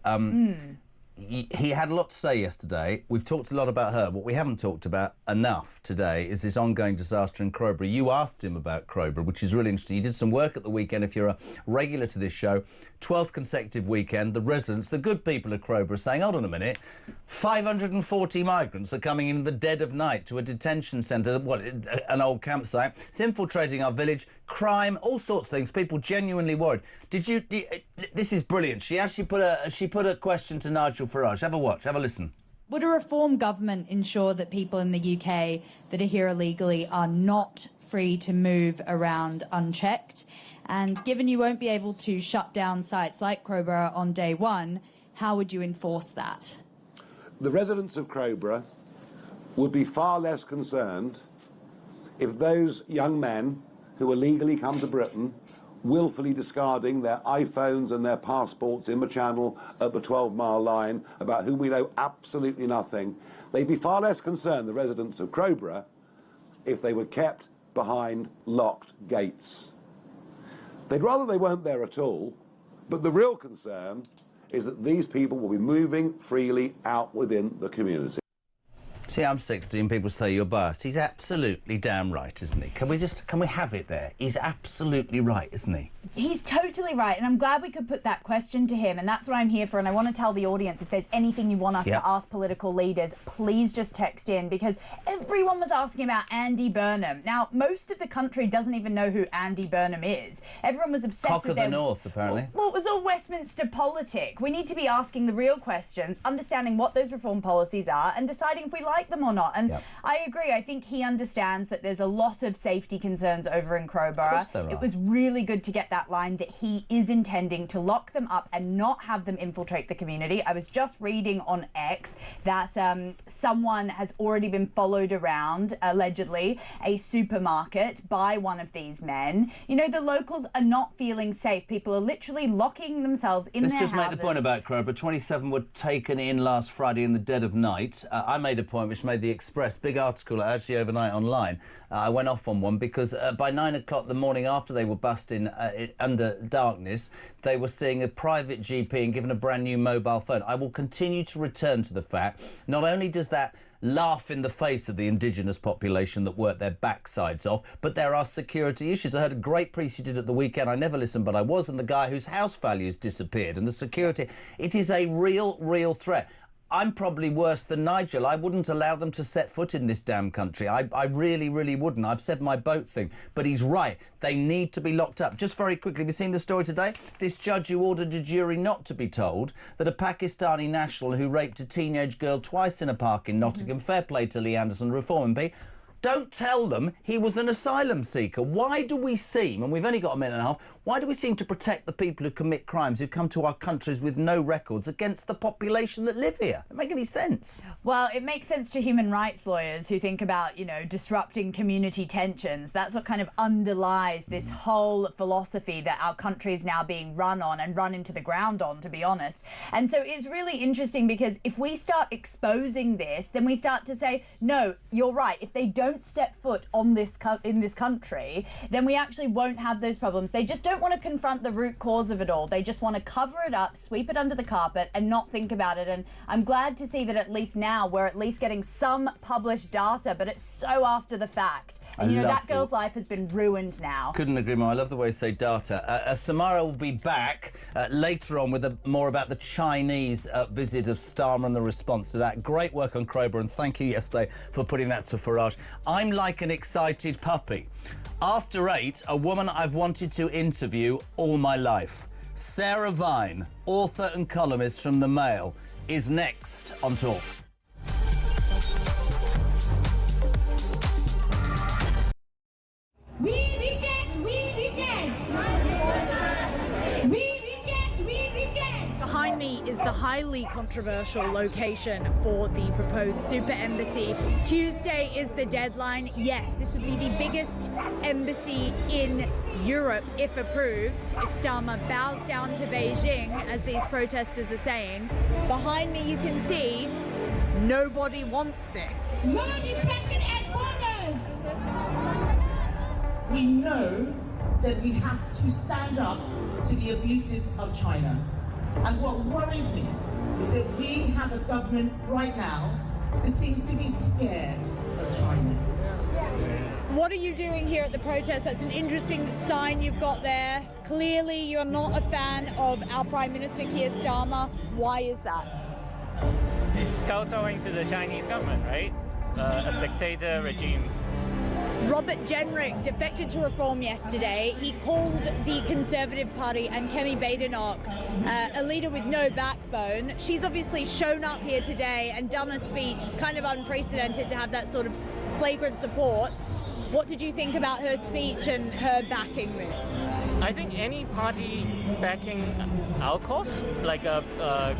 He had a lot to say yesterday. We've talked a lot about her. What we haven't talked about enough today is this ongoing disaster in Crowborough. You asked him about Crowborough, which is really interesting. He did some work at the weekend. If you're a regular to this show, 12th consecutive weekend, the residents, the good people of Crowborough are saying, hold on a minute, 540 migrants are coming in the dead of night to a detention centre, an old campsite. It's infiltrating our village, crime, all sorts of things. People genuinely worried. This is brilliant. She actually put a question to Nigel Farage. Have a watch, have a listen. Would a reform government ensure that people in the UK that are here illegally are not free to move around unchecked? And given you won't be able to shut down sites like Crowborough on day one, how would you enforce that? The residents of Crowborough would be far less concerned if those young men who illegally come to Britain, willfully discarding their iPhones and their passports in the channel at the 12-mile line, about whom we know absolutely nothing, they'd be far less concerned, the residents of Crowborough, if they were kept behind locked gates. They'd rather they weren't there at all, but the real concern is that these people will be moving freely out within the community. See, I'm 60 and people say you're biased. He's absolutely damn right, isn't he? Can we have it there? He's absolutely right, isn't he? He's totally right, and I'm glad we could put that question to him, and that's what I'm here for. And I want to tell the audience, if there's anything you want us to ask political leaders, please just text in, because everyone was asking about Andy Burnham. Now, most of the country doesn't even know who Andy Burnham is. Everyone was obsessed Cock with of the North, apparently. Well, it was all Westminster politic. We need to be asking the real questions, understanding what those reform policies are, and deciding if we like them or not. And I agree. I think he understands that there's a lot of safety concerns over in Crowborough. Of course there are. It was really good to get that line that he is intending to lock them up and not have them infiltrate the community. I was just reading on X that someone has already been followed around, allegedly, a supermarket by one of these men. You know, the locals are not feeling safe. People are literally locking themselves in their houses. Let's just make the point about Crowborough. 27 were taken in last Friday in the dead of night. I made a point which made the Express, big article actually overnight online. I went off on one because by 9 o'clock the morning after they were busting under darkness, they were seeing a private GP and given a brand new mobile phone. I will continue to return to the fact, not only does that laugh in the face of the indigenous population that work their backsides off, but there are security issues. I heard a great piece you did at the weekend. I never listened, but I was, and the guy whose house values disappeared, and the security. It is a real threat. I'm probably worse than Nigel. I wouldn't allow them to set foot in this damn country. I really wouldn't. I've said my boat thing. But he's right. They need to be locked up. Just very quickly, have you seen the story today? This judge who ordered a jury not to be told that a Pakistani national who raped a teenage girl twice in a park in Nottingham, fair play to Lee Anderson, Reform MP, don't tell them he was an asylum seeker. Why do we seem, and we've only got a minute and a half, why do we seem to protect the people who commit crimes, who come to our countries with no records, against the population that live here? Doesn't make any sense. Well, it makes sense to human rights lawyers who think about, you know, disrupting community tensions. That's what kind of underlies this whole philosophy that our country is now being run on and run into the ground on, to be honest. And so it's really interesting because if we start exposing this, then we start to say, no, you're right. If they don't step foot on this in this country, then we actually won't have those problems. They just don't want to confront the root cause of it all. They just want to cover it up, sweep it under the carpet, and not think about it. And I'm glad to see that at least now we're at least getting some published data, but it's so after the fact. And you know, that girl's life has been ruined now. Couldn't agree more. I love the way you say data. Samara will be back later on with more about the Chinese visit of Starmer and the response to that. Great work on Crowborough, and thank you yesterday for putting that to Farage. I'm like an excited puppy. After 8, a woman I've wanted to interview all my life. Sarah Vine, author and columnist from The Mail, is next on Talk. We reject, we reject. We reject, we reject. Behind me is the highly controversial location for the proposed super embassy. Tuesday is the deadline. Yes, this would be the biggest embassy in Europe if approved, if Starmer bows down to Beijing, as these protesters are saying. Behind me you can see nobody wants this. No repression at borders. We know that we have to stand up to the abuses of China. And what worries me is that we have a government right now that seems to be scared of China. What are you doing here at the protest? That's an interesting sign you've got there. Clearly you're not a fan of our Prime Minister Keir Starmer. Why is that? It's kowtowing to the Chinese government, right? A dictator regime. Robert Jenrick defected to Reform yesterday. He called the Conservative Party and Kemi Badenoch a leader with no backbone. She's obviously shown up here today and done a speech. It's kind of unprecedented to have that sort of flagrant support. What did you think about her speech and her backing this? I think any party backing our cause, like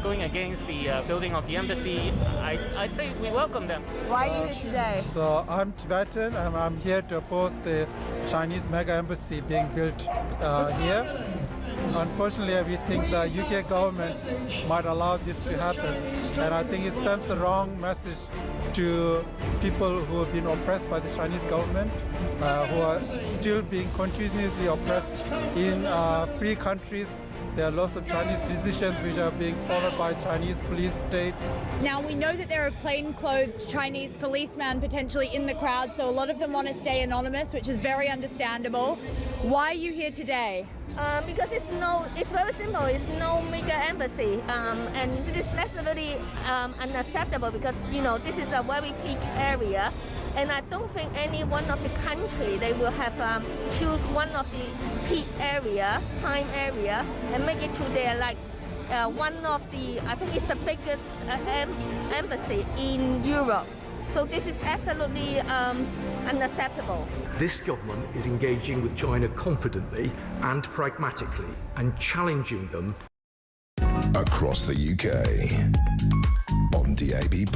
going against the building of the embassy, I'd say we welcome them. Why are you here today? So I'm Tibetan and I'm here to oppose the Chinese mega embassy being built here. Unfortunately, we think the UK government might allow this to happen, and I think it sends the wrong message to people who have been oppressed by the Chinese government, who are still being continuously oppressed in free countries. There are lots of Chinese decisions which are being followed by Chinese police states. Now, we know that there are plainclothes Chinese policemen potentially in the crowd, so a lot of them want to stay anonymous, which is very understandable. Why are you here today? Because it's very simple. It's no mega embassy, and it is absolutely unacceptable because this is a very peak area, and I don't think any one of the country they will have choose one of the peak area, prime area, and make it to their one of the I think it's the biggest embassy in Europe. So this is absolutely unacceptable. This government is engaging with China confidently and pragmatically and challenging them. Across the UK, on DAB+,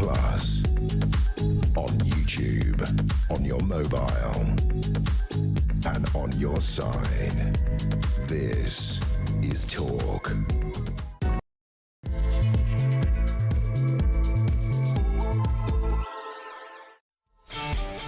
on YouTube, on your mobile, and on your side. This is Talk.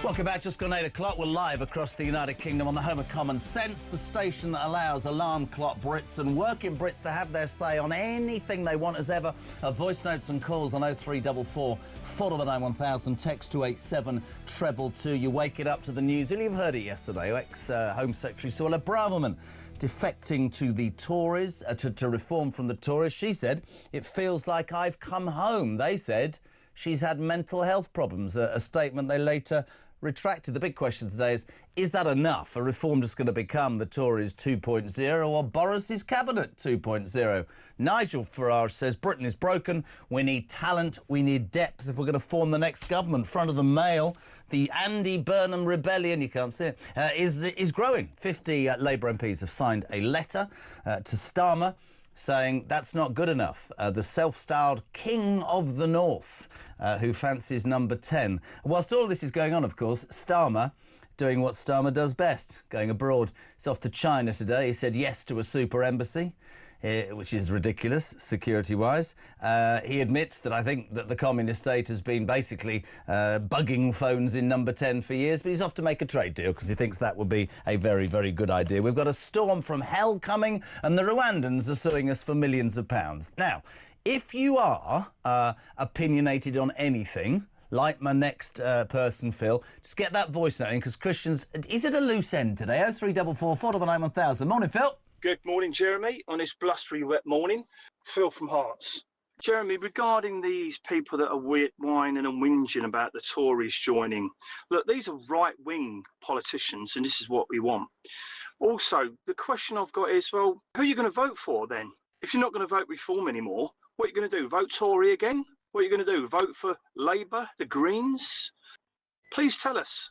Welcome back, just gone 8 o'clock. We're live across the United Kingdom on the home of Common Sense, the station that allows alarm clock Brits and working Brits to have their say on anything they want as ever. Voice notes and calls on 0344 499 text to 87222. You wake it up to the news. You've heard it yesterday. Ex-Home Secretary Suella Braverman defecting to the Tories, to reform from the Tories. She said, "It feels like I've come home." They said she's had mental health problems, a statement they later retracted. The big question today is that enough? Are reform just going to become the Tories 2.0 or Boris's cabinet 2.0? Nigel Farage says Britain is broken. We need talent. We need depth if we're going to form the next government. Front of the Mail, the Andy Burnham rebellion, you can't see it, is growing. 50 Labour MPs have signed a letter to Starmer saying that's not good enough. The self-styled King of the North, who fancies number 10. Whilst all this is going on, of course, Starmer doing what Starmer does best, going abroad. He's off to China today. He said yes to a super embassy, which is ridiculous, security-wise. He admits that I think that the communist state has been basically bugging phones in number 10 for years, but he's off to make a trade deal because he thinks that would be a very, very good idea. We've got a storm from hell coming, and the Rwandans are suing us for millions of pounds. Now, if you are opinionated on anything, like my next person, Phil, just get that voice note in, because Christian's... Is it a loose end today? 0344 499 1000. Morning, Phil. Good morning, Jeremy, on this blustery, wet morning. Phil from Hearts. Jeremy, regarding these people that are whining and whinging about the Tories joining, look, these are right-wing politicians, and this is what we want. Also, the question I've got is, well, who are you going to vote for then? If you're not going to vote Reform anymore, what are you going to do? Vote Tory again? What are you going to do? Vote for Labour, the Greens? Please tell us.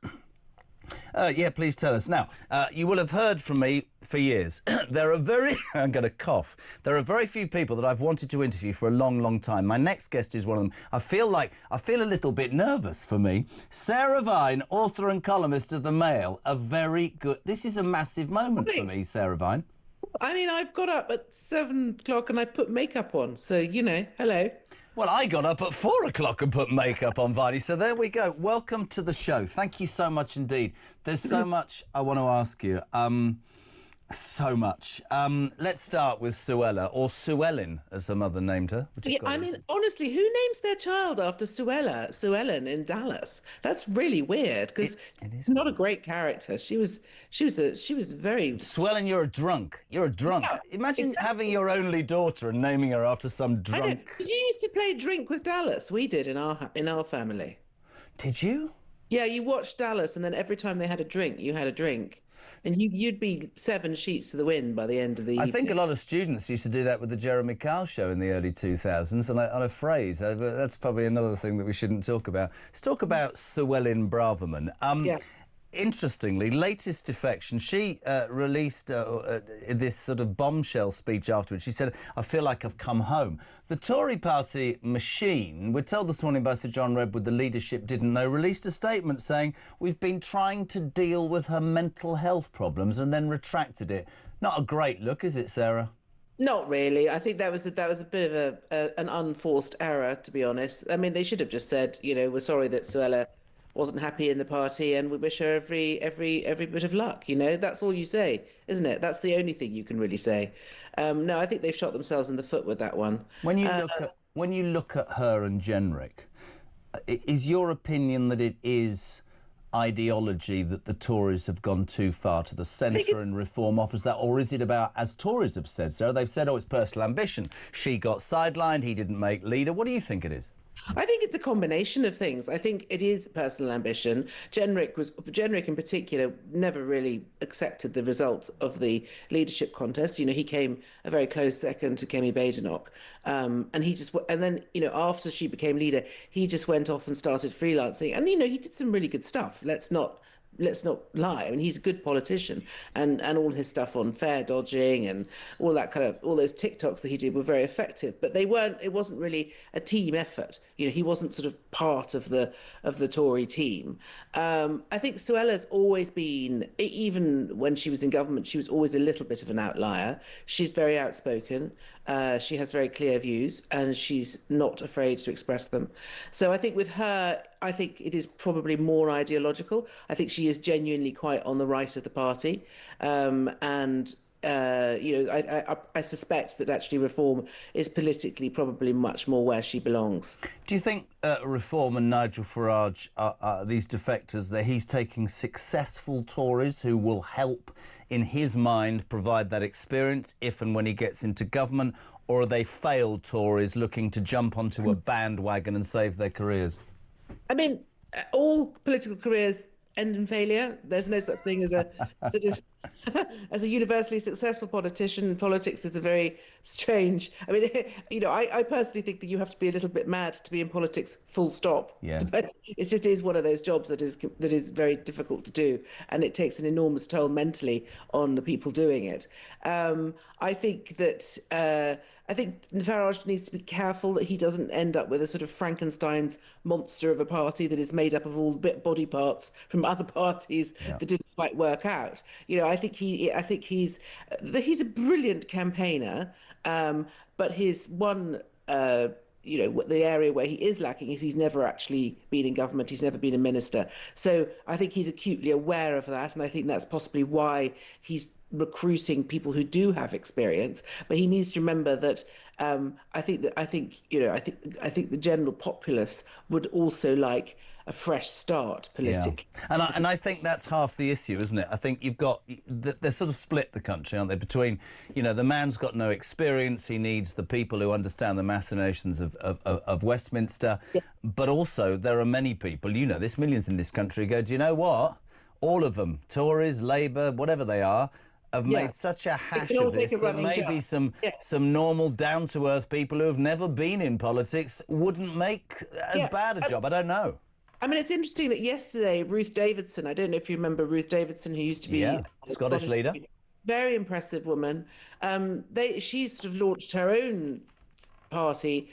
Yeah, please tell us. Now, you will have heard from me for years. There are I'm going to cough. There are very few people that I've wanted to interview for a long, long time. My next guest is one of them. I feel a little bit nervous for me. Sarah Vine, author and columnist of The Mail, a very good... This is a massive moment for me, Sarah Vine. I mean, I've got up at 7 o'clock and I put makeup on, so, hello. Well, I got up at 4 o'clock and put makeup on, Viney, so there we go. Welcome to the show. Thank you so much indeed. There's so much I want to ask you. So much. Let's start with Suella, or Suellen, as her mother named her. Honestly, who names their child after Suellen in Dallas? That's really weird, because it's not a great character. She was very... Suellen, you're a drunk. You're a drunk. Yeah, imagine having your only daughter and naming her after some drunk... I know. Did you used to play Drink with Dallas? We did in our family. Did you? Yeah, you watched Dallas, and then every time they had a drink, you had a drink. And you'd be 7 sheets to the wind by the end of the evening. I think a lot of students used to do that with the Jeremy Kyle show in the early 2000s on a phrase. That's probably another thing that we shouldn't talk about. Let's talk about Suellen Braverman. Yeah. Interestingly, latest defection, she released this sort of bombshell speech afterwards. She said, I feel like I've come home. The Tory party machine, we're told this morning by Sir John Redwood, the leadership didn't know, released a statement saying, we've been trying to deal with her mental health problems, and then retracted it. Not a great look, is it, Sarah? Not really. I think that was a bit of an unforced error, to be honest. I mean, they should have just said, you know, we're sorry that Suella wasn't happy in the party, and we wish her every bit of luck. You know, that's all you say, isn't it? That's the only thing you can really say. No, I think they've shot themselves in the foot with that one. When you look at her and Jenrick, is your opinion that it is ideology that the Tories have gone too far to the centre and Reform offers that, or is it about, as Tories have said, Sarah, they've said, oh, it's personal ambition. She got sidelined, he didn't make leader. What do you think it is? I think it's a combination of things. I think it is personal ambition. Jenrick in particular never really accepted the result of the leadership contest. You know, he came a very close second to Kemi Badenoch. And then, you know, after she became leader, he just went off and started freelancing. And, you know, he did some really good stuff. Let's not lie. I mean, he's a good politician, and all his stuff on fare dodging and all those TikToks that he did were very effective. But it wasn't really a team effort. You know, he wasn't sort of part of the Tory team. I think Suella's always been, even when she was in government, she was always a little bit of an outlier. She's very outspoken. She has very clear views, and she's not afraid to express them. So I think with her, I think it is probably more ideological. I think she is genuinely quite on the right of the party. You know, I suspect that actually Reform is politically probably much more where she belongs. Do you think Reform and Nigel Farage are these defectors, that he's taking successful Tories who will help, in his mind, provide that experience if and when he gets into government, or are they failed Tories looking to jump onto a bandwagon and save their careers? I mean, all political careers end in failure. There's no such thing as a sort of as a universally successful politician. Politics is a very strange. I mean, you know, I personally think that you have to be a little bit mad to be in politics. Full stop. Yeah. But it just is one of those jobs that is very difficult to do, and it takes an enormous toll mentally on the people doing it. I think that. I think Farage needs to be careful that he doesn't end up with a sort of Frankenstein's monster of a party that is made up of all body parts from other parties that didn't quite work out. You know, I think he's a brilliant campaigner, but his one. You know, the area where he is lacking is he's never actually been in government. He's never been a minister. So I think he's acutely aware of that, and I think that's possibly why he's recruiting people who do have experience. But he needs to remember that I think the general populace would also like a fresh start politically. Yeah. And I think that's half the issue, isn't it? I think you've got, they're sort of split the country, aren't they, between, you know, the man's got no experience, he needs the people who understand the machinations of Westminster, but also there are many people, you know, there's millions in this country who go, do you know what? All of them, Tories, Labour, whatever they are, have made such a hash of this that maybe some normal, down-to-earth people who have never been in politics wouldn't make as bad a job. I don't know. I mean, it's interesting that yesterday, Ruth Davidson, I don't know if you remember Ruth Davidson, who used to be Scottish leader. Very impressive woman. She's sort of launched her own party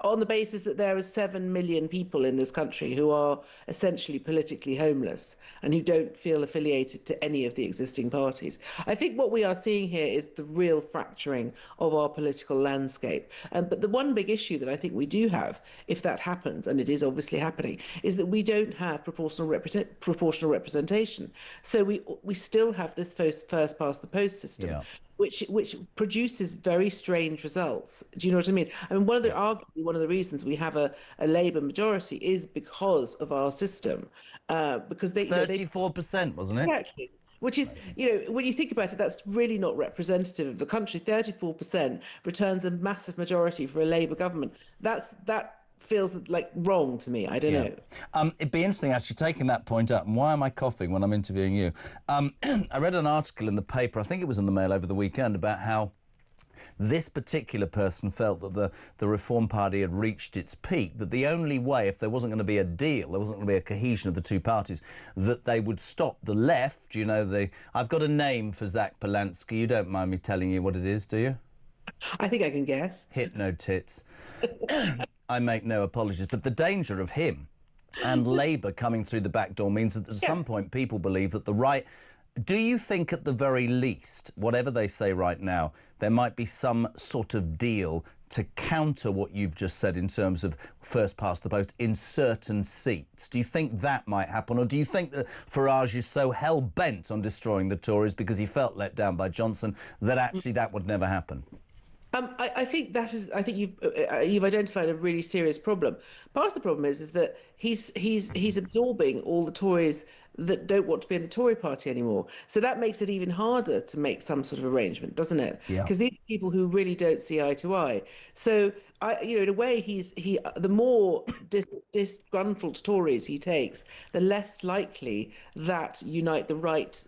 on the basis that there are 7 million people in this country who are essentially politically homeless and who don't feel affiliated to any of the existing parties. I think what we are seeing here is the real fracturing of our political landscape. But the one big issue that I think we do have, if that happens, and it is obviously happening, is that we don't have proportional representation. So we still have this first past the post system. Yeah. Which produces very strange results. Do you know what I mean? I mean, arguably one of the reasons we have a Labour majority is because of our system. Because 34%, wasn't it? Exactly. Which is, you know, when you think about it, that's really not representative of the country. 34% returns a massive majority for a Labour government. That feels like wrong to me. I don't know. It'd be interesting actually taking that point up. And why am I coughing when I'm interviewing you? I read an article in the paper, I think it was in the Mail over the weekend, about how This particular person felt that the Reform Party had reached its peak, that the only way, if there wasn't going to be a deal, there wasn't going to be a cohesion of the two parties, that they would stop the left, you know, I've got a name for Zach Polanski. You don't mind me telling you what it is, do you? I think I can guess. Hypno tits. I make no apologies, but the danger of him and Labour coming through the back door means that at some point people believe that the right... Do you think at the very least, whatever they say right now, there might be some sort of deal to counter what you've just said in terms of first past the post in certain seats? Do you think that might happen, or do you think that Farage is so hell-bent on destroying the Tories because he felt let down by Johnson that actually that would never happen? I think that is. I think you've identified a really serious problem. Part of the problem is that he's absorbing all the Tories that don't want to be in the Tory party anymore. So that makes it even harder to make some sort of arrangement, doesn't it? Yeah. Because these are people who really don't see eye to eye. So in a way, the more disgruntled Tories he takes, the less likely that Unite the Right,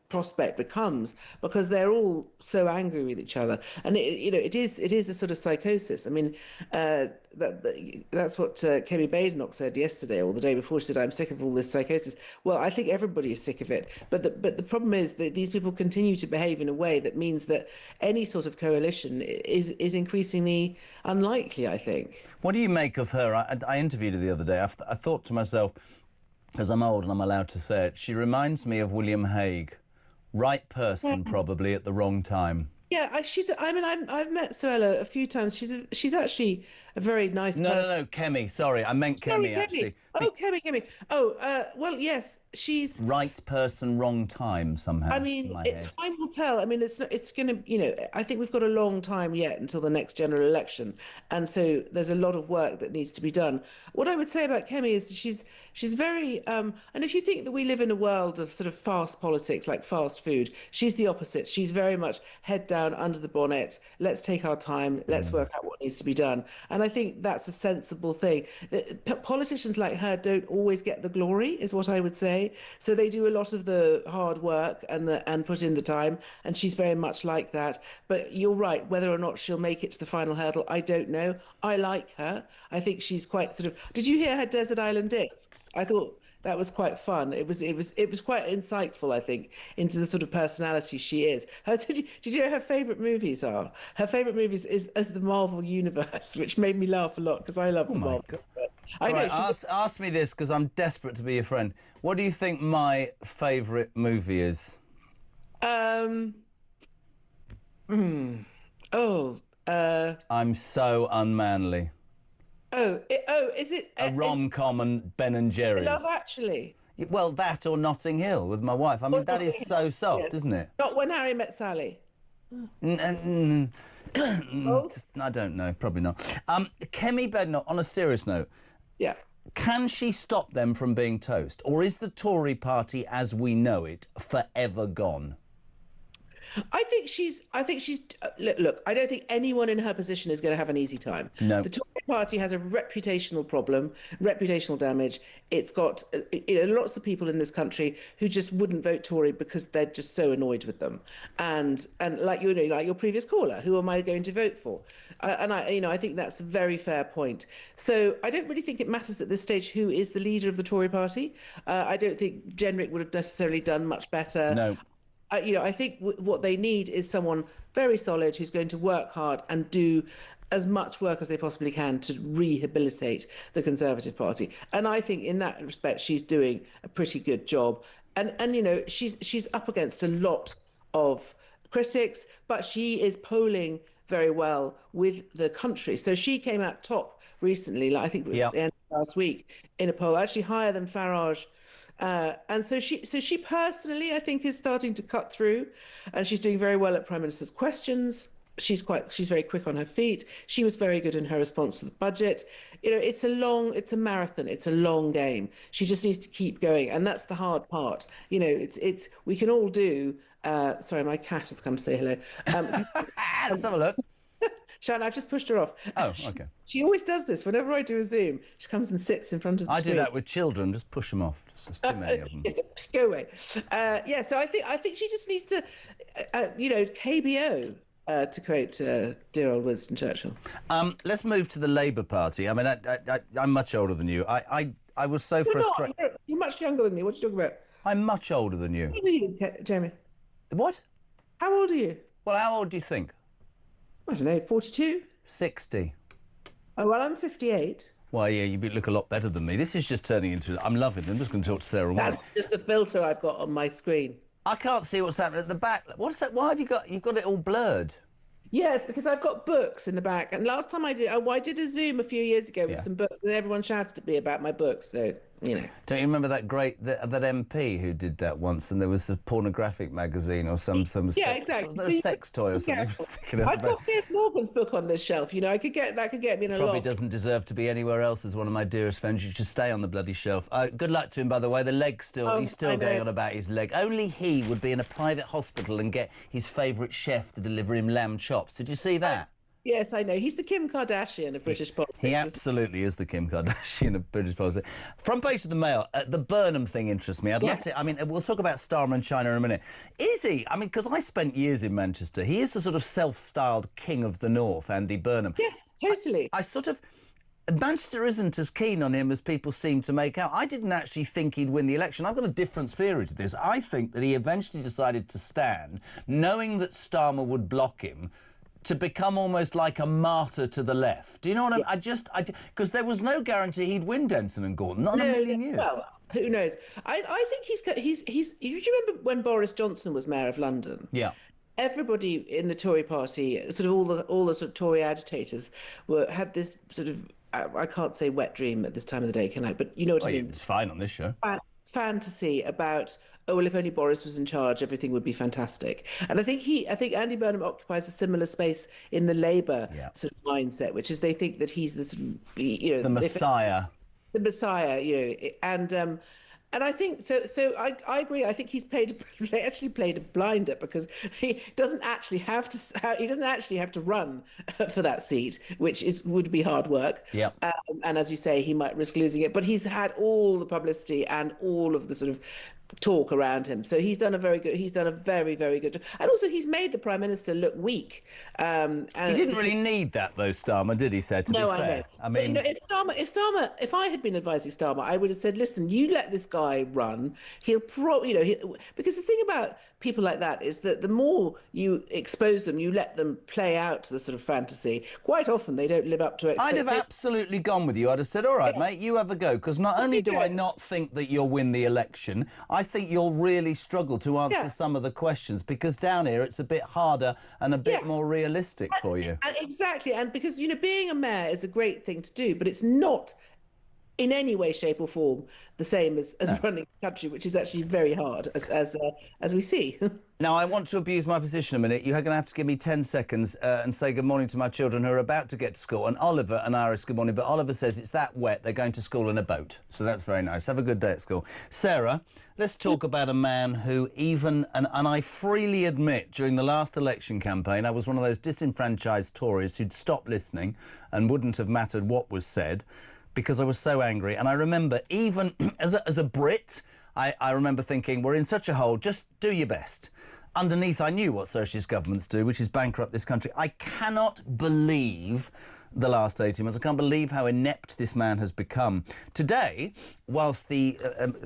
prospect becomes, because they're all so angry with each other, and it is a sort of psychosis. I mean, that's what Kemi Badenoch said yesterday or the day before. She said, "I'm sick of all this psychosis." Well, I think everybody is sick of it, but the problem is that these people continue to behave in a way that means that any sort of coalition is increasingly unlikely, I think. What do you make of her? I interviewed her the other day. I thought to myself, because I'm old and I'm allowed to say it, she reminds me of William Hague. Right person, probably at the wrong time. Yeah, I've met Suella a few times. She's actually a very nice person. No, Kemi. Sorry, I meant Kemi, actually. Oh, Kemi. Oh, well, yes, she's... Right person, wrong time, somehow. I mean, time will tell. I mean, it's going to, I think we've got a long time yet until the next general election. And so there's a lot of work that needs to be done. What I would say about Kemi is she's very... and if you think that we live in a world of sort of fast politics, like fast food, she's the opposite. She's very much head down, under the bonnet. Let's take our time. Let's work out what needs to be done. And I think that's a sensible thing. Politicians like her don't always get the glory, is what I would say. So they do a lot of the hard work and put in the time, and she's very much like that. But you're right, whether or not she'll make it to the final hurdle, I don't know. I like her. I think she's quite sort of... Did you hear her Desert Island Discs? I thought that was quite fun. It was quite insightful, I think, into the sort of personality she is. Did you know her favourite movies are? Her favourite movies is the Marvel Universe, which made me laugh a lot because I love the Marvel Universe. Ask me this, because I'm desperate to be your friend. What do you think my favourite movie is? I'm So Unmanly. Is it a rom-com and Ben and Jerry's? Love Actually. Well, that or Notting Hill with my wife. I mean, that is so soft, isn't it? Not When Harry Met Sally. I don't know, probably not. Kemi Badenoch, on a serious note, yeah, can she stop them from being toast, or is the Tory party as we know it forever gone? I think she's look, I don't think anyone in her position is going to have an easy time. No. The Tory party has a reputational problem, reputational damage. It's got lots of people in this country who just wouldn't vote Tory because they're just so annoyed with them. And like like your previous caller, who am I going to vote for? I think that's a very fair point. So I don't really think it matters at this stage who is the leader of the Tory party. I don't think Jenrick would have necessarily done much better. No. I think what they need is someone very solid who's going to work hard and do as much work as they possibly can to rehabilitate the Conservative Party. And I think in that respect, she's doing a pretty good job. And she's up against a lot of critics, but she is polling very well with the country. So she came out top recently, I think it was at the end of last week, in a poll, actually higher than Farage. And so she personally, I think, is starting to cut through, and she's doing very well at Prime Minister's questions. She's very quick on her feet. She was very good in her response to the budget. It's a marathon. It's a long game. She just needs to keep going, and that's the hard part. We can all do. Sorry, my cat has come to say hello. Let's have a look. Sharon, I've just pushed her off. Oh, okay. She always does this. Whenever I do a Zoom, she comes and sits in front of the screen. I do that with children, just push them off. There's too many of them. Yes, go away. So I think she just needs to, KBO. to quote dear old Winston Churchill. Let's move to the Labour Party. I mean, I'm much older than you. I was so frustrated. You're much younger than me. What are you talking about? I'm much older than you. How old are you, Jamie? What? How old are you? Well, how old do you think? I don't know, 42? 60. Oh, well, I'm 58. Well, yeah, you look a lot better than me. This is just turning into... I'm loving it. I'm just going to talk to Sarah Warren. That's just the filter I've got on my screen. I can't see what's happening at the back. What's that? Why have you got... You've got it all blurred. Yes, because I've got books in the back. And last time I did a Zoom a few years ago with some books, and everyone shouted at me about my books. So, you know. Don't you remember that that MP who did that once? And there was a pornographic magazine or some yeah, sex, exactly. sex toy or something. I've got Piers Morgan's book on this shelf. You know, that could get me in a Probably lot. doesn't deserve to be anywhere else as one of my dearest friends. You should stay on the bloody shelf. Good luck to him, by the way. The leg's still... he's still going on about his leg. Only he would be in a private hospital and get his favourite chef to deliver him lamb chops. Did you see that? Yes, I know. He's the Kim Kardashian of British politics. He absolutely is the Kim Kardashian of British politics. Front page of the Mail, the Burnham thing interests me. I'd love to... I mean, we'll talk about Starmer and China in a minute. Is he? I mean, because I spent years in Manchester. He is the sort of self-styled king of the North, Andy Burnham. Yes, totally. I sort of... Manchester isn't as keen on him as people seem to make out. I didn't actually think he'd win the election. I've got a different theory to this. I think that he eventually decided to stand, knowing that Starmer would block him, to become almost like a martyr to the left. Do you know what I mean? Because there was no guarantee he'd win Denton and Gordon. Not in a million years. Well, who knows? I think he's. Do you remember when Boris Johnson was mayor of London? Yeah. Everybody in the Tory party, sort of all the sort of Tory agitators, had this sort of, I can't say wet dream at this time of the day, can I? But you know what I mean. It's fine on this show. Fantasy about, oh well, if only Boris was in charge, everything would be fantastic. And I think Andy Burnham occupies a similar space in the Labour sort of mindset, which is they think that he's this, you know, the Messiah. The Messiah, you know, and I think so. I agree. I think he's actually played a blinder because he doesn't actually have to run for that seat, which would be hard work. Yeah. And as you say, he might risk losing it. But he's had all the publicity and all of the sort of talk around him. So he's done a very, very, very good job. And also he's made the Prime Minister look weak. And he didn't really need that though, Starmer, did he, to be fair? I know. I mean, but, you know, if I had been advising Starmer, I would have said, listen, you let this guy run. He'll because the thing about people like that is that the more you expose them, you let them play out the sort of fantasy. Quite often they don't live up to expectations. I'd have absolutely gone with you. I'd have said, all right, mate, you have a go. Because not only do I not think that you'll win the election, I think you'll really struggle to answer some of the questions because down here it's a bit harder and a bit more realistic for you. Exactly. And because, you know, being a mayor is a great thing to do, but it's not in any way, shape or form the same as running the country, which is actually very hard, as we see. Now, I want to abuse my position a minute. You're going to have to give me 10 seconds and say good morning to my children who are about to get to school. And Oliver and Iris, good morning. But Oliver says it's that wet, they're going to school in a boat. So that's very nice. Have a good day at school. Sarah, let's talk about a man who and I freely admit, during the last election campaign, I was one of those disenfranchised Tories who'd stopped listening and wouldn't have mattered what was said, because I was so angry. And I remember, even as a Brit, I remember thinking, we're in such a hole, just do your best. Underneath, I knew what socialist governments do, which is bankrupt this country. I cannot believe the last 18 months. I can't believe how inept this man has become. Today, whilst the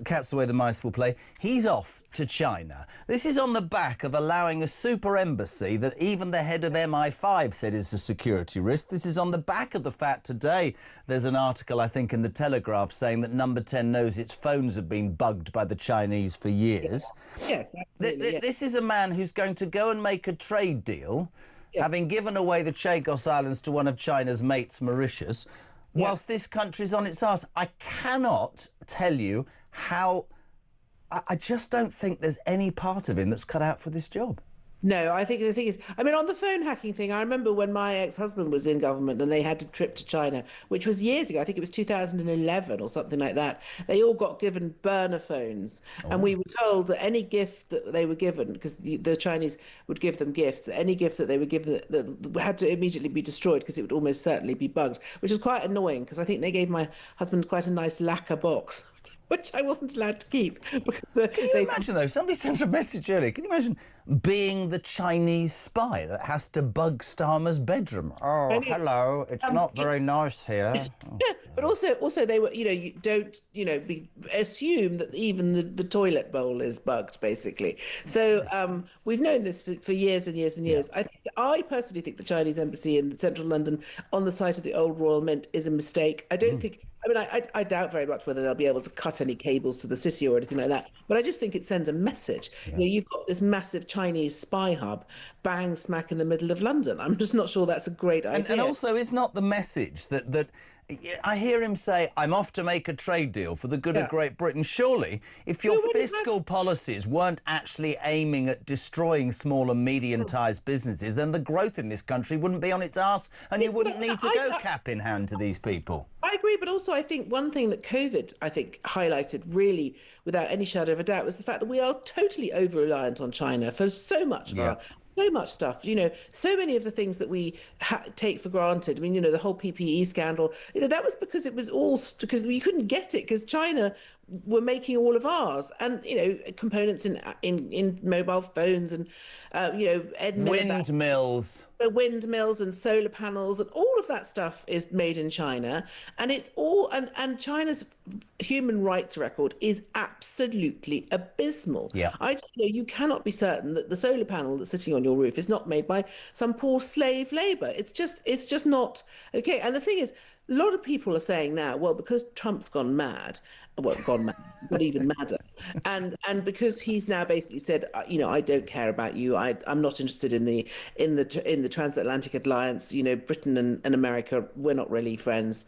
cat's the way the mice will play, he's off to China. This is on the back of allowing a super embassy that even the head of MI5 said is a security risk. This is on the back of the fact today there's an article, I think, in the Telegraph saying that Number 10 knows its phones have been bugged by the Chinese for years. Yes, absolutely, This is a man who's going to go and make a trade deal, having given away the Chagos Islands to one of China's mates, Mauritius, whilst this country's on its arse. I cannot tell you how... I just don't think there's any part of him that's cut out for this job. No, I think the thing is, I mean, on the phone hacking thing, I remember when my ex-husband was in government and they had a trip to China, which was years ago. I think it was 2011 or something like that. They all got given burner phones. And we were told that any gift that they were given, because the Chinese would give them gifts, any gift that they were given that had to immediately be destroyed because it would almost certainly be bugged, which was quite annoying because I think they gave my husband quite a nice lacquer box. which I wasn't allowed to keep because Can you imagine, though, somebody sent a message earlier, can you imagine being the Chinese spy that has to bug Starmer's bedroom? Oh, hello, it's not very nice here. Oh. Yeah, but also they were, you don't, assume that even the toilet bowl is bugged, basically. So we've known this for years and years and years. Yeah. I personally think the Chinese embassy in central London on the site of the old Royal Mint is a mistake. I don't think. I mean, I doubt very much whether they'll be able to cut any cables to the city or anything like that. But I just think it sends a message. Yeah. You've got this massive Chinese spy hub bang smack in the middle of London. I'm just not sure that's a great idea. And also, it's not the message that I hear him say, I'm off to make a trade deal for the good of Great Britain. Surely, if your fiscal policies weren't actually aiming at destroying small and medium-sized businesses, then the growth in this country wouldn't be on its arse and you wouldn't need to go cap in hand to these people. I agree, but also I think one thing that COVID, highlighted really without any shadow of a doubt was the fact that we are totally over-reliant on China for so much of so much stuff, so many of the things that we take for granted. I mean, the whole PPE scandal, that was because it was all because we couldn't get it because China were making all of ours and, components in mobile phones and, windmills and solar panels and all of that stuff is made in China. And it's all and China's human rights record is absolutely abysmal. Yeah. You cannot be certain that the solar panel that's sitting on your roof is not made by some poor slave labor. It's just not okay. And the thing is, a lot of people are saying now, well, because Trump's gone mad, not even madder, and because he's now basically said, I don't care about you. I'm not interested in the transatlantic alliance. Britain and America, we're not really friends.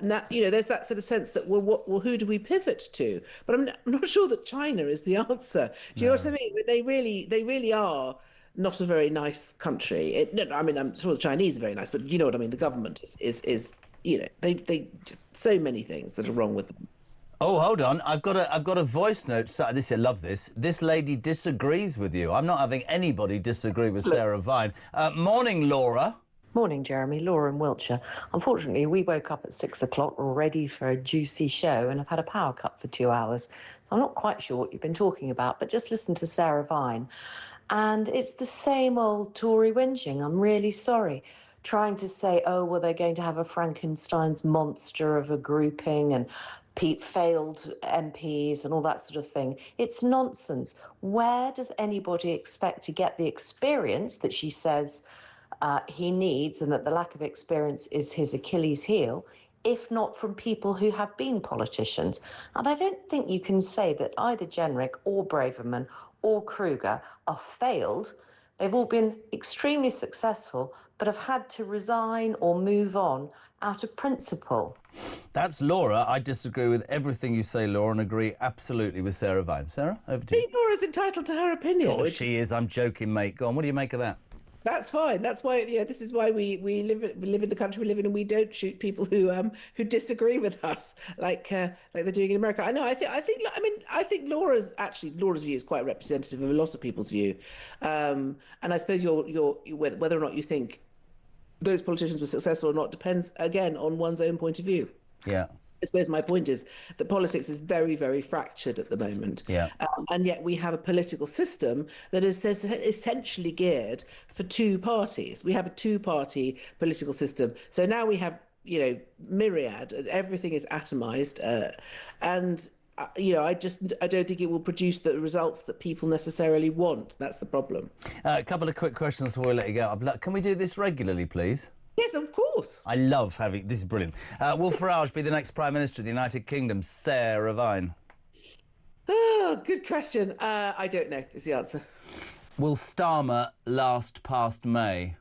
Now, there's that sort of sense that well, who do we pivot to? But I'm not sure that China is the answer. Do you know what I mean? They really are not a very nice country. I'm sure the Chinese are very nice, but you know what I mean. The government is they so many things that are wrong with them. Oh, hold on. I've got a voice note. So, I love this. This lady disagrees with you. I'm not having anybody disagree with Sarah Vine. Morning, Laura. Morning, Jeremy. Laura in Wiltshire. Unfortunately, we woke up at 6 o'clock ready for a juicy show and have had a power cut for 2 hours. So I'm not quite sure what you've been talking about, but just listen to Sarah Vine. And it's the same old Tory whinging. I'm really sorry. Trying to say, oh, well, they're going to have a Frankenstein's monster of a grouping and failed MPs and all that sort of thing. It's nonsense. Where does anybody expect to get the experience that she says he needs and that the lack of experience is his Achilles heel, if not from people who have been politicians? And I don't think you can say that either Jenrick or Braverman or Kruger are failed. They've all been extremely successful, but have had to resign or move on out of principle. That's Laura. I disagree with everything you say, Laura, and agree absolutely with Sarah Vine. Sarah, over to you. Laura's entitled to her opinion. Oh, she is. I'm joking, mate. Go on. What do you make of that? That's fine. That's why this is why we live in the country we live in, and we don't shoot people who disagree with us like they're doing in America. I think Laura's view is quite representative of a lot of people's view, and I suppose whether or not you think those politicians were successful or not depends again on one's own point of view. Yeah. I suppose my point is that politics is very, very fractured at the moment. Yeah. And yet we have a political system that is essentially geared for two parties. We have a two-party political system. So now we have, myriad, everything is atomized. I don't think it will produce the results that people necessarily want. That's the problem. A couple of quick questions before we let you go. Can we do this regularly, please? Yes, of course. I love having... This is brilliant. Will Farage be the next Prime Minister of the United Kingdom? Sarah Vine. Oh, good question. I don't know is the answer. Will Starmer last past May?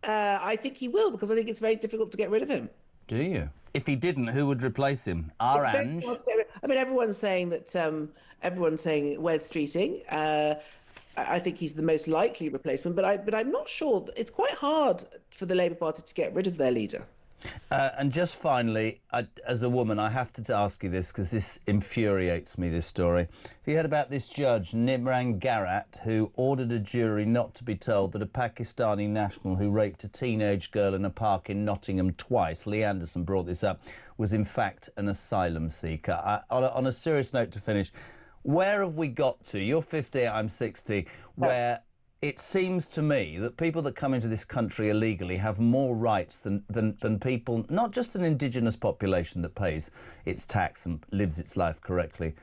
I think he will, because I think it's very difficult to get rid of him. Do you? If he didn't, who would replace him? Ange? Everyone's saying that... everyone's saying Wes Streeting. I think he's the most likely replacement, but I'm not sure. It's quite hard for the Labour Party to get rid of their leader. And just finally, as a woman, I have to ask you this because this infuriates me, this story. Have you heard about this judge, Nimran Garat, who ordered a jury not to be told that a Pakistani national who raped a teenage girl in a park in Nottingham twice, Lee Anderson brought this up, was in fact an asylum seeker? On a serious note to finish, where have we got to? You're 50, I'm 60, where it seems to me that people that come into this country illegally have more rights than people, not just an indigenous population that pays its tax and lives its life correctly,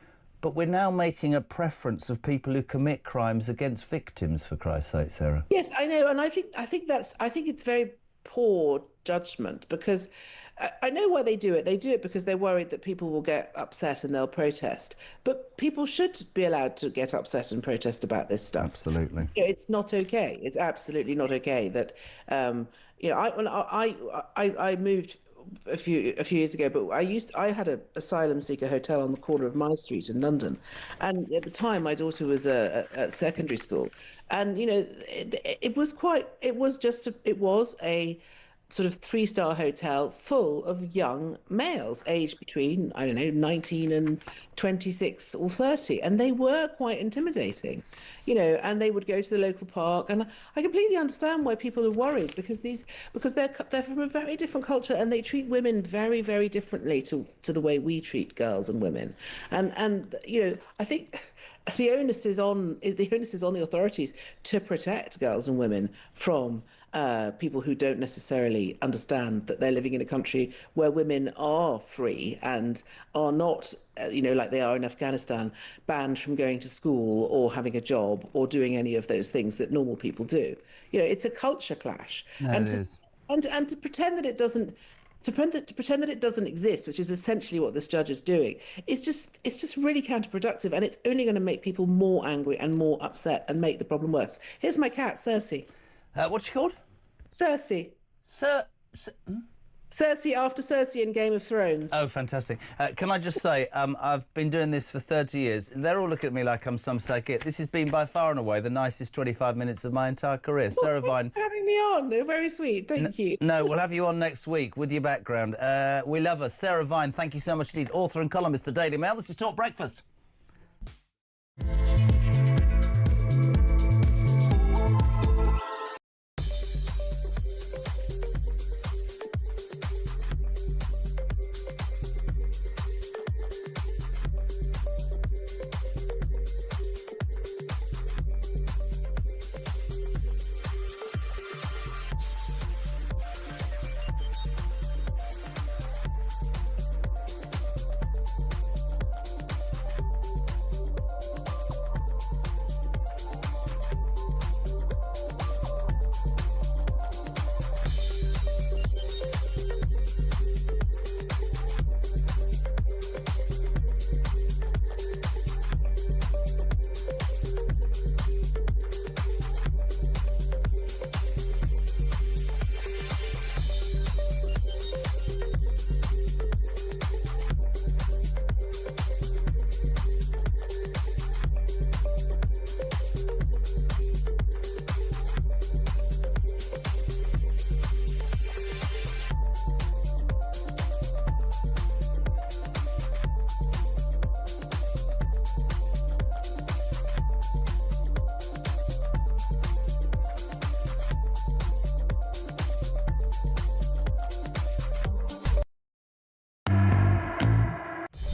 but we're now making a preference of people who commit crimes against victims, for Christ's sake, Sarah. Yes, I know, and I think it's very poor judgment, because I know why they do it. They do it because they're worried that people will get upset and they'll protest. But people should be allowed to get upset and protest about this stuff. Absolutely. It's not okay. It's absolutely not okay that, I moved a few years ago, but I had an asylum seeker hotel on the corner of my street in London, and at the time my daughter was at secondary school, and it was a sort of 3-star hotel full of young males aged between, I don't know, 19 and 26 or 30. And they were quite intimidating, and they would go to the local park. And I completely understand why people are worried, because they're from a very different culture, and they treat women very, very differently to the way we treat girls and women. And I think the onus is on the authorities to protect girls and women from people who don't necessarily understand that they're living in a country where women are free and are not, like they are in Afghanistan, banned from going to school or having a job or doing any of those things that normal people do. It's a culture clash. No, and it is. And to pretend that it doesn't. To pretend that it doesn't exist, which is essentially what this judge is doing, it's just really counterproductive, and it's only going to make people more angry and more upset and make the problem worse. Here's my cat, Cersei. What's she called? Cersei. Cersei, after Cersei in Game of Thrones. Oh, fantastic. Can I just say, I've been doing this for 30 years. They're all looking at me like I'm some psychic. This has been by far and away the nicest 25 minutes of my entire career. Sarah Vine. Thanks for having me on. They're very sweet. Thank you. No, we'll have you on next week with your background. We love her. Sarah Vine, thank you so much indeed. Author and columnist, The Daily Mail. This is Talk Breakfast.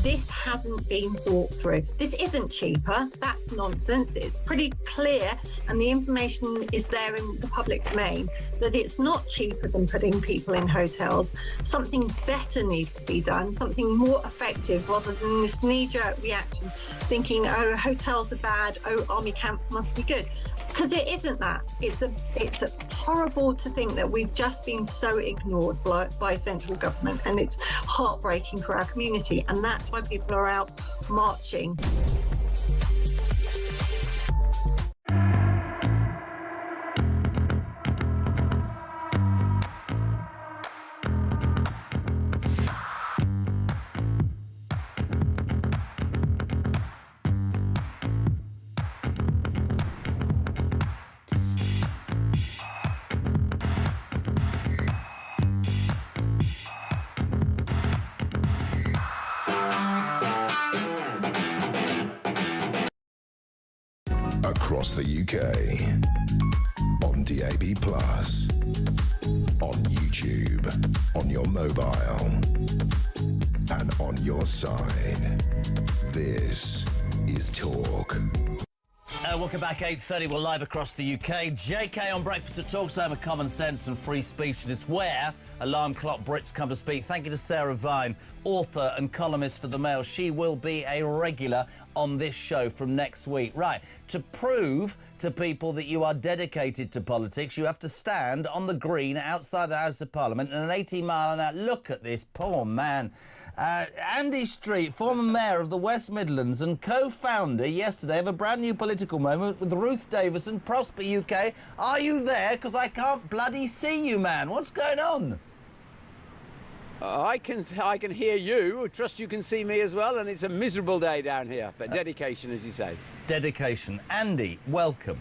This hasn't been thought through. This isn't cheaper. That's nonsense. It's pretty clear, and the information is there in the public domain, that it's not cheaper than putting people in hotels. Something better needs to be done, something more effective, rather than this knee-jerk reaction, thinking, oh, hotels are bad, oh, army camps must be good. Because it isn't that. It's horrible to think that we've just been so ignored by central government, and it's heartbreaking for our community, and that's why people are out marching. across the UK. On DAB+, on YouTube, on your mobile, and on your side. This is Talk. Welcome back, 8:30. We're live across the UK. JK on Breakfast at Talk, home of common sense and free speech. It's where alarm clock Brits come to speak. Thank you to Sarah Vine, author and columnist for The Mail. She will be a regular on this show from next week. Right, to prove to people that you are dedicated to politics, you have to stand on the green outside the House of Parliament in an 18-mile-an-hour... Look at this poor man. Andy Street, former mayor of the West Midlands and co-founder yesterday of a brand new political moment with Ruth Davis and Prosper UK. Are you there? Because I can't bloody see you, man. What's going on? I can hear you. I trust you can see me as well, and it's a miserable day down here. But dedication, as you say. Dedication. Andy, welcome.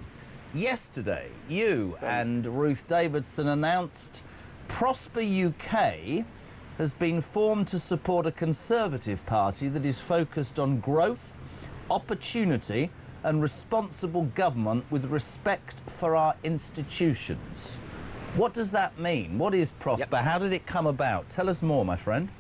Yesterday, you and Ruth Davidson announced Prosper UK has been formed to support a Conservative Party that is focused on growth, opportunity and responsible government with respect for our institutions. What does that mean? What is Prosper? How did it come about? Tell us more, my friend.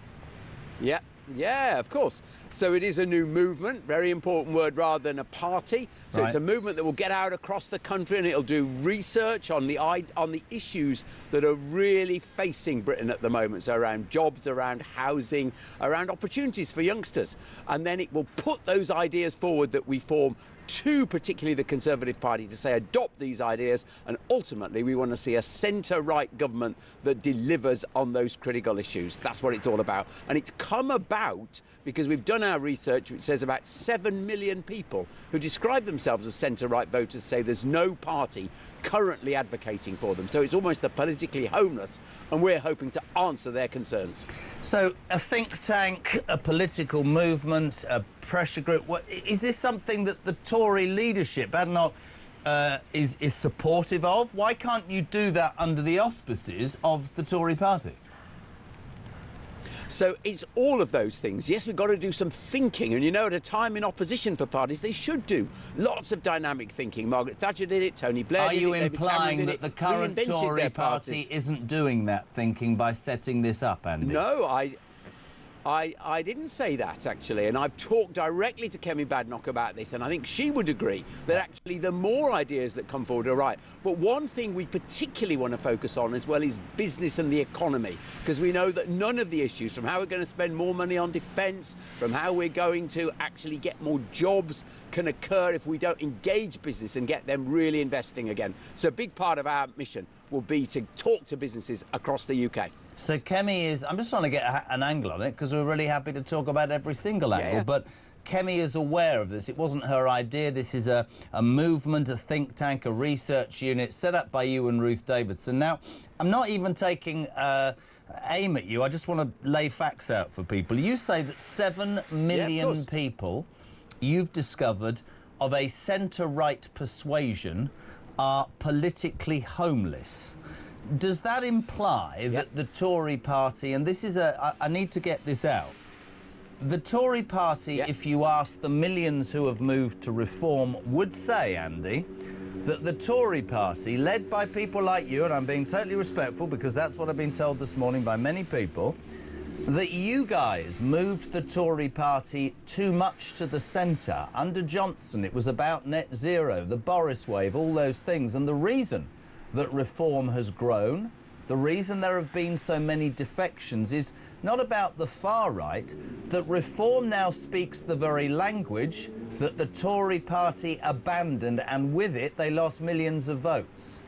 Yeah, of course. So it is a new movement, very important word rather than a party. So it's a movement that will get out across the country and it'll do research on the issues that are really facing Britain at the moment. So around jobs, around housing, around opportunities for youngsters. And then it will put those ideas forward that we form to particularly the Conservative Party to say adopt these ideas, and ultimately we want to see a centre-right government that delivers on those critical issues. That's what it's all about. And it's come about because we've done our research, which says about 7 million people who describe themselves as centre-right voters say there's no party currently advocating for them. So it's almost the politically homeless, and we're hoping to answer their concerns. So a think tank, a political movement, a pressure group, is this something that the Tory leadership, Badenoch, is supportive of? Why can't you do that under the auspices of the Tory party? So it's all of those things. Yes, we've got to do some thinking. And, you know, at a time in opposition for parties, they should do lots of dynamic thinking. Margaret Thatcher did it, Tony Blair did it, Are you implying that the current Tory party isn't doing that thinking by setting this up, Andy? No, I didn't say that, actually, and I've talked directly to Kemi Badenoch about this, and I think she would agree that actually the more ideas that come forward are right. But one thing we particularly want to focus on as well is business and the economy, because we know that none of the issues, from how we're going to spend more money on defence, from how we're going to actually get more jobs, can occur if we don't engage business and get them really investing again. So a big part of our mission will be to talk to businesses across the UK. So Kemi is... I'm just trying to get an angle on it, because we're really happy to talk about every single angle, but Kemi is aware of this. It wasn't her idea. This is a movement, a think tank, a research unit set up by you and Ruth Davidson. Now, I'm not even taking aim at you. I just want to lay facts out for people. You say that 7 million people you've discovered of a centre-right persuasion are politically homeless. Does that imply that the Tory party, and this is I need to get this out, the Tory party, if you ask the millions who have moved to reform, would say, Andy, that the Tory party, led by people like you, and I'm being totally respectful because that's what I've been told this morning by many people, that you guys moved the Tory party too much to the centre. Under Johnson, it was about net zero, the Boris wave, all those things, and the reason that reform has grown, the reason there have been so many defections is not about the far right, that reform now speaks the very language that the Tory party abandoned, and with it they lost millions of votes.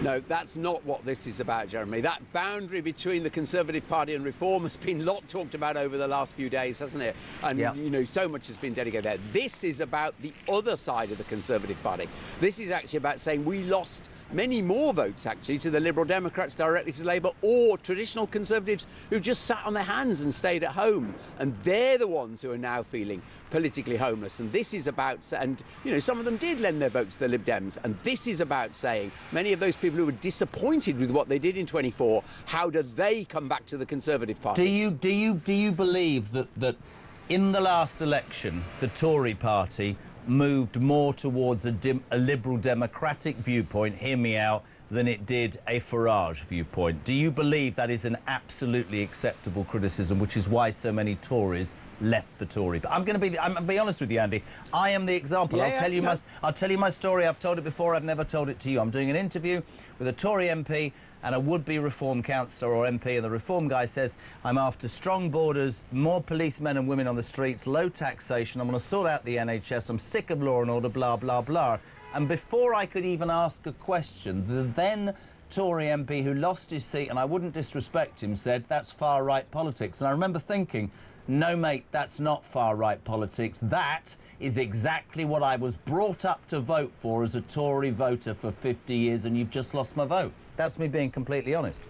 No, that's not what this is about, Jeremy. That boundary between the Conservative Party and Reform has been a lot talked about over the last few days, hasn't it? And, you know, so much has been dedicated there. This is about the other side of the Conservative Party. This is actually about saying we lost many more votes, actually, to the Liberal Democrats, directly to Labour, or traditional Conservatives who just sat on their hands and stayed at home. And they're the ones who are now feeling politically homeless. And this is about, and, you know, some of them did lend their votes to the Lib Dems. And this is about saying many of those people who were disappointed with what they did in 24, how do they come back to the Conservative Party? Do you believe that in the last election, the Tory party moved more towards a Liberal Democratic viewpoint, hear me out, than it did a Farage viewpoint. Do you believe that is an absolutely acceptable criticism, which is why so many Tories left the Tory? But I'm going to be honest with you, Andy. I am the example. I'll tell you my story. I've told it before. I've never told it to you. I'm doing an interview with a Tory MP and a would-be Reform councillor or MP, and the Reform guy says, I'm after strong borders, more policemen and women on the streets, low taxation, I'm going to sort out the NHS, I'm sick of law and order, blah, blah, blah. And before I could even ask a question, the then Tory MP who lost his seat, and I wouldn't disrespect him, said, that's far-right politics. And I remember thinking, no, mate, that's not far-right politics. That is exactly what I was brought up to vote for as a Tory voter for 50 years, and you've just lost my vote. That's me being completely honest.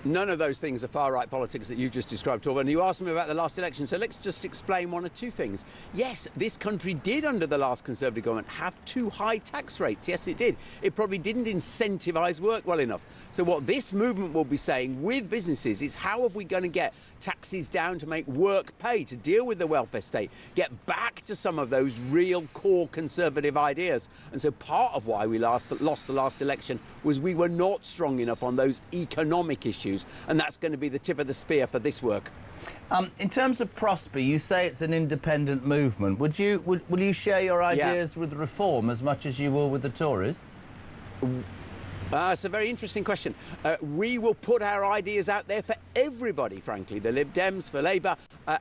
None of those things are far-right politics that you just described, Torben. And you asked me about the last election, so let's just explain one or two things. Yes, this country did, under the last Conservative government, have too high tax rates. Yes, it did. It probably didn't incentivise work well enough. So what this movement will be saying with businesses is, how are we going to get taxes down to make work pay, to deal with the welfare state, get back to some of those real core Conservative ideas? And so part of why we lost the last election was we were not strong enough on those economic issues, and that's going to be the tip of the spear for this work. In terms of Prosper, you say it's an independent movement. Will you share your ideas with Reform as much as you will with the Tories? It's a very interesting question. We will put our ideas out there for everybody, frankly, the Lib Dems, for Labour,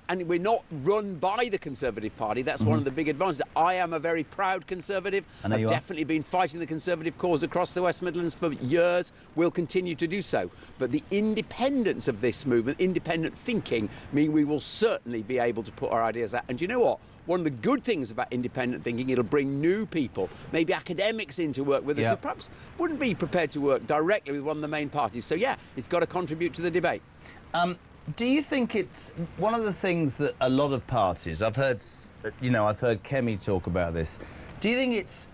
and we're not run by the Conservative Party. That's one of the big advantages. I am a very proud Conservative. I've definitely been fighting the Conservative cause across the West Midlands for years. We'll continue to do so. But the independence of this movement, independent thinking, mean we will certainly be able to put our ideas out. And you know what? One of the good things about independent thinking, it'll bring new people, maybe academics in to work with us who perhaps wouldn't be prepared to work directly with one of the main parties. So, yeah, it's got to contribute to the debate. Do you think it's one of the things that a lot of parties, I've heard Kemi talk about this, do you think it's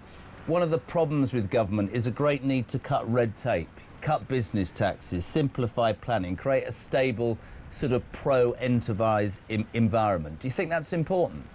one of the problems with government is a great need to cut red tape, cut business taxes, simplify planning, create a stable sort of pro-enterprise environment? Do you think that's important?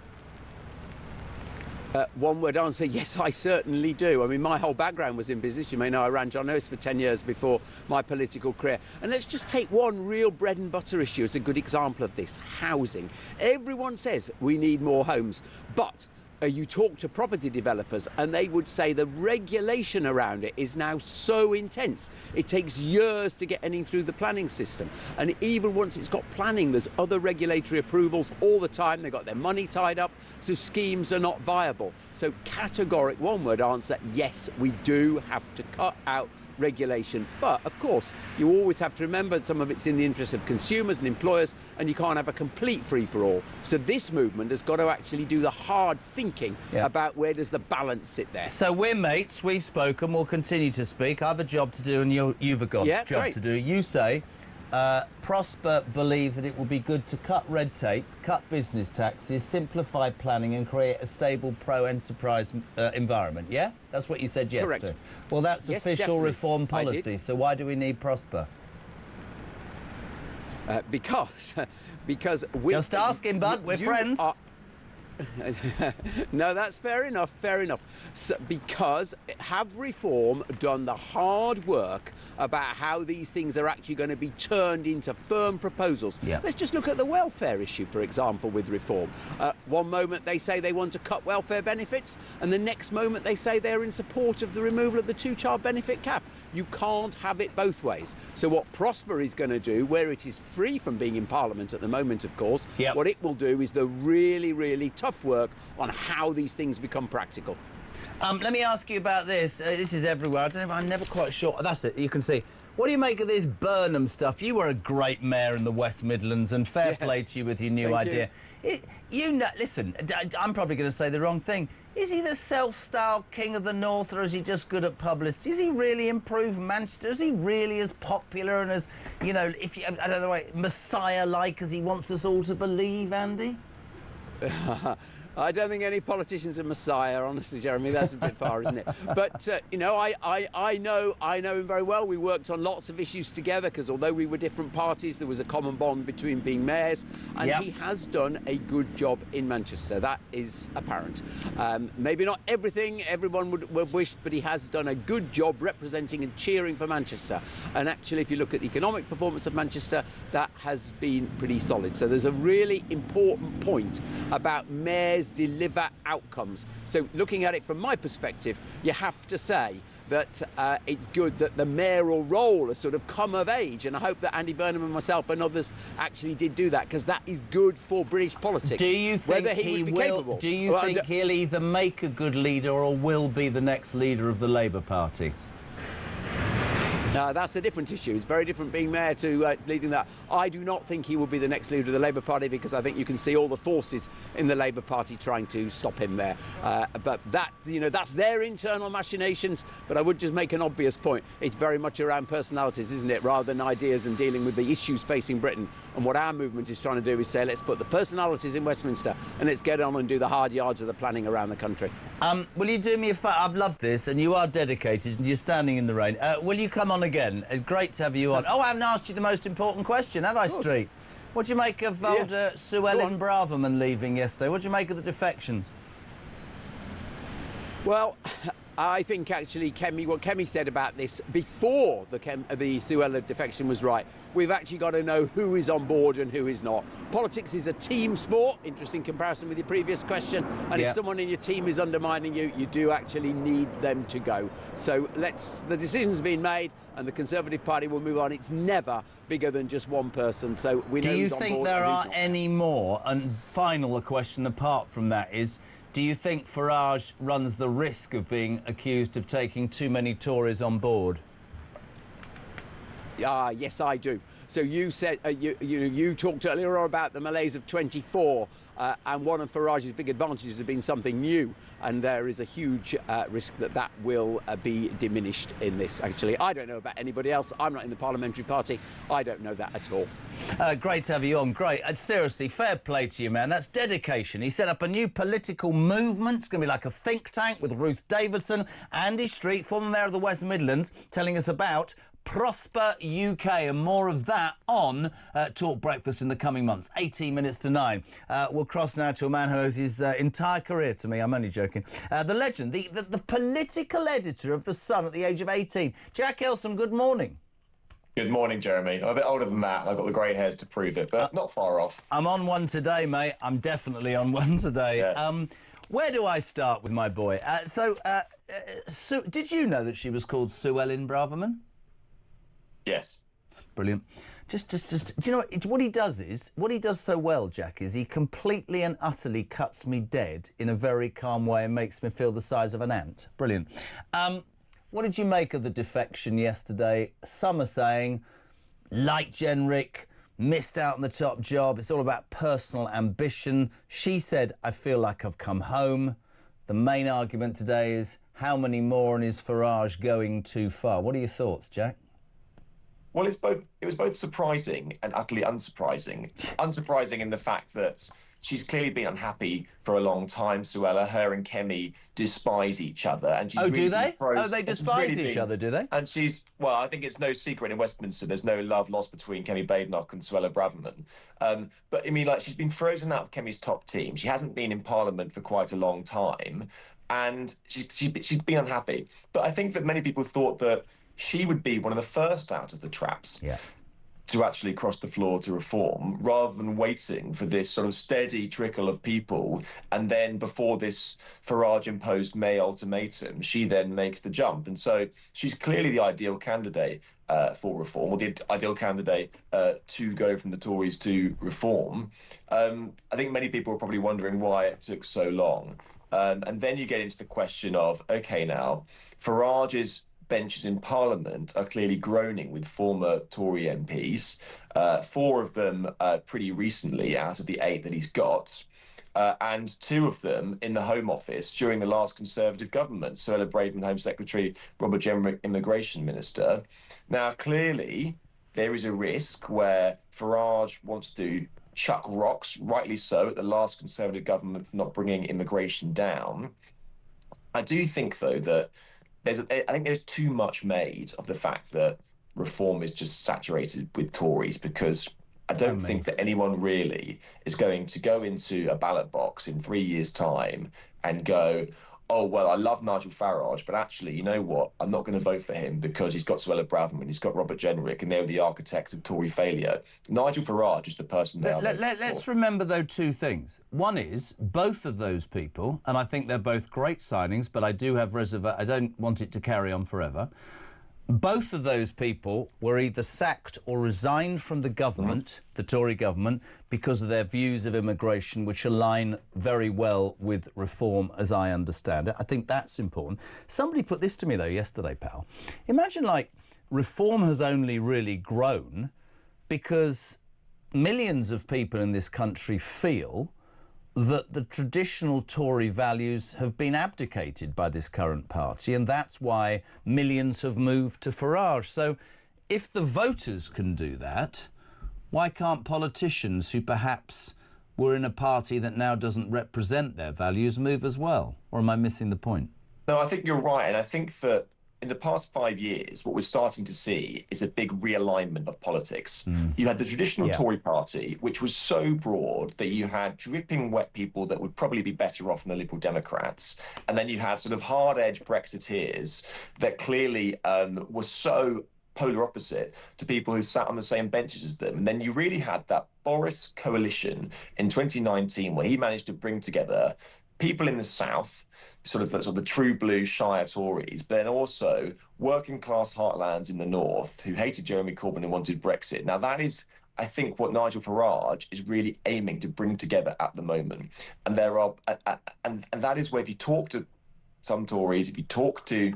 One word answer, yes, I certainly do. I mean, my whole background was in business. You may know I ran John Lewis for 10 years before my political career. And let's just take one real bread and butter issue as a good example of this: housing. Everyone says we need more homes, but you talk to property developers and they would say the regulation around it is now so intense. It takes years to get anything through the planning system. And even once it's got planning, there's other regulatory approvals all the time. They've got their money tied up, so schemes are not viable. So categoric one-word answer, yes, we do have to cut out regulation. But, of course, you always have to remember that some of it's in the interest of consumers and employers, and you can't have a complete free-for-all. So this movement has got to actually do the hard thinking about where does the balance sit there. So we're mates, we've spoken, we'll continue to speak. I have a job to do and you've a job to do. You say Prosper believe that it will be good to cut red tape, cut business taxes, simplify planning and create a stable pro-enterprise environment, yeah? That's what you said yes Correct. to. Well, that's Yes, official definitely. Reform policy, so why do we need Prosper? Because we... Just ask him, bud, we're friends. No, that's fair enough, fair enough. So, because have Reform done the hard work about how these things are actually going to be turned into firm proposals? Let's just look at the welfare issue, for example, with Reform. One moment they say they want to cut welfare benefits, and the next moment they say they're in support of the removal of the two-child benefit cap. You can't have it both ways. So what Prosper is going to do, where it is free from being in Parliament at the moment, of course, what it will do is the really, really tough work on how these things become practical. Let me ask you about this. This is everywhere. I don't know, I'm never quite sure. That's it, you can see. What do you make of this Burnham stuff? You were a great mayor in the West Midlands, and fair play to you with your new idea. Listen, I'm probably going to say the wrong thing. Is he the self-styled king of the north, or is he just good at publicity? Is he really improved Manchester? Is he really as popular and as, I don't know, Messiah-like as he wants us all to believe, Andy? I don't think any politician's a messiah, honestly, Jeremy. That's a bit far, isn't it? But, you know, I know him very well. We worked on lots of issues together because although we were different parties, there was a common bond between being mayors. And he has done a good job in Manchester. That is apparent. Maybe not everything everyone would have wished, but he has done a good job representing and cheering for Manchester. And actually, if you look at the economic performance of Manchester, that has been pretty solid. So there's a really important point about mayors deliver outcomes. So looking at it from my perspective, you have to say that it's good that the mayoral role has sort of come of age, and I hope that Andy Burnham and myself and others actually did do that, because that is good for British politics. Do you think he will? Capable. Do you think he'll either make a good leader or will be the next leader of the Labour Party? That's a different issue. It's very different being mayor to leading that. I do not think he will be the next leader of the Labour Party, because I think you can see all the forces in the Labour Party trying to stop him there. But that, you know, that's their internal machinations. But I would just make an obvious point. It's very much around personalities, isn't it, rather than ideas and dealing with the issues facing Britain. And what our movement is trying to do is say, let's put the personalities in Westminster and let's get on and do the hard yards of the planning around the country. Will you do me a favour? I've loved this, and you are dedicated, and you're standing in the rain. Will you come on again? Great to have you on. Oh, I haven't asked you the most important question, have I, Street? What do you make of old Sue Ellen Braverman leaving yesterday? What do you make of the defections? Well, I think actually what Kemi said about this before the Sue Ellen defection was right. We've actually got to know who is on board and who is not. Politics is a team sport. Interesting comparison with your previous question. And if someone in your team is undermining you, you do actually need them to go. So the decision's been made and the Conservative Party will move on. It's never bigger than just one person. So we know who's on board. Do you think there are any more? And final question apart from that is, do you think Farage runs the risk of being accused of taking too many Tories on board? Yes, I do. So you said you talked earlier about the malaise of 24, and one of Farage's big advantages has been something new, and there is a huge risk that that will be diminished in this. Actually, I don't know about anybody else. I'm not in the parliamentary party. I don't know that at all. Great to have you on. Great. Seriously, fair play to you, man. That's dedication. He set up a new political movement. It's going to be like a think tank with Ruth Davidson, Andy Street, former mayor of the West Midlands, telling us about Prosper UK, and more of that on Talk Breakfast in the coming months. 18 minutes to 9. We'll cross now to a man who owes his entire career to me. I'm only joking. The legend, the political editor of The Sun at the age of 18. Jack Elsom, good morning. Good morning, Jeremy. I'm a bit older than that, and I've got the grey hairs to prove it, but not far off. I'm on one today, mate. I'm definitely on one today. Yes. Where do I start with my boy? Sue, did you know that she was called Sue Ellen Braverman? Yes. Brilliant. Just, do you know what he does so well, Jack, is he completely and utterly cuts me dead in a very calm way and makes me feel the size of an ant. Brilliant. What did you make of the defection yesterday? Some are saying, like Jenrick, missed out on the top job. It's all about personal ambition. She said, I feel like I've come home. The main argument today is, how many more and is Farage going too far? What are your thoughts, Jack? Well, it was both surprising and utterly unsurprising. Unsurprising in the fact that she's clearly been unhappy for a long time, Suella. Her and Kemi despise each other. And she's do they? They despise each other, do they? And well, I think it's no secret in Westminster there's no love lost between Kemi Badenoch and Suella Braverman. But, I mean, like, she's been frozen out of Kemi's top team. She hasn't been in Parliament for quite a long time. And she's been unhappy. But I think that many people thought that she would be one of the first out of the traps to actually cross the floor to reform, rather than waiting for this sort of steady trickle of people. And then before this Farage-imposed May ultimatum, she then makes the jump. And so she's clearly the ideal candidate for reform, or the ideal candidate to go from the Tories to reform. I think many people are probably wondering why it took so long. And then you get into the question of, OK, now, Farage's benches in Parliament are clearly groaning with former Tory MPs, 4 of them pretty recently out of the 8 that he's got, and 2 of them in the Home Office during the last Conservative government, Suella Braverman, Home Secretary, Robert Jenrick, Immigration Minister. Now, clearly, there is a risk where Farage wants to chuck rocks, rightly so, at the last Conservative government for not bringing immigration down. I do think, though, that I think there's too much made of the fact that reform is just saturated with Tories, because I don't think that anyone really is going to go into a ballot box in 3 years' time and go, oh, well, I love Nigel Farage, but actually, you know what? I'm not going to vote for him because he's got Suella Braverman, he's got Robert Jenrick, and they're the architects of Tory failure. Nigel Farage is the person they are voting for. Let's remember, though, two things. One is, both of those people, and I think they're both great signings, but I do have I don't want it to carry on forever. Both of those people were either sacked or resigned from the government, the Tory government, because of their views of immigration, which align very well with reform, as I understand it. I think that's important. Somebody put this to me, though, yesterday, pal. Imagine, like, reform has only really grown because millions of people in this country feel that the traditional Tory values have been abdicated by this current party, and that's why millions have moved to Farage. So if the voters can do that, why can't politicians who perhaps were in a party that now doesn't represent their values move as well? Or am I missing the point? No, I think you're right, and I think that in the past 5 years, what we're starting to see is a big realignment of politics. You had the traditional Tory party, which was so broad that you had dripping wet people that would probably be better off than the Liberal Democrats. And then you had sort of hard-edged Brexiteers that clearly were so polar opposite to people who sat on the same benches as them. And then you really had that Boris coalition in 2019 where he managed to bring together people in the south, sort of the true blue Shire Tories, but then also working class heartlands in the north who hated Jeremy Corbyn and wanted Brexit. Now that is, I think, what Nigel Farage is really aiming to bring together at the moment. And there are, and that is where, if you talk to some Tories, if you talk to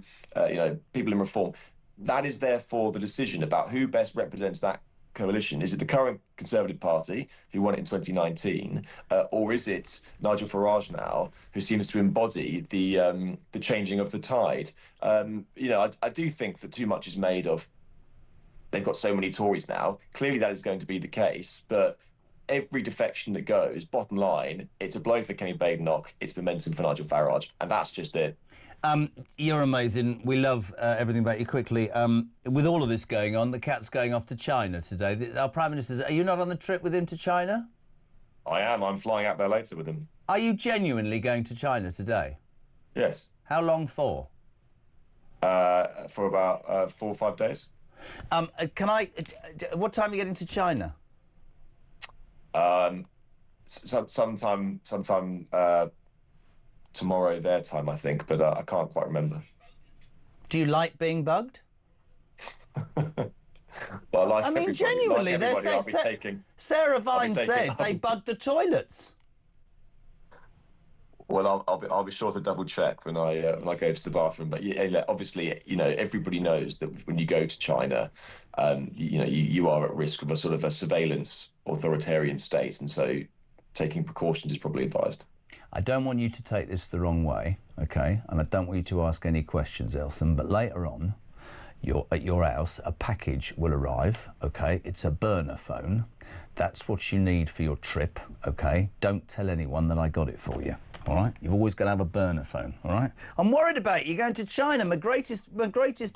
people in reform, that is therefore the decision about who best represents that coalition. Is it the current Conservative Party, who won it in 2019, or is it Nigel Farage now, who seems to embody the changing of the tide? I do think that too much is made of, they've got so many Tories now. Clearly that is going to be the case, but every defection that goes, bottom line, it's a blow for Kemi Badenoch, it's momentum for Nigel Farage, and that's just it. You're amazing. We love everything about you. Quickly, with all of this going on, the cat's going off to China today. Our Prime Minister's... Are you not on the trip with him to China? I am. I'm flying out there later with him. Are you genuinely going to China today? Yes. How long for? For about 4 or 5 days. What time are you getting to China? Sometime tomorrow their time, I think, but I can't quite remember. Do you like being bugged? Well, I mean, genuinely, they're saying... Sarah Vine said they bugged the toilets. Well, I'll be sure to double check when I go to the bathroom. But obviously, everybody knows that when you go to China, you are at risk of a sort of a surveillance authoritarian state, and so taking precautions is probably advised. I don't want you to take this the wrong way, OK? And I don't want you to ask any questions, Elson, but later on, at your house, a package will arrive, OK? It's a burner phone. That's what you need for your trip, OK? Don't tell anyone that I got it for you, all right? You've always got to have a burner phone, all right? I'm worried about you going to China, my greatest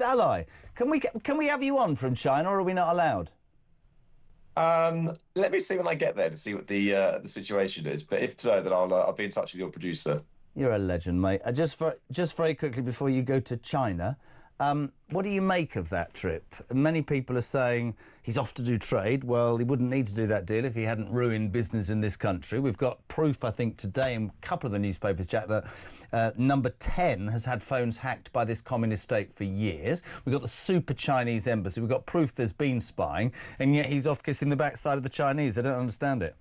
ally. Can we have you on from China, or are we not allowed? Let me see when I get there to see what the situation is. But if so, then I'll be in touch with your producer. You're a legend, mate. Just very quickly before you go to China, what do you make of that trip? Many people are saying he's off to do trade. Well, he wouldn't need to do that deal if he hadn't ruined business in this country. We've got proof, I think, today in a couple of the newspapers, Jack, that number 10 has had phones hacked by this communist state for years. We've got the super Chinese embassy. We've got proof there's been spying, and yet he's off kissing the backside of the Chinese. I don't understand it.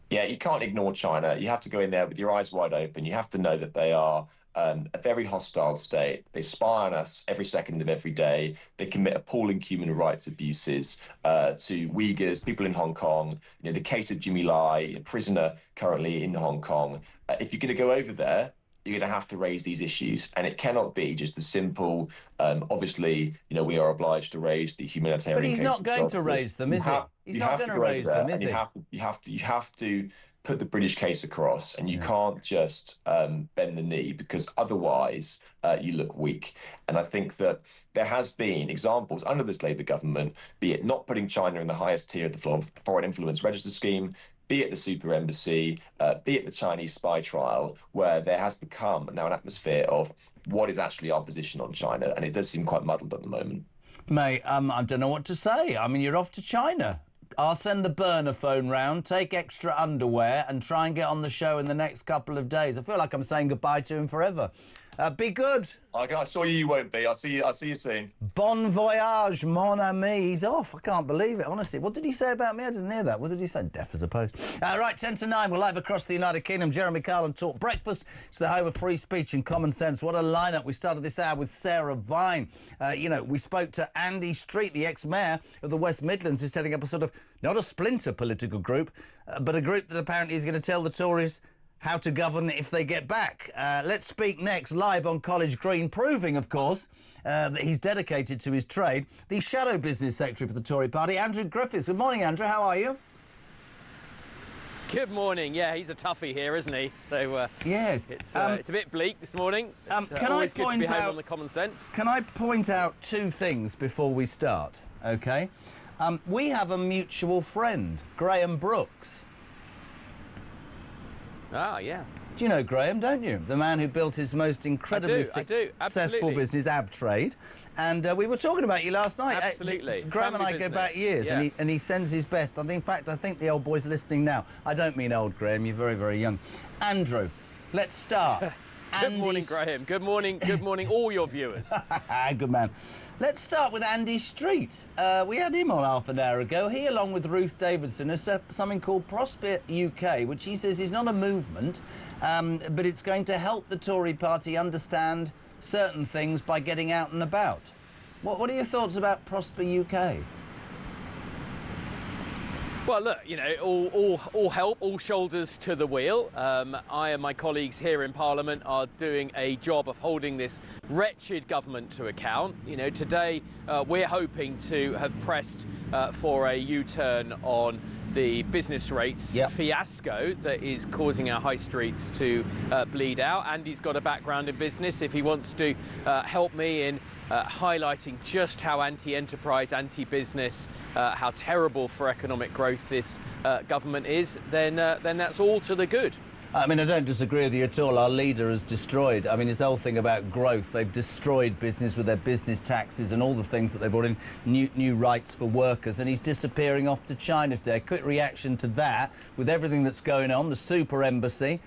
Yeah, you can't ignore China. You have to go in there with your eyes wide open. You have to know that they are a very hostile state. They spy on us every second of every day. They commit appalling human rights abuses to Uyghurs, people in Hong Kong. The case of Jimmy Lai, a prisoner currently in Hong Kong. If you're going to go over there, you're going to have to raise these issues, and it cannot be just the simple. Obviously, we are obliged to raise the humanitarian. But he's not going to raise them, is he? He's not going to raise them, is he? You have to put the British case across, and you can't just bend the knee, because otherwise you look weak. And I think that there has been examples under this Labour government, be it not putting China in the highest tier of the foreign influence register scheme, be it the super embassy, be it the Chinese spy trial, where there has become now an atmosphere of what is actually our position on China, and it does seem quite muddled at the moment. Mate, I don't know what to say. I mean, you're off to China. I'll send the burner phone round, take extra underwear, and try and get on the show in the next couple of days. I feel like I'm saying goodbye to him forever. Be good. I assure you won't be. I'll see you soon. Bon voyage, mon ami. He's off. I can't believe it, honestly. What did he say about me? I didn't hear that. What did he say? Deaf as a post. Right, 10 to 9. We're live across the United Kingdom. Jeremy Carlin Talk Breakfast. It's the home of free speech and common sense. What a lineup. We started this hour with Sarah Vine. We spoke to Andy Street, the ex-mayor of the West Midlands, who's setting up a sort of, not a splinter political group, but a group that apparently is going to tell the Tories how to govern if they get back. Let's speak next, live on College Green, proving, of course, that he's dedicated to his trade. The Shadow Business Secretary for the Tory Party, Andrew Griffiths. Good morning, Andrew. How are you? Good morning. Yeah, he's a toughie here, isn't he? So yes, it's a bit bleak this morning. Can I point out on the common sense? Can I point out two things before we start? Okay, we have a mutual friend, Graham Brooks. Ah, yeah. Do you know Graham, don't you? The man who built his most incredibly successful business, Avtrade. And we were talking about you last night. Absolutely. Graham and I go back years, yeah. and he sends his best. In fact, I think the old boy's listening now. I don't mean old, Graham. You're very, very young. Andrew, let's start. Good morning, Graham. Good morning, all your viewers. Good man. Let's start with Andy Street. We had him on half an hour ago. He, along with Ruth Davidson, has set up something called Prosper UK, which he says is not a movement, but it's going to help the Tory party understand certain things by getting out and about. What are your thoughts about Prosper UK? Well, look, all help, all shoulders to the wheel. I and my colleagues here in Parliament are doing a job of holding this wretched government to account. Today we're hoping to have pressed for a U-turn on the business rates fiasco that is causing our high streets to bleed out. Andy's got a background in business. If he wants to help me in highlighting just how anti-enterprise, anti-business, how terrible for economic growth this government is, then that's all to the good. I mean, I don't disagree with you at all. Our leader has destroyed, his whole thing about growth. They've destroyed business with their business taxes and all the things that they brought in, new rights for workers, and he's disappearing off to China today. A quick reaction to that, with everything that's going on, the super embassy.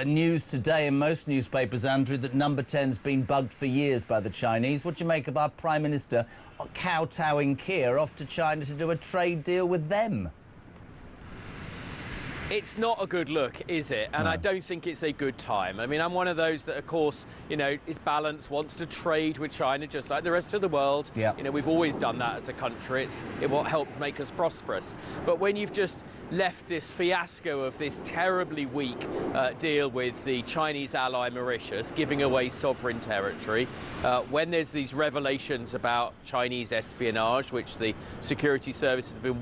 News today in most newspapers, Andrew, that number 10's been bugged for years by the Chinese. What do you make of our Prime Minister kowtowing Keir off to China to do a trade deal with them? It's not a good look, is it? And I don't think it's a good time. I'm one of those that, of course, is balanced, wants to trade with China just like the rest of the world. Yeah. We've always done that as a country. It what helps make us prosperous. But when you've just left this fiasco of this terribly weak deal with the Chinese ally Mauritius, giving away sovereign territory, when there's these revelations about Chinese espionage, which the security services have been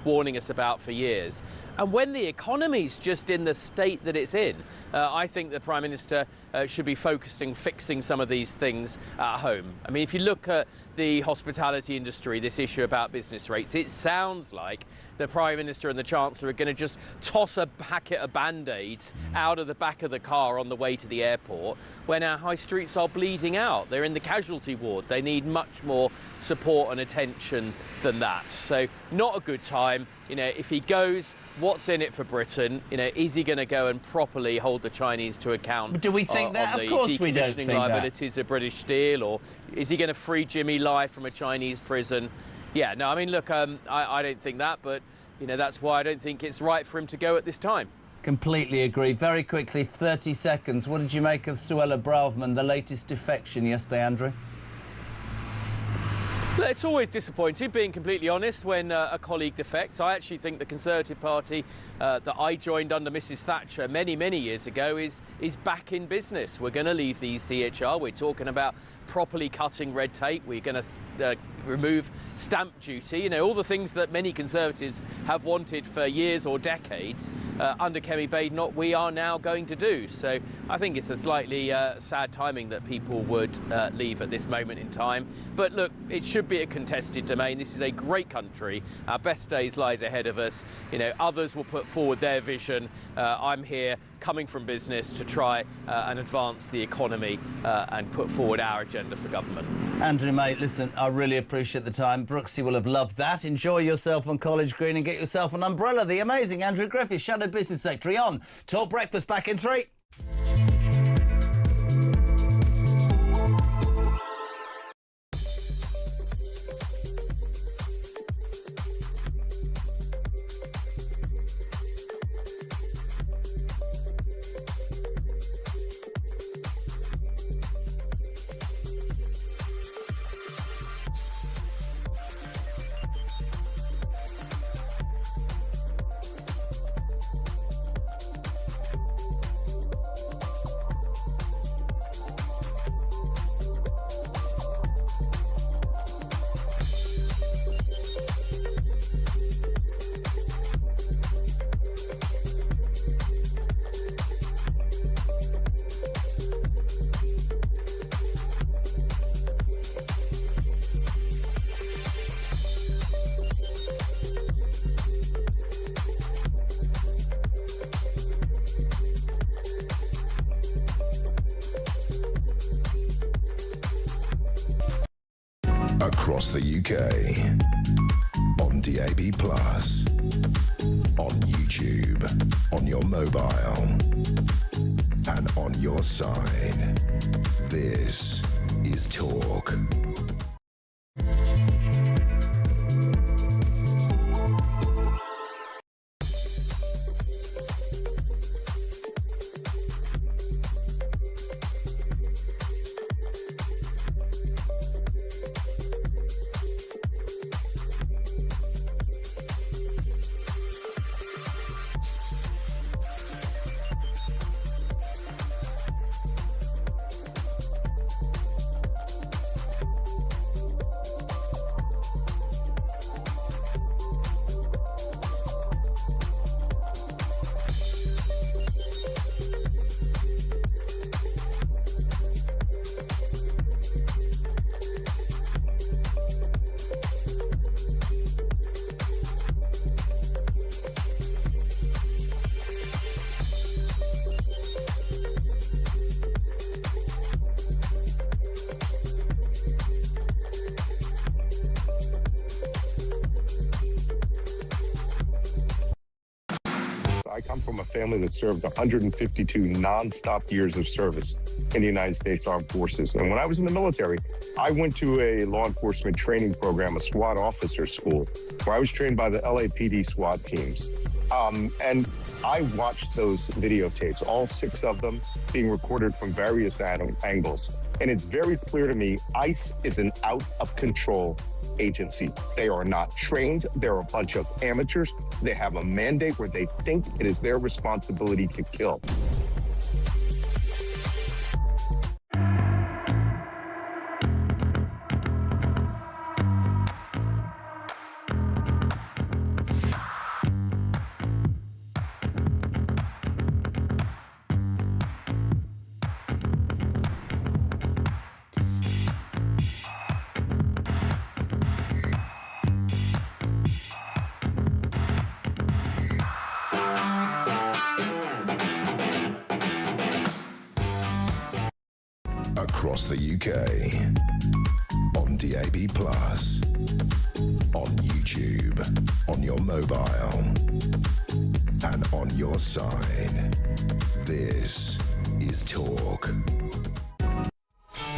warning us about for years, and when the economy's just in the state that it's in, I think the Prime Minister should be fixing some of these things at home. If you look at the hospitality industry, this issue about business rates, it sounds like the Prime Minister and the Chancellor are going to just toss a packet of Band-Aids out of the back of the car on the way to the airport when our high streets are bleeding out. They're in the casualty ward. They need much more support and attention than that. So not a good time. If he goes, what's in it for Britain? Is he going to go and properly hold the Chinese to account? But do we think that? On the of course we don't think liabilities of British Steel, or is he going to free Jimmy Lai from a Chinese prison? Yeah, no, look, I don't think that, but that's why I don't think it's right for him to go at this time. Completely agree. Very quickly, 30 seconds. What did you make of Suella Braverman, the latest defection yesterday, Andrew? It's always disappointing, being completely honest, when a colleague defects. I actually think the Conservative Party that I joined under Mrs Thatcher many, many years ago is back in business. We're going to leave the ECHR. We're talking about properly cutting red tape. We're going to remove stamp duty. You know, all the things that many Conservatives have wanted for years or decades under Kemi Badenoch, we are now going to do. So I think it's a slightly sad timing that people would leave at this moment in time. But look, it should be a contested domain. This is a great country. Our best days lies ahead of us. You know, others will put forward their vision. I'm here coming from business to try and advance the economy and put forward our agenda for government. Andrew, mate, listen, I really appreciate the time. Brooksy will have loved that. Enjoy yourself on College Green and get yourself an umbrella. The amazing Andrew Griffiths, Shadow Business Secretary, on Talk Breakfast, back in 3. Across the UK, on DAB+, on YouTube, on your mobile, and on your side. This is Talk. I come from a family that served 152 non-stop years of service in the United States Armed Forces. And when I was in the military, I went to a law enforcement training program, a SWAT officer school, where I was trained by the LAPD SWAT teams. And I watched those videotapes, all 6 of them being recorded from various angles. And it's very clear to me, ICE is an out-of-control agency. They are not trained. They're a bunch of amateurs. They have a mandate where they think it is their responsibility to kill. Across the UK, on DAB+, on YouTube, on your mobile, and on your side. This is Talk.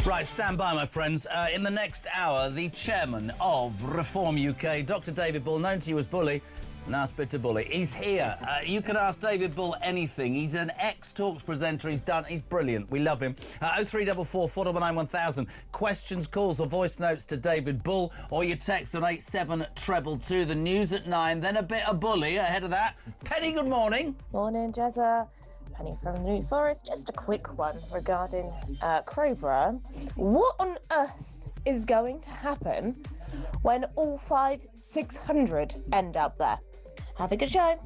Right, stand by, my friends. In the next hour, the chairman of Reform UK, Dr. David Bull, known to you as Bully, Nice bit of bully. He's here. You can ask David Bull anything. He's an ex-Talks presenter. He's brilliant. We love him. 0344 499 1000. Questions, calls or voice notes to David Bull, or your text on 87222. The news at 9, then a bit of bully ahead of that. Penny, good morning. Morning, Jezza. Penny from the New Forest. Just a quick one regarding Crowborough. What on earth is going to happen when all 600 end up there? Have a good show.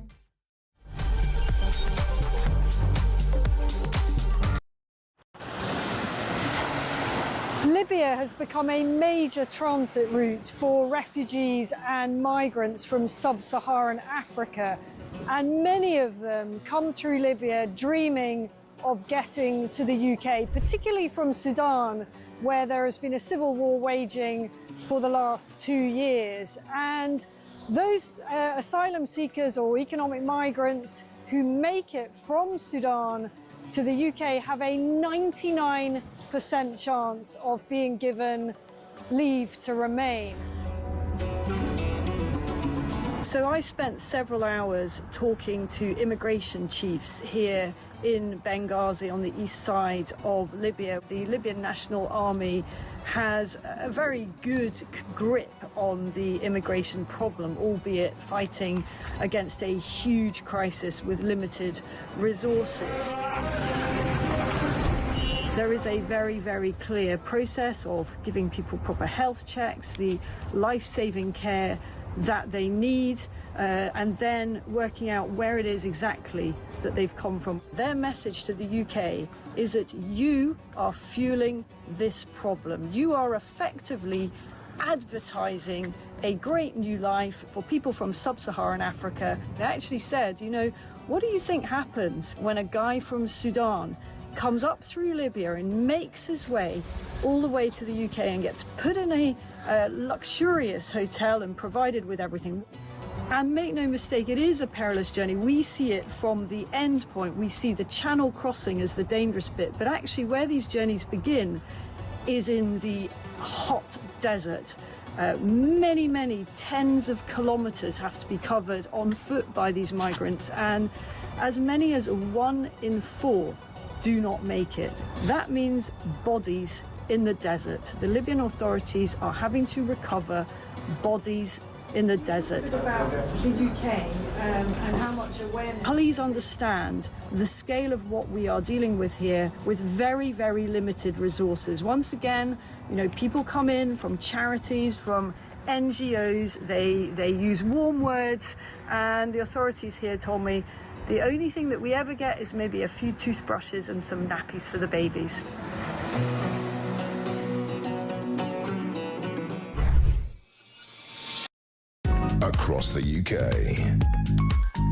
Libya has become a major transit route for refugees and migrants from sub-Saharan Africa, and many of them come through Libya dreaming of getting to the UK, particularly from Sudan, where there has been a civil war waging for the last 2 years. And those asylum seekers or economic migrants who make it from Sudan to the UK have a 99% chance of being given leave to remain. So I spent several hours talking to immigration chiefs here in Benghazi on the east side of Libya. The Libyan National Army has a very good grip on the immigration problem, albeit fighting against a huge crisis with limited resources. There is a very, very clear process of giving people proper health checks, the life-saving care that they need, and then working out where it is exactly that they've come from. Their message to the UK is that you are fueling this problem. You are effectively advertising a great new life for people from sub-Saharan Africa. They actually said, you know, what do you think happens when a guy from Sudan comes up through Libya and makes his way all the way to the UK and gets put in a luxurious hotel and provided with everything? And make no mistake, it is a perilous journey. We see it from the end point. We see the channel crossing as the dangerous bit. But actually where these journeys begin is in the hot desert. Many, many tens of kilometres have to be covered on foot by these migrants. And as many as 1 in 4 do not make it. That means bodies in the desert. The Libyan authorities are having to recover bodies in the desert. About the UK and how much awareness. Please understand the scale of what we are dealing with here with very, very limited resources. Once again, you know, people come in from charities, from NGOs, they use warm words, and the authorities here told me the only thing that we ever get is maybe a few toothbrushes and some nappies for the babies. Across the UK,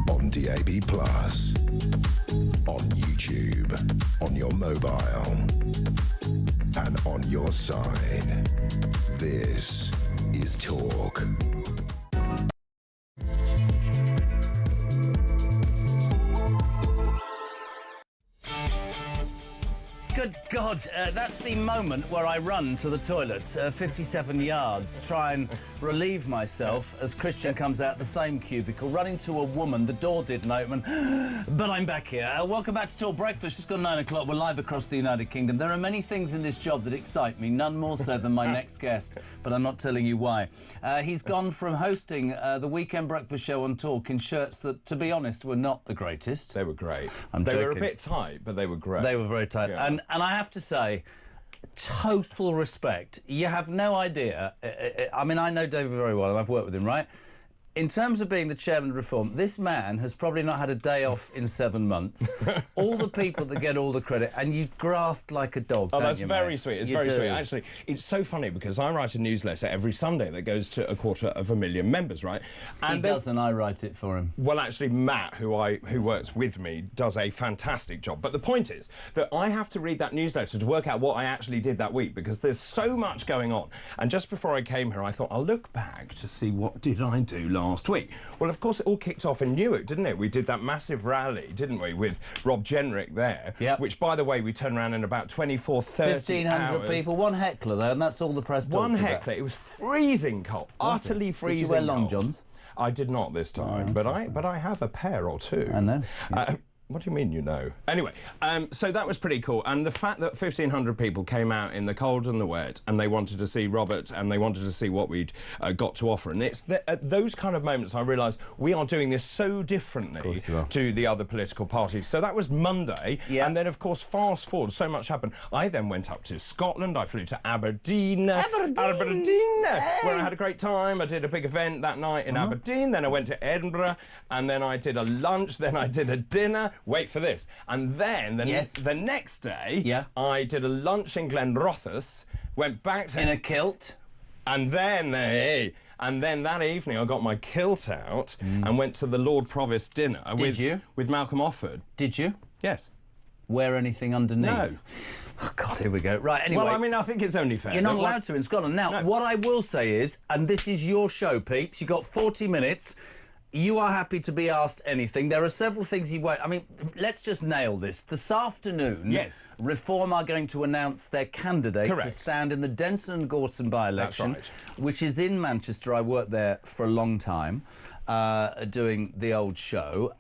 on DAB+, on YouTube, on your mobile, and on your side. This is Talk. Good God, that's the moment where I run to the toilet, 57 yards, try and relieve myself as Christian comes out the same cubicle, running to a woman. The door didn't open, but I'm back here. Welcome back to Talk Breakfast. Just gone 9 o'clock. We're live across the United Kingdom. There are many things in this job that excite me, none more so than my next guest, but I'm not telling you why. He's gone from hosting the weekend breakfast show on Talk in shirts that, to be honest, were not the greatest. They were great. They were a bit tight, but they were great. They were very tight. Yeah. And I have to say, total respect. You have no idea. I mean, I know David very well, and I've worked with him, right? In terms of being the chairman of Reform, this man has probably not had a day off in 7 months. All the people that get all the credit, and you graft like a dog. Oh, don't that's you, very mate? sweet. It's You very do. sweet. Actually, it's so funny because I write a newsletter every Sunday that goes to 250,000 members, right? And he does, and I write it for him. Well, actually, Matt, who works with me, does a fantastic job. But the point is that I have to read that newsletter to work out what I actually did that week because there's so much going on. And just before I came here, I thought I'll look back to see what did I do last week. Well, of course, it all kicked off in Newark, didn't it? We did that massive rally, didn't we, with Rob Jenrick there, which, by the way, we turned around in about 24, 30 1,500 hours. people, one heckler, though, and that's all the press talked One about. heckler. It was freezing cold, utterly freezing Did you wear long cold. johns? I did not this time, but I have a pair or two. I know. What do you mean, you know? Anyway, so that was pretty cool. And the fact that 1,500 people came out in the cold and the wet and they wanted to see Robert and they wanted to see what we'd got to offer. And it's at those kind of moments I realised we are doing this so differently to the other political parties. So that was Monday. Yeah. And then, of course, fast forward, so much happened. I then went up to Scotland. I flew to Aberdeen. Aberdeen! Where I had a great time. I did a big event that night in Aberdeen. Then I went to Edinburgh. And then I did a lunch. Then I did a dinner. Wait for this. And then the next day, I did a lunch in Glenrothes, went back to... In a kilt? And then that evening I got my kilt out and went to the Lord Provost dinner. With Malcolm Offord. Did you? Yes. Wear anything underneath? No. Oh, God, here we go. Right, anyway. Well, I mean, I think it's only fair. You're not allowed to in Scotland. Now, what I will say is, and this is your show, peeps, you've got 40 minutes... You are happy to be asked anything. There are several things you won't... I mean, let's just nail this. This afternoon, Reform are going to announce their candidate to stand in the Denton and Gorton by-election, which is in Manchester. I worked there for a long time, doing the old show.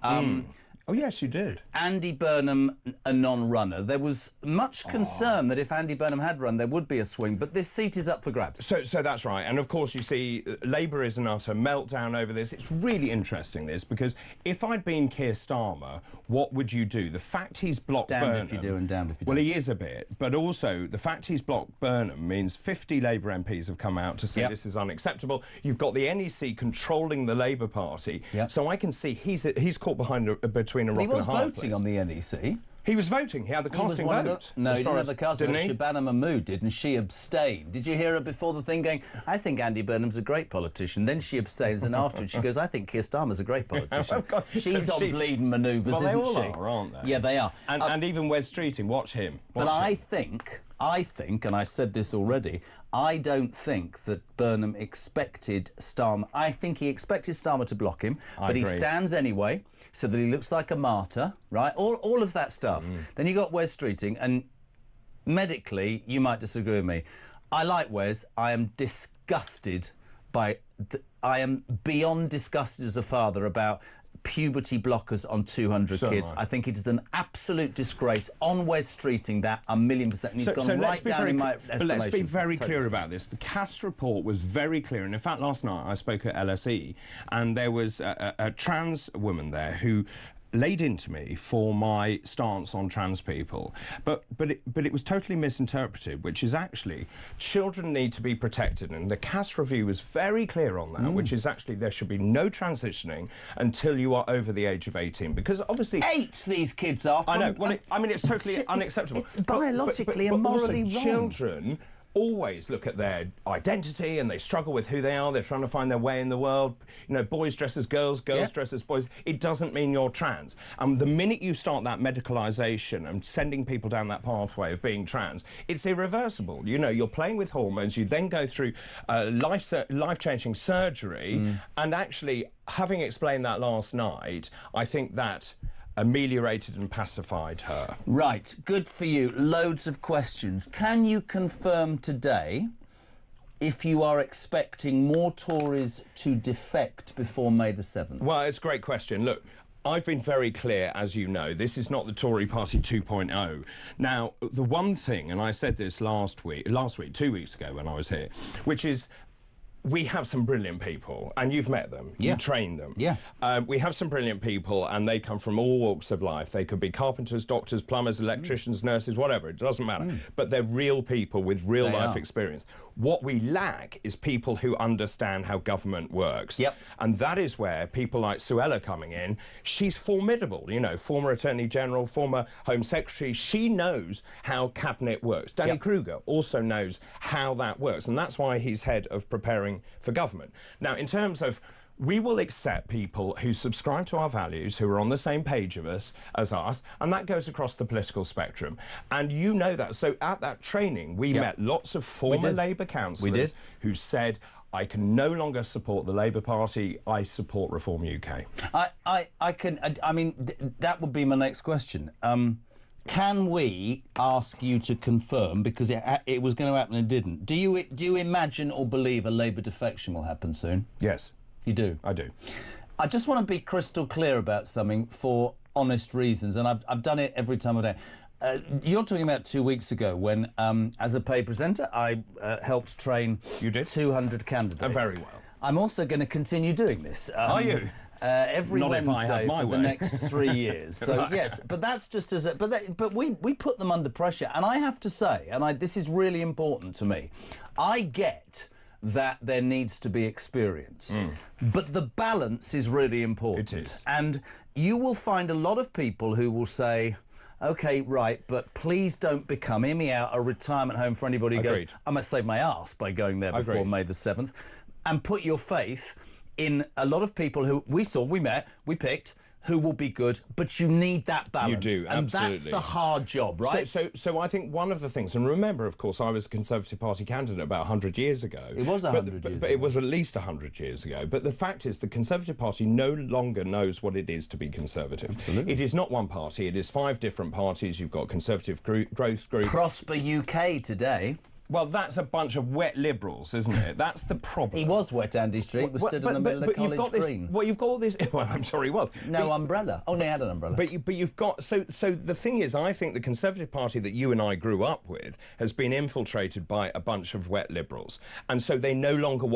Oh, yes, you did. Andy Burnham, a non-runner. There was much concern that if Andy Burnham had run, there would be a swing, but this seat is up for grabs. So that's right. And, of course, you see, Labour is an utter meltdown over this. It's really interesting, this, because if I'd been Keir Starmer, what would you do? The fact he's blocked Burnham... Damned if you do and damned if you don't. Well, he is a bit. But also, the fact he's blocked Burnham means 50 Labour MPs have come out to say this is unacceptable. You've got the NEC controlling the Labour Party. So I can see he's caught between a rock and a hard place. He was voting on the NEC. He was voting. He had the casting vote. No, he didn't have the casting vote. Shabana Mahmood did, and she abstained. Did you hear her before the thing going, I think Andy Burnham's a great politician? Then she abstains, and afterwards she goes, I think Keir Starmer's a great politician. She's on bleeding manoeuvres, isn't she? Well, they all are, aren't they? Yeah, they are. And even Wes Streeting, watch him. But I think, and I said this already, I don't think that Burnham expected Starmer. I think he expected Starmer to block him, but he stands anyway, so that he looks like a martyr, right? All of that stuff. Then you got Wes Streeting, and medically, you might disagree with me. I like Wes. I am disgusted by... I am beyond disgusted as a father about puberty blockers on 200 kids. I think it is an absolute disgrace on Wes Streeting, that 1,000,000%. And he's gone right down in my estimation. But let's be very clear about this. The Cass report was very clear. And in fact, last night I spoke at LSE and there was a trans woman there who laid into me for my stance on trans people, but it was totally misinterpreted, which is actually children need to be protected, and the Cass review was very clear on that, which is actually there should be no transitioning until you are over the age of 18, because obviously 8 these kids are. I know. Well, I mean, it's totally unacceptable. It's biologically and morally wrong. Children always look at their identity and they struggle with who they are. They're trying to find their way in the world. You know, boys dress as girls, girls dress as boys. It doesn't mean you're trans. The minute you start that medicalisation and sending people down that pathway of being trans, it's irreversible. You know, you're playing with hormones. You then go through life-changing surgery. And actually, having explained that last night, I think that ameliorated and pacified her. Right, good for you. Loads of questions. Can you confirm today if you are expecting more Tories to defect before May the 7th? Well, it's a great question. Look, I've been very clear, as you know, this is not the Tory Party 2.0. Now, the one thing, and I said this last week, 2 weeks ago when I was here, which is we have some brilliant people, and you've met them, you train them. We have some brilliant people, and they come from all walks of life. They could be carpenters, doctors, plumbers, electricians, nurses, whatever, it doesn't matter. But they're real people with real life experience. What we lack is people who understand how government works. And that is where people like Suella coming in, she's formidable, you know, former Attorney General, former Home Secretary, she knows how Cabinet works. Danny Kruger also knows how that works, and that's why he's head of preparing for government. Now, in terms of, we will accept people who subscribe to our values, who are on the same page as us, and that goes across the political spectrum. And you know that. So at that training, we met lots of former Labour councillors who said, I can no longer support the Labour Party, I support Reform UK. I mean, that would be my next question. Can we ask you to confirm, because it was going to happen and didn't? Do you imagine or believe a Labour defection will happen soon? Yes. You do? I do. I just want to be crystal clear about something for honest reasons, and I've done it every time I do. You're talking about 2 weeks ago when, as a paid presenter, I helped train 200 candidates. Very well. I'm also going to continue doing this. Are you? Every Not Wednesday if I have my for way. the next 3 years. So Right. yes, but that's just as a, but we put them under pressure, and I have to say, and this is really important to me. I get that there needs to be experience, but the balance is really important. It is, and you will find a lot of people who will say, OK, right, but please don't become, hear me out, a retirement home for anybody who Agreed. goes, I must save my arse by going there before Agreed. May the 7th, and put your faith in a lot of people who we met, we picked, who will be good, but you need that balance. You do, and absolutely. that's the hard job, right? So I think one of the things, and remember, of course, I was a Conservative Party candidate about 100 years ago. It was 100 years But ago. it was at least 100 years ago. But the fact is, the Conservative Party no longer knows what it is to be Conservative. Absolutely. It is not one party, it is 5 different parties. You've got Conservative Growth Group. Prosper UK today. Well, that's a bunch of wet liberals, isn't it? That's the problem. He was wet, Andy Street, was stood in the middle of College Green. Well, you've got all this... Well, I'm sorry, he was. No umbrella. Only had an umbrella. But you've got... So the thing is, I think the Conservative Party that you and I grew up with has been infiltrated by a bunch of wet liberals. And so they no longer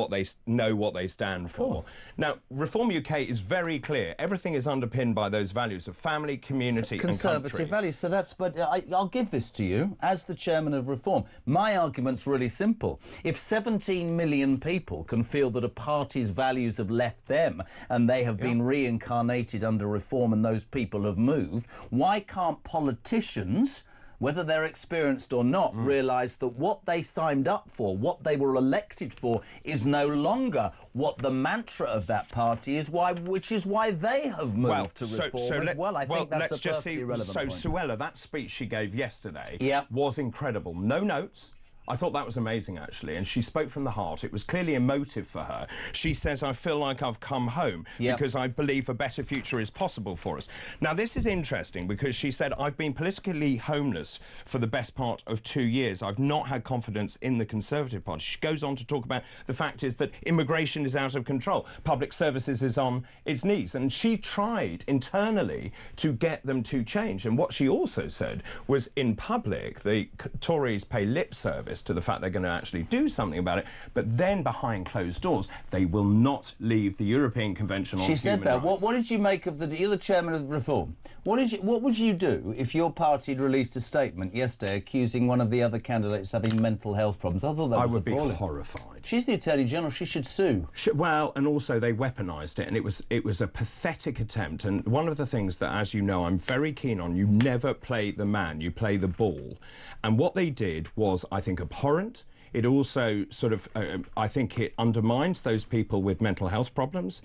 know what they stand for. Now, Reform UK is very clear. Everything is underpinned by those values of family, community and Conservative country. values. So that's... But I'll give this to you. As the chairman of Reform, my argument's really simple. If 17 million people can feel that a party's values have left them and they have been reincarnated under Reform and those people have moved, why can't politicians, whether they're experienced or not, realise that what they signed up for, what they were elected for, is no longer what the mantra of that party is, which is why they have moved to Reform as well. I think that's a perfectly relevant point. So, Suella, that speech she gave yesterday was incredible. No notes. I thought that was amazing, actually, and she spoke from the heart. It was clearly emotive for her. She says, I feel like I've come home because I believe a better future is possible for us. Now, this is interesting because she said, I've been politically homeless for the best part of 2 years. I've not had confidence in the Conservative Party. She goes on to talk about the fact is that immigration is out of control. Public services is on its knees. And she tried internally to get them to change. And what she also said was, in public, the Tories pay lip service to the fact they're going to actually do something about it, but then behind closed doors they will not leave the European Convention on Human Rights. She said that. What did you make of you're the chairman of Reform. What would you do if your party had released a statement yesterday accusing one of the other candidates of having mental health problems? I thought that was appalling. I would be horrified. She's the Attorney General. She should sue. Well, and also they weaponised it, and it was a pathetic attempt. And one of the things that, as you know, I'm very keen on, you never play the man, you play the ball. And what they did was, I think, abhorrent. It also sort of, I think it undermines those people with mental health problems.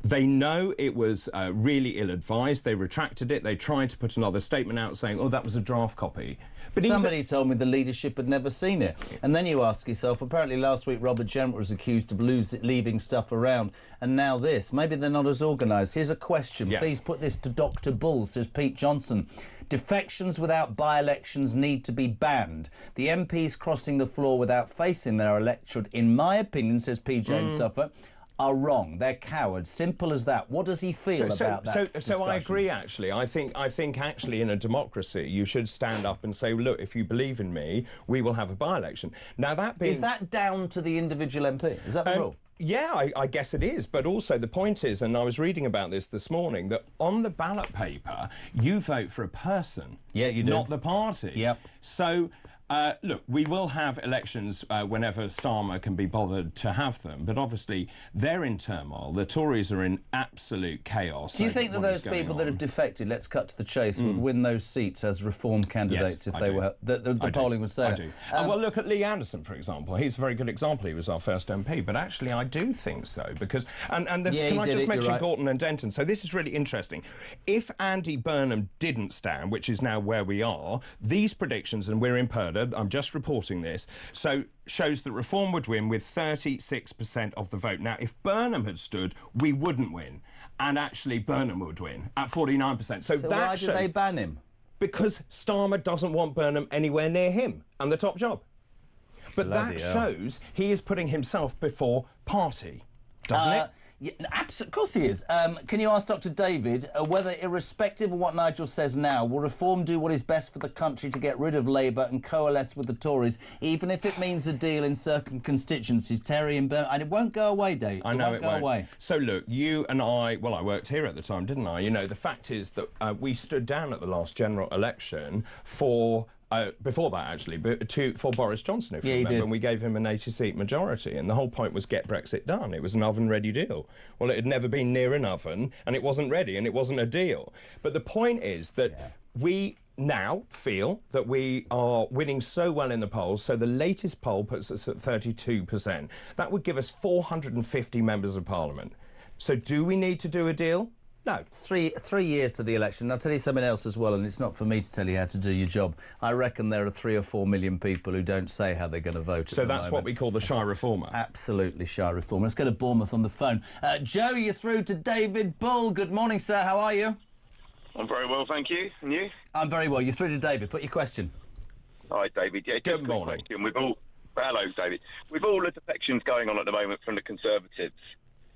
They know it was really ill-advised. They retracted it. They tried to put another statement out saying, oh, that was a draft copy. But somebody told me the leadership had never seen it. And then you ask yourself, apparently last week Robert Gent was accused of leaving stuff around, and now this. Maybe they're not as organised. Here's a question. Yes. Please put this to Dr. Bull, says Pete Johnson. Defections without by-elections need to be banned. The MPs crossing the floor without facing their electorate, in my opinion, says PJ in Suffolk, are wrong. They're cowards. Simple as that. What does he feel about that? So I agree, actually. I think actually in a democracy you should stand up and say, look, if you believe in me, we will have a by-election. Now that being... Is that down to the individual MP? Is that the rule? Yeah, I guess it is. But also the point is, and I was reading about this morning, that on the ballot paper, you vote for a person. Yeah, you do. Not the party. Yep. So... look, we will have elections whenever Starmer can be bothered to have them, but obviously they're in turmoil. The Tories are in absolute chaos. Do you think that those people that have defected, let's cut to the chase, would win those seats as Reform candidates if they were... The polling would say I do. Well, look at Lee Anderson, for example. He's a very good example. He was our first MP, but actually I do think so, because... can I just mention Gorton and Denton? So this is really interesting. If Andy Burnham didn't stand, which is now where we are, these predictions, and we're in Purdah, I'm just reporting this, so shows that Reform would win with 36% of the vote. Now, if Burnham had stood, we wouldn't win. And actually, Burnham would win at 49%. So that why did they ban him? Because Starmer doesn't want Burnham anywhere near him and the top job. But that shows he is putting himself before party. Doesn't it? Yeah, of course he is. Can you ask Dr. David whether, irrespective of what Nigel says now, will Reform do what is best for the country to get rid of Labour and coalesce with the Tories, even if it means a deal in certain constituencies? Terry and Birmingham, and it won't go away, Dave. I know it won't. Away. So look, you and I, well, I worked here at the time, didn't I? You know, the fact is that we stood down at the last general election for... before that, actually, for Boris Johnson, if you remember, and we gave him an 80-seat majority, and the whole point was get Brexit done. It was an oven-ready deal. Well, it had never been near an oven, and it wasn't ready, and it wasn't a deal. But the point is that we now feel that we are winning so well in the polls, so the latest poll puts us at 32%. That would give us 450 members of Parliament. So do we need to do a deal? No. 3 years to the election. I'll tell you something else as well, and it's not for me to tell you how to do your job. I reckon there are 3 or 4 million people who don't say how they're going to vote. So that's what we call the shy reformer. Absolutely shy reformer. Let's go to Bournemouth on the phone. Joe, you're through to David Bull. Good morning, sir. How are you? I'm very well, thank you. And you? I'm very well. You're through to David. Put your question. Hi, David. Yeah, good morning. Hello, David. With all the defections going on at the moment from the Conservatives,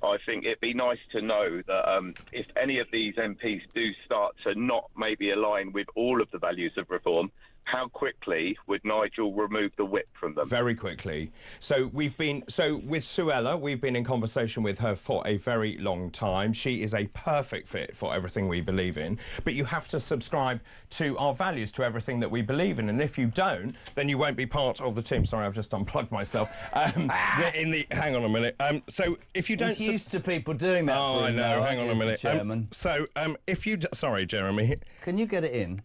I think it'd be nice to know that if any of these MPs do start to not maybe align with all of the values of reform, how quickly would Nigel remove the whip from them? Very quickly. So with Suella, we've been in conversation with her for a very long time. She is a perfect fit for everything we believe in. But you have to subscribe to our values, to everything that we believe in. And if you don't, then you won't be part of the team. Sorry, I've just unplugged myself. Hang on a minute. So if you don't... He's used to people doing that. Oh, I know. Hang on a minute. Chairman. If you... Sorry, Jeremy. Can you get it in?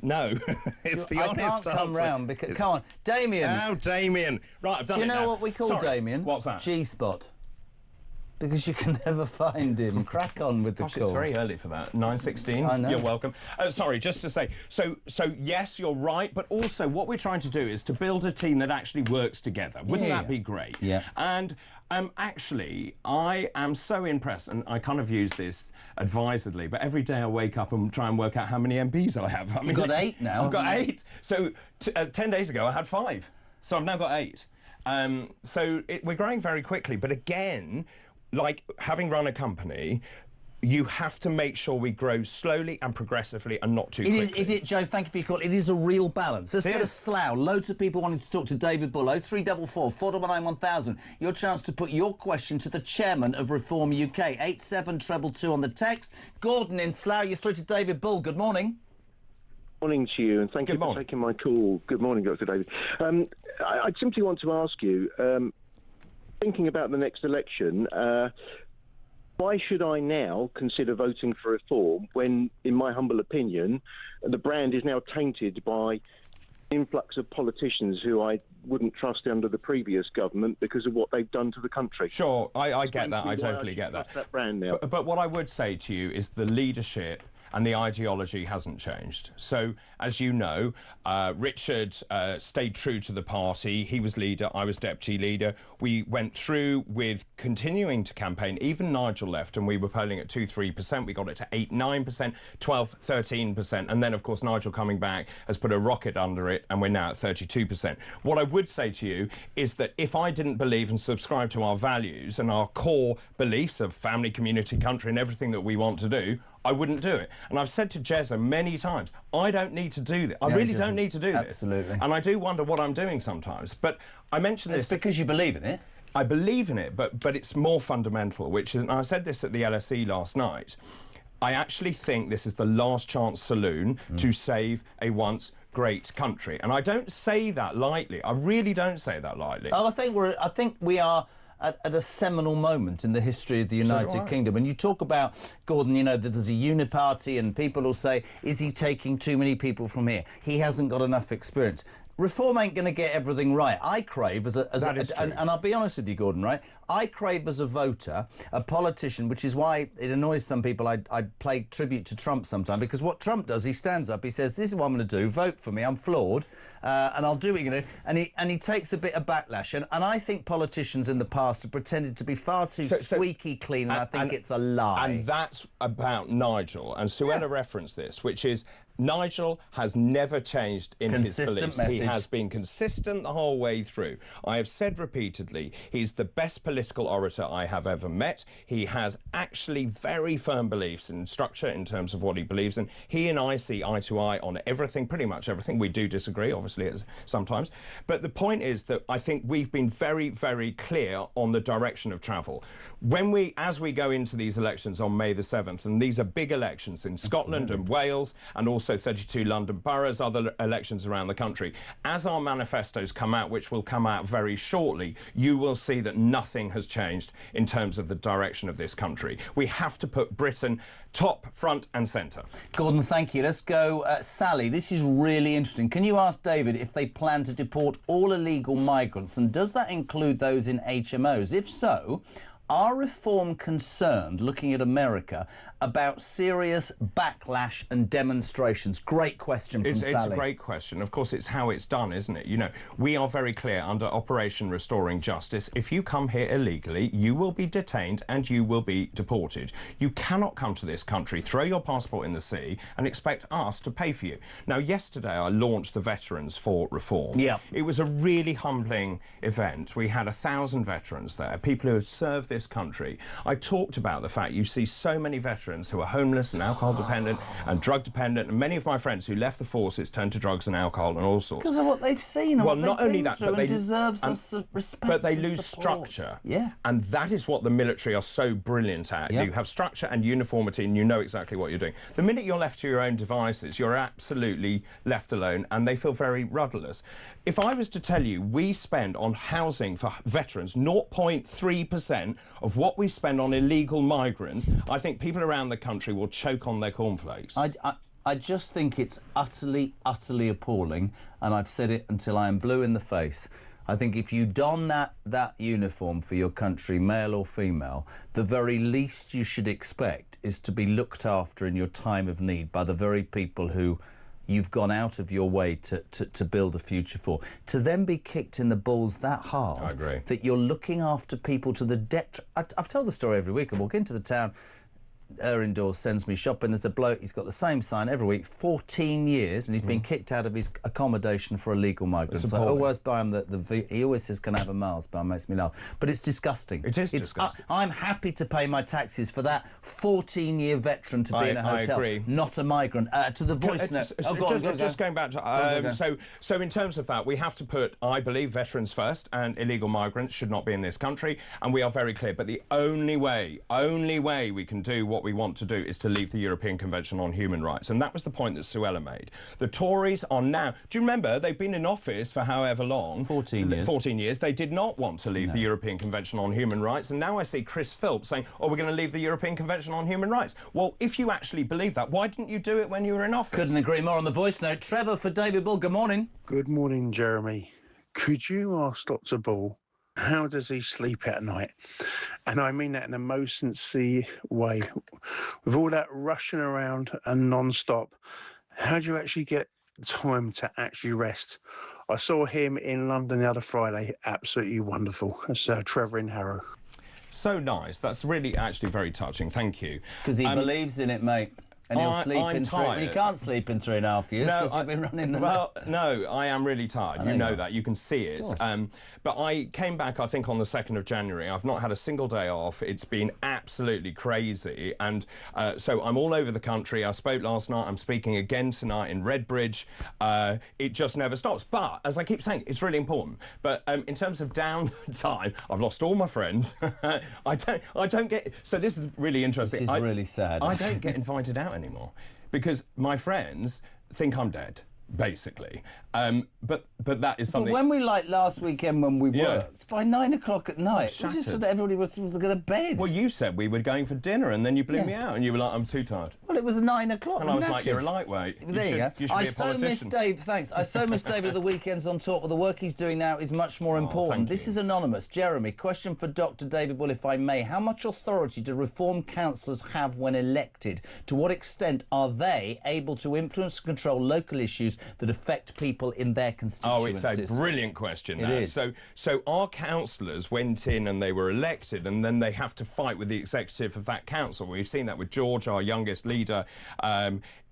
No, it's the honest answer. I can't come round because... Come on, Damien. Oh, Damien. Right, I've done it. Do you know now. what we call Damien? What's that? G-spot. Because you can never find him. Crack on with the call. It's very early for that. 9:16. I know. You're welcome. Sorry, just to say, so yes, you're right, but also what we're trying to do is to build a team that actually works together. Wouldn't that be great? Yeah. And actually, I am so impressed, and I kind of use this advisedly, but every day I wake up and try and work out how many MPs I have. I mean, You've got 8 now. I've got 8. So 10 days ago I had 5. So I've now got 8. We're growing very quickly, but again, like having run a company, you have to make sure we grow slowly and progressively and not too quickly. Joe, thank you for your call. It is a real balance. Let's go to Slough. Loads of people wanting to talk to David Bull. 0344 499 1000. Your chance to put your question to the chairman of Reform UK. 87222 on the text. Gordon in Slough, you're through to David Bull. Good morning. Morning to you, and thank you for taking my call. Good morning, Dr. David. I simply want to ask you, thinking about the next election, why should I now consider voting for reform when, in my humble opinion, the brand is now tainted by influx of politicians who I wouldn't trust under the previous government because of what they've done to the country? Sure, I get that. I totally get that. That brand now. But what I would say to you is the leadership and the ideology hasn't changed. So, as you know, Richard stayed true to the party. He was leader, I was deputy leader. We went through with continuing to campaign. Even Nigel left and we were polling at 2-3%. We got it to 8-9%, 12-13%. And then, of course, Nigel coming back has put a rocket under it and we're now at 32%. What I would say to you is that if I didn't believe and subscribe to our values and our core beliefs of family, community, country and everything that we want to do, I wouldn't do it. And I've said to Jezza many times, I don't need to do this. I really don't need to do this. Absolutely. And I do wonder what I'm doing sometimes. But I mentioned this... It's because you believe in it. I believe in it, but it's more fundamental, which is... And I said this at the LSE last night. I actually think this is the last chance saloon to save a once great country. And I don't say that lightly. I really don't say that lightly. Oh, I think we are... At a seminal moment in the history of the United Kingdom. And you talk about, Gordon, you know, that there's a uniparty and people will say, is he taking too many people from here? He hasn't got enough experience. Reform ain't going to get everything right. I crave and I'll be honest with you, Gordon, right? I crave as a voter, a politician, which is why it annoys some people. I play tribute to Trump sometimes, because what Trump does, he stands up, he says, this is what I'm going to do, vote for me, I'm flawed, and I'll do what you're going to do. And he takes a bit of backlash. And I think politicians in the past have pretended to be far too squeaky clean, and I think it's a lie. And that's about Nigel. And Suella referenced this, which is Nigel has never changed in his beliefs. Message. He has been consistent the whole way through. I have said repeatedly, he's the best political orator I have ever met. He has actually very firm beliefs in structure in terms of what he believes in. He and I see eye to eye on everything, pretty much everything. We do disagree, obviously, sometimes. But the point is that I think we've been very, very clear on the direction of travel. As we go into these elections on May the 7th, and these are big elections in Scotland and Wales, and also 32 London boroughs, other elections around the country. As our manifestos come out, which will come out very shortly, you will see that nothing has changed in terms of the direction of this country. We have to put Britain top, front and centre. Gordon, thank you. Let's go. Sally, this is really interesting. Can you ask David if they plan to deport all illegal migrants, and does that include those in HMOs? If so, are Reform concerned, looking at America, about serious backlash and demonstrations? Great question from Sally. It's a great question. Of course, it's how it's done, isn't it? You know, we are very clear under Operation Restoring Justice. If you come here illegally, you will be detained and you will be deported. You cannot come to this country, throw your passport in the sea and expect us to pay for you. Now, yesterday I launched the Veterans for Reform. Yeah. It was a really humbling event. We had 1,000 veterans there, people who had served this country. I talked about the fact you see so many veterans who are homeless and alcohol dependent and drug dependent, and many of my friends who left the forces turned to drugs and alcohol and all sorts. Because of what they've seen. Well, not only that, but they deserves respect. But they and lose support. structure. Yeah. And that is what the military are so brilliant at. Yep. You have structure and uniformity, and you know exactly what you're doing. The minute you're left to your own devices, you're absolutely left alone, and they feel very rudderless. If I was to tell you we spend on housing for veterans 0.3% of what we spend on illegal migrants, I think people around the country will choke on their cornflakes. I just think it's utterly, utterly appalling, and I've said it until I am blue in the face. I think if you don that uniform for your country, male or female, the very least you should expect is to be looked after in your time of need by the very people who you've gone out of your way to build a future for. To then be kicked in the balls that hard, I agree, that you're looking after people to the I've told the story every week. I walk into the town, indoors sends me shopping. There's a bloke, he's got the same sign every week, 14 years, and he's been kicked out of his accommodation for illegal migrants. I always buy him he always says, can I have a Mars bar? It makes me laugh. But it's disgusting. It is disgusting. I'm happy to pay my taxes for that 14-year veteran to be in a hotel, I agree. Not a migrant. To the voice note. Just going back to... So in terms of that, we have to put, I believe, veterans first, and illegal migrants should not be in this country, and we are very clear. But the only way we can do what we want to do is to leave the European Convention on Human Rights. And that was the point that Suella made. The Tories are now... Do you remember? They've been in office for however long? 14 years. 14 years. They did not want to leave the European Convention on Human Rights. And now I see Chris Philp saying, oh, we're going to leave the European Convention on Human Rights. Well, if you actually believe that, why didn't you do it when you were in office? Couldn't agree more on the voice note. Trevor for David Bull, good morning. Good morning, Jeremy. Could you ask Dr. Bull, how does he sleep at night? And I mean that in a most sincere way. With all that rushing around and non-stop, how do you actually get time to actually rest? I saw him in London the other Friday. Absolutely wonderful. That's Trevor in Harrow. So nice. That's really actually very touching. Thank you. Because he believes in it, mate. And he'll sleep in tired. He can't sleep in 3.5 years because you've been running the... Well, no, I am really tired. You know that. You can see it. But I came back, I think, on the 2nd of January. I've not had a single day off. It's been absolutely crazy. And so I'm all over the country. I spoke last night. I'm speaking again tonight in Redbridge. It just never stops. But, as I keep saying, it's really important. But in terms of downtime, I've lost all my friends. I don't get... So this is really interesting. This is really sad. I don't get invited out anymore because my friends think I'm dead, basically. But that is something... But when we, like last weekend when we worked, by 9 o'clock at night, it was just so that everybody was going to bed. Well, you said we were going for dinner and then you blew me out and you were like, I'm too tired. Well, it was 9 o'clock. And I was like, you're a lightweight. There you go. You should be a politician. I so miss David at the weekends on talk. Well, the work he's doing now is much more important. This is anonymous. Jeremy, question for Dr. David Bull, if I may. How much authority do Reform councillors have when elected? To what extent are they able to influence and control local issues that affect people in their constituencies? Oh, it's a brilliant question. It is. So our councillors went in and they were elected, and then they have to fight with the executive of that council. We've seen that with George, our youngest leader.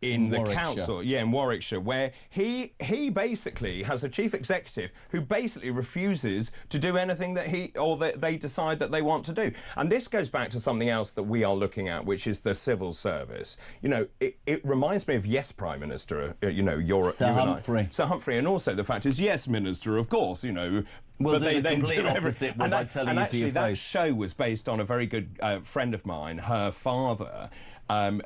in the Warwickshire. council, in Warwickshire, where he basically has a chief executive who basically refuses to do anything that they decide that they want to do. And this goes back to something else that we are looking at, which is the civil service. You know, it reminds me of Yes Prime Minister, Europe. Sir Humphrey. Sir Humphrey, and also the fact is Yes Minister, of course, We'll but do they the then complete do opposite everything. by telling and you to your actually, that face. show was based on a very good friend of mine, her father. And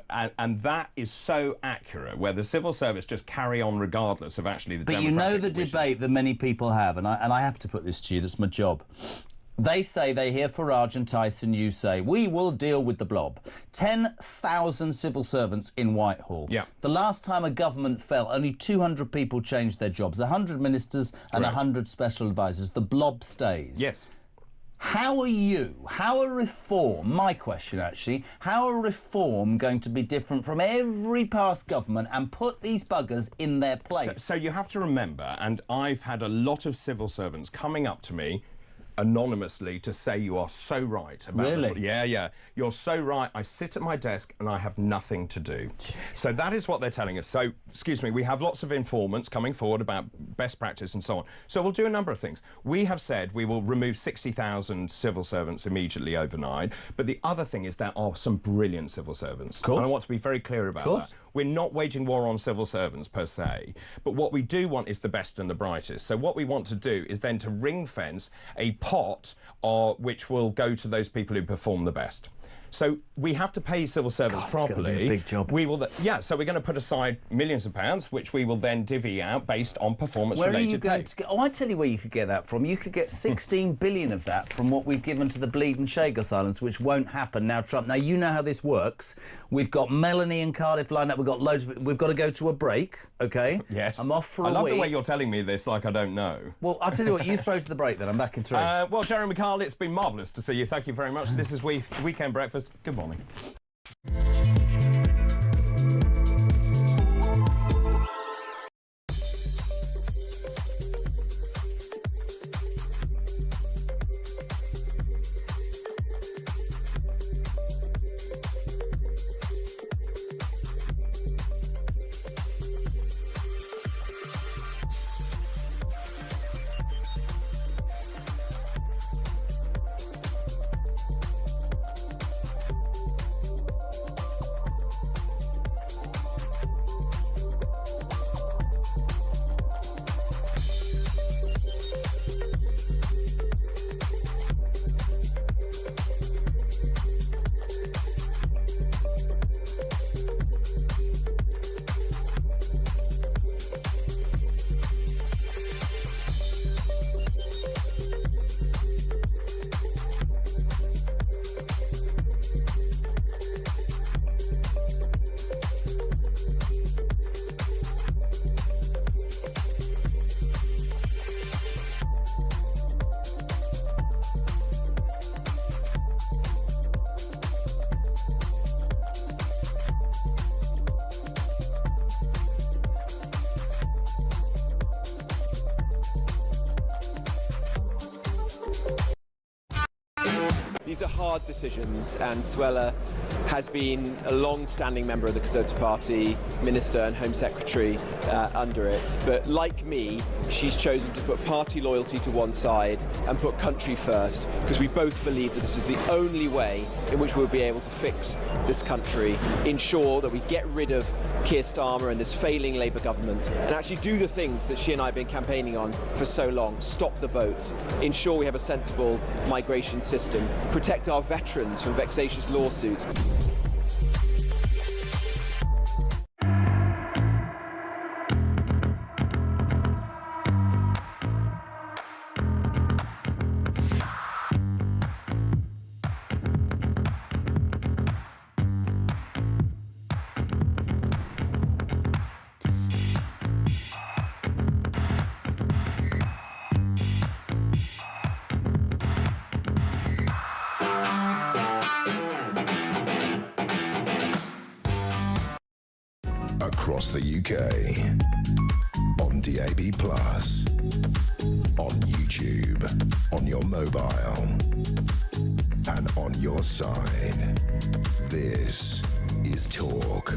that is so accurate, where the civil service just carry on regardless of actually the But you know the debate that many people have, and I have to put this to you, that's my job. They say, they hear Farage and Tyson, you say, we will deal with the blob. 10,000 civil servants in Whitehall. Yeah. The last time a government fell, only 200 people changed their jobs, 100 ministers and 100 special advisors. The blob stays. Yes. How a reform, my question actually, how a reform going to be different from every past government and put these buggers in their place? So you have to remember, and I've had a lot of civil servants coming up to me anonymously to say you are so right about Really? Yeah, you're so right. I sit at my desk and I have nothing to do. So that is what they're telling us. So, excuse me, we have lots of informants coming forward about best practice and so on. So we'll do a number of things. We have said we will remove 60,000 civil servants immediately overnight, but the other thing is there are some brilliant civil servants. Of course. And I want to be very clear about that. We're not waging war on civil servants per se, but what we do want is the best and the brightest. So what we want to do is then to ring fence a pot which will go to those people who perform the best. So we have to pay civil servants properly. It's gonna be a big job. We will, so we're going to put aside millions of pounds, which we will then divvy out based on performance-related Where are you pay. going to get? Oh, I tell you where you could get that from. You could get 16 billion of that from what we've given to the Bleed and Chagos Islands, which won't happen now. Trump. Now you know how this works. We've got Melanie and Cardiff lined up. We've got loads. We've got to go to a break. Okay. Yes. I'm off for I a love week. the way you're telling me this like I don't know. Well, I'll tell you what. You throw to the break then. I'm back in 3. Well, Jeremy Carl, it's been marvellous to see you. Thank you very much. This is Weekend Breakfast. Good morning. These are hard decisions, and Suella has been a long-standing member of the Conservative Party, Minister and Home Secretary under it. But like me, she's chosen to put party loyalty to one side and put country first, because we both believe that this is the only way in which we'll be able to fix this country, ensure that we get rid of Keir Starmer and this failing Labour government, and actually do the things that she and I have been campaigning on for so long. Stop the votes, ensure we have a sensible migration system, protect our veterans from vexatious lawsuits. Across the UK, on DAB+, on YouTube, on your mobile, and on your side. This is Talk.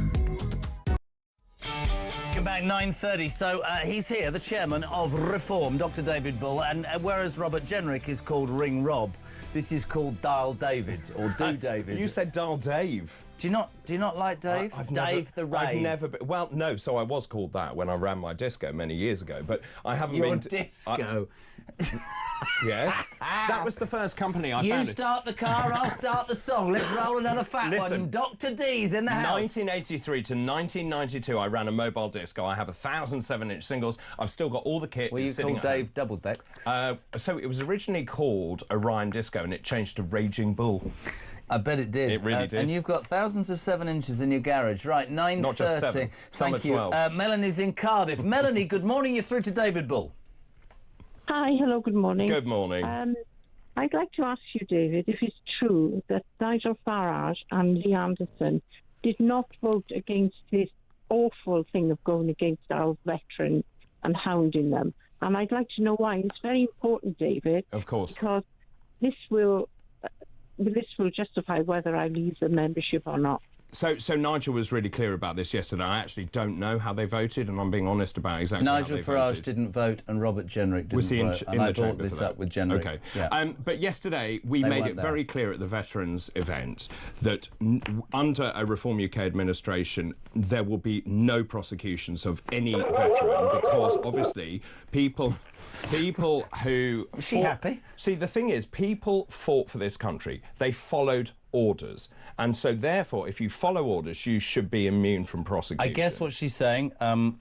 Right, 9:30. So he's here, the chairman of Reform, Dr. David Bull, and whereas Robert Jenrick is called Ring Rob, this is called Dial David or Do David. You said Dial Dave. Do you not like Dave? Dave the Rave. I've never been, well, no, so I was called that when I ran my disco many years ago, but I haven't Your been... disco? Yes. That was the first company I founded. You start the car, I'll start the song. Let's roll another fat one. Dr. D's in the house. 1983 to 1992, I ran a mobile disco. I have 1,000 7-inch singles. I've still got all the kit. Were you called Dave Doubledeck? So it was originally called Orion Disco, and it changed to Raging Bull. I bet it did. It really did. And you've got thousands of 7 inches in your garage. Right, 9:30. Not just 7. Some Thank are you. 12. Melanie's in Cardiff. Melanie, good morning. You're through to David Bull. Hi, hello, good morning. Good morning. I'd like to ask you, David, if it's true that Nigel Farage and Lee Anderson did not vote against this awful thing of going against our veterans and hounding them. And I'd like to know why. It's very important, David. Of course. Because this will justify whether I leave the membership or not. So Nigel was really clear about this yesterday. I actually don't know how they voted, and I'm being honest about exactly how Nigel they Farage voted. didn't vote, and Robert Jenrick didn't Was he vote. in the I brought chamber this for that? up with Jenrick. Okay. Yeah. But yesterday we They made weren't it there. very clear at the Veterans event that under a Reform UK administration there will be no prosecutions of any veteran, because obviously people who... Is she happy? See, the thing is, people fought for this country. They followed orders. And so, therefore, if you follow orders, you should be immune from prosecution. I guess what she's saying,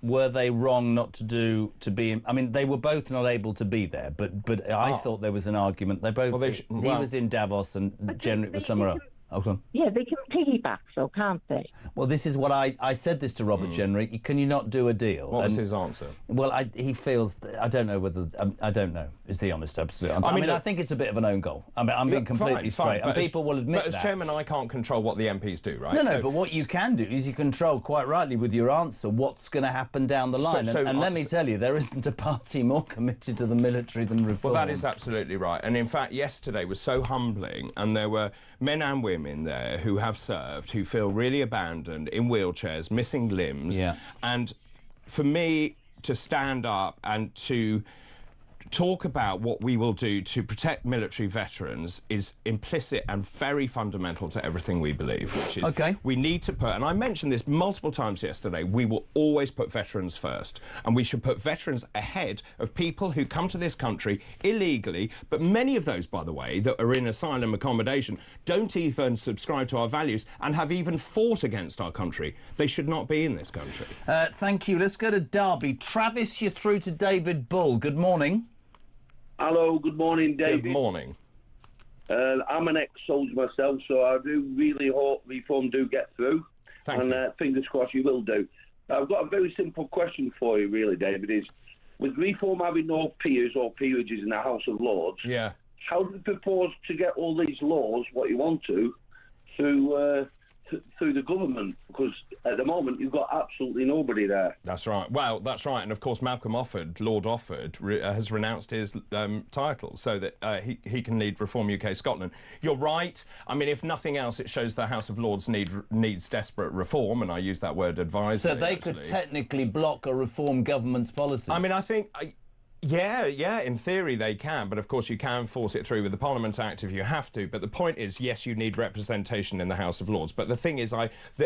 were they wrong not to be... I mean, they were both not able to be there, but I thought there was an argument. They both... he was in Davos and Jenrick was somewhere else. Hold on. Yeah, they can piggyback, though, can't they? Well, this is what I said this to Robert Jenrick. Can you not do a deal? What was his answer? Well, he feels... I don't know whether... I don't know, is the honest, absolute answer. I mean, I think it's a bit of an own goal. I mean, I'm being completely straight, and people will admit that. But as chairman, I can't control what the MPs do, right? No, but what you can do is you control, quite rightly with your answer, what's going to happen down the line. And let me tell you, there isn't a party more committed to the military than Reform. Well, that is absolutely right. And in fact, yesterday was so humbling, and there were men and women there who have served, who feel really abandoned, in wheelchairs, missing limbs. Yeah. And for me to stand up and to talk about what we will do to protect military veterans is implicit and very fundamental to everything we believe, which is we need to put, and I mentioned this multiple times yesterday, we will always put veterans first, and we should put veterans ahead of people who come to this country illegally, but many of those, by the way, that are in asylum accommodation don't even subscribe to our values and have even fought against our country. They should not be in this country. Thank you. Let's go to Derby. Travis, you're through to David Bull. Good morning. Hello, good morning, David. Good morning. I'm an ex-soldier myself, so I do really hope Reform do get through. Thank you. And fingers crossed you will do. I've got a very simple question for you, really, David, is with Reform having no peers or peerages in the House of Lords, how do you propose to get all these laws, what you want to, through the government? Because at the moment you've got absolutely nobody there. That's right. Well, that's right. And of course Malcolm Offord, Lord Offord, has renounced his title so that he can lead Reform UK Scotland. You're right. I mean, if nothing else, it shows the House of Lords needs desperate reform, and I use that word advisedly. So they could technically block a Reform government's policies? I mean, I think... Yeah, in theory they can, but of course you can force it through with the Parliament Act if you have to. But the point is, yes, you need representation in the House of Lords. But the thing is,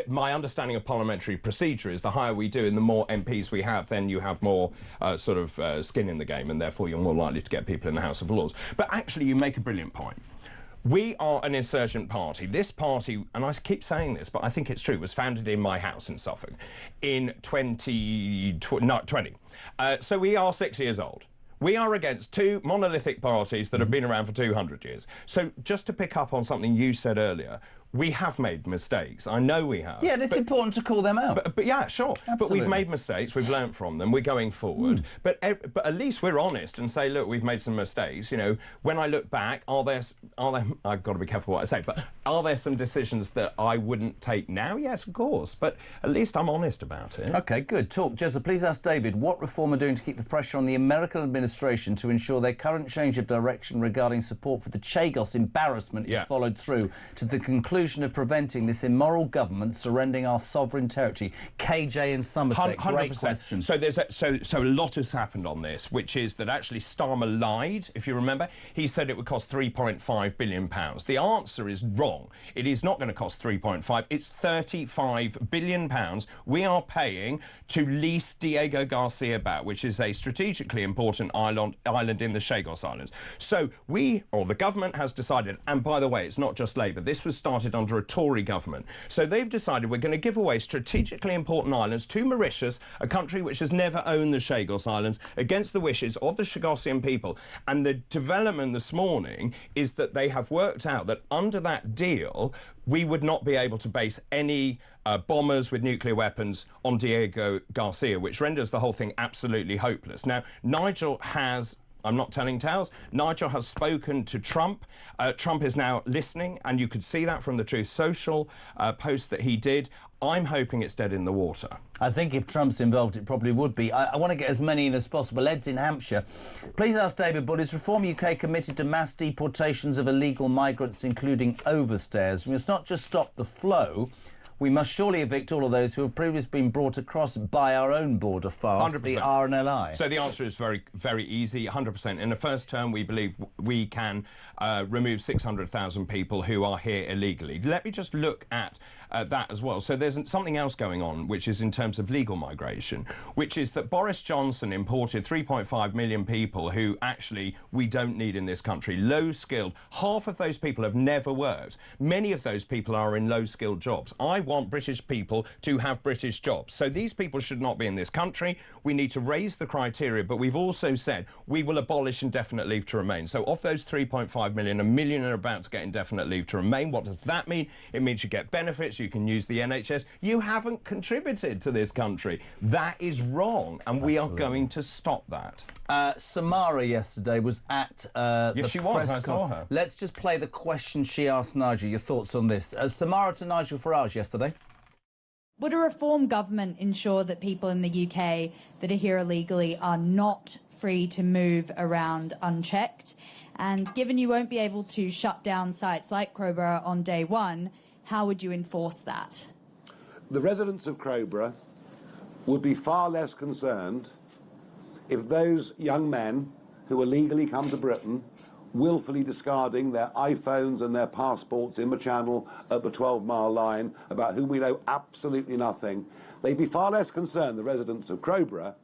my understanding of parliamentary procedure is the higher we do and the more MPs we have, then you have more skin in the game, and therefore you're more likely to get people in the House of Lords. But actually, you make a brilliant point. We are an insurgent party. This party, and I keep saying this, but I think it's true, was founded in my house in Suffolk in 2020. So we are 6 years old. We are against two monolithic parties that have been around for 200 years. So just to pick up on something you said earlier, we have made mistakes. I know we have. Yeah, and it's important to call them out. But yeah, sure. Absolutely. But we've made mistakes. We've learnt from them. We're going forward. But at least we're honest and say, look, we've made some mistakes. You know, when I look back, are there? I've got to be careful what I say. But are there some decisions that I wouldn't take now? Yes, of course. But at least I'm honest about it. OK, good. Talk. Jezza, please ask David what Reform are doing to keep the pressure on the American administration to ensure their current change of direction regarding support for the Chagos embarrassment is followed through to the conclusion solution of preventing this immoral government surrendering our sovereign territory? KJ in Somerset. 100%. Great question. So so a lot has happened on this, which is that actually Starmer lied, if you remember. He said it would cost £3.5 billion. The answer is wrong. It is not going to cost 3.5. It's £35 billion we are paying to lease Diego Garcia Bat, which is a strategically important island in the Chagos Islands. So the government has decided, and by the way, it's not just Labour, this was started under a Tory government. So they've decided we're going to give away strategically important islands to Mauritius, a country which has never owned the Chagos Islands, against the wishes of the Chagosian people. And the development this morning is that they have worked out that under that deal, we would not be able to base any bombers with nuclear weapons on Diego Garcia, which renders the whole thing absolutely hopeless. Now, Nigel has... I'm not telling tales. Nigel has spoken to Trump. Trump is now listening, and you could see that from the Truth Social post that he did. I'm hoping it's dead in the water. I think if Trump's involved, it probably would be. I want to get as many in as possible. Ed's in Hampshire. Please ask David Bull, is Reform UK committed to mass deportations of illegal migrants, including overstayers? We must not just stop the flow. We must surely evict all of those who have previously been brought across by our own border fast, 100%. The RNLI. So the answer is very, very easy, 100%. In the first term, we believe we can remove 600,000 people who are here illegally. Let me just look at that as well. So there's something else going on, which is in terms of legal migration, which is that Boris Johnson imported 3.5 million people who actually we don't need in this country. Low-skilled. Half of those people have never worked. Many of those people are in low-skilled jobs. I want British people to have British jobs. So these people should not be in this country. We need to raise the criteria, but we've also said we will abolish indefinite leave to remain. So of those 3.5 million, 1 million are about to get indefinite leave to remain. What does that mean? It means you get benefits, you can use the NHS. You haven't contributed to this country. That is wrong, and we are going to stop that. Samara yesterday was at yes, she was. I saw her. Let's just play the question she asked Nigel. Your thoughts on this? Samara to Nigel Farage yesterday. Would a reform government ensure that people in the UK that are here illegally are not free to move around unchecked? And given you won't be able to shut down sites like Crowborough on day one, how would you enforce that? The residents of Crowborough would be far less concerned if those young men who illegally come to Britain, willfully discarding their iPhones and their passports in the channel at the 12-mile line, about whom we know absolutely nothing, they'd be far less concerned, the residents of Crowborough,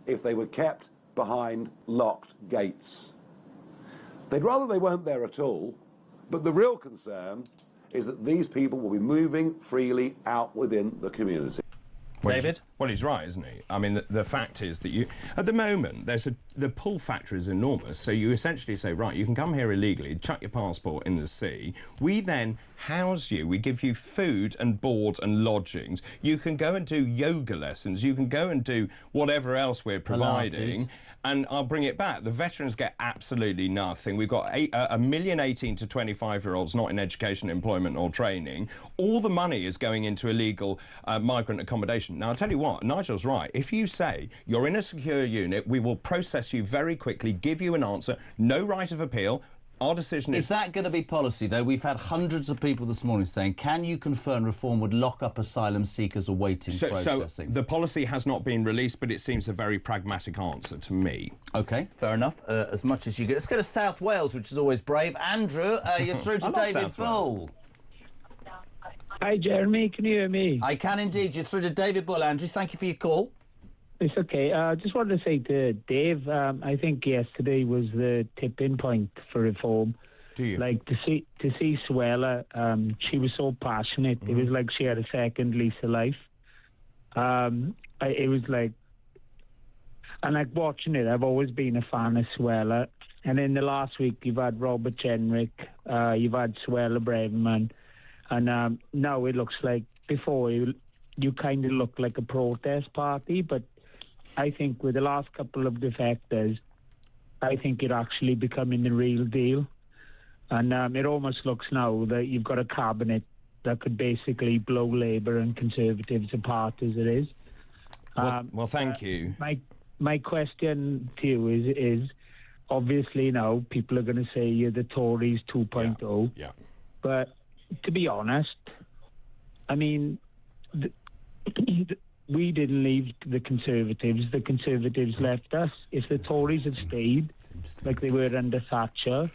if they were kept behind locked gates. They'd rather they weren't there at all, but the real concern is that these people will be moving freely out within the community. David? Well, he's right, isn't he? I mean, the fact is that at the moment, the pull factor is enormous. So you essentially say, right, you can come here illegally, chuck your passport in the sea. We then house you. We give you food and board and lodgings. You can go and do yoga lessons. You can go and do whatever else we're providing. Pilates. And I'll bring it back. The veterans get absolutely nothing. We've got 1 million 18 to 25-year-olds not in education, employment or training. All the money is going into illegal migrant accommodation. Now, I'll tell you what, Nigel's right. If you say you're in a secure unit, we will process you very quickly, give you an answer, no right of appeal. Our decision is... Is that going to be policy, though? We've had hundreds of people this morning saying, can you confirm Reform would lock up asylum seekers awaiting processing? So the policy has not been released, but it seems a very pragmatic answer to me. OK, fair enough. As much as you get. Let's go to South Wales, which is always brave. Andrew, you're through to David Bull. Hi, Jeremy. Can you hear me? I can indeed. You're through to David Bull, Andrew. Thank you for your call. It's okay. I just wanted to say to Dave, I think yesterday was the tipping point for Reform. Do you? Like, to see Suella, she was so passionate. It was like she had a second lease of life. It was like... And, like, watching it, I've always been a fan of Suella. And in the last week, you've had Robert Jenrick, you've had Suella Braverman, and now it looks like... Before, you kind of looked like a protest party, but I think with the last couple of defectors, I think it actually becoming the real deal. And it almost looks now that you've got a cabinet that could basically blow Labour and Conservatives apart as it is. Well, thank you. My question to you is obviously now people are going to say you're the Tories 2.0. Yeah. But to be honest, I mean, we didn't leave the Conservatives. The Conservatives left us. If the Tories had stayed like they were under Thatcher,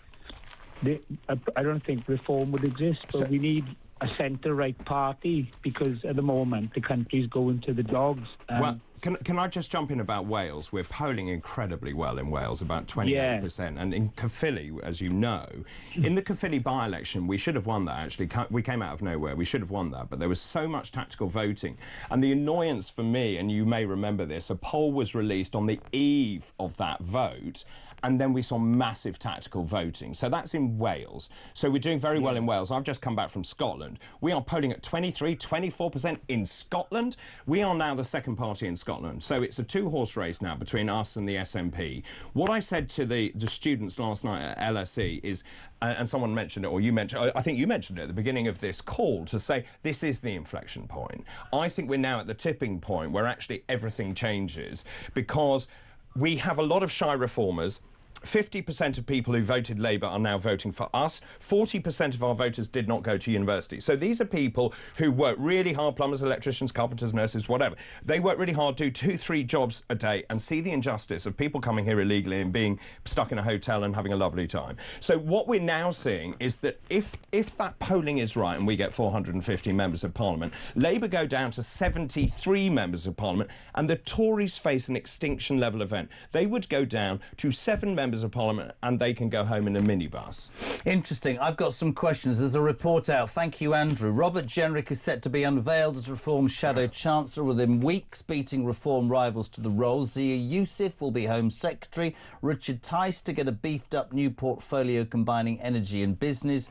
I don't think reform would exist. But we need a centre-right party because at the moment the country's going to the dogs. Well, can I just jump in about Wales? We're polling incredibly well in Wales, about 28%. And in Caerphilly, as you know, in the Caerphilly by-election, we should have won that, actually. We came out of nowhere. We should have won that. But there was so much tactical voting. And the annoyance for me, and you may remember this, a poll was released on the eve of that vote, and then we saw massive tactical voting. So that's in Wales. So we're doing very well in Wales. I've just come back from Scotland. We are polling at 23, 24% in Scotland. We are now the second party in Scotland. So it's a two-horse race now between us and the SNP. What I said to the students last night at LSE is, and someone mentioned it, or you mentioned, I think you mentioned it at the beginning of this call, to say this is the inflection point. I think we're now at the tipping point where actually everything changes, because we have a lot of shy reformers. 50% of people who voted Labour are now voting for us. 40% of our voters did not go to university. So these are people who work really hard, plumbers, electricians, carpenters, nurses, whatever. They work really hard, do 2-3 jobs a day, and see the injustice of people coming here illegally and being stuck in a hotel and having a lovely time. So what we're now seeing is that if that polling is right and we get 450 members of Parliament, Labour go down to 73 members of Parliament, and the Tories face an extinction level event. They would go down to 7 members of Parliament and they can go home in a minibus. Interesting. I've got some questions. There's a report out. Thank you, Andrew. Robert Jenrick is set to be unveiled as Reform's Shadow Chancellor within weeks, beating Reform rivals to the role. Zia Youssef will be Home Secretary. Richard Tice to get a beefed-up new portfolio combining energy and business.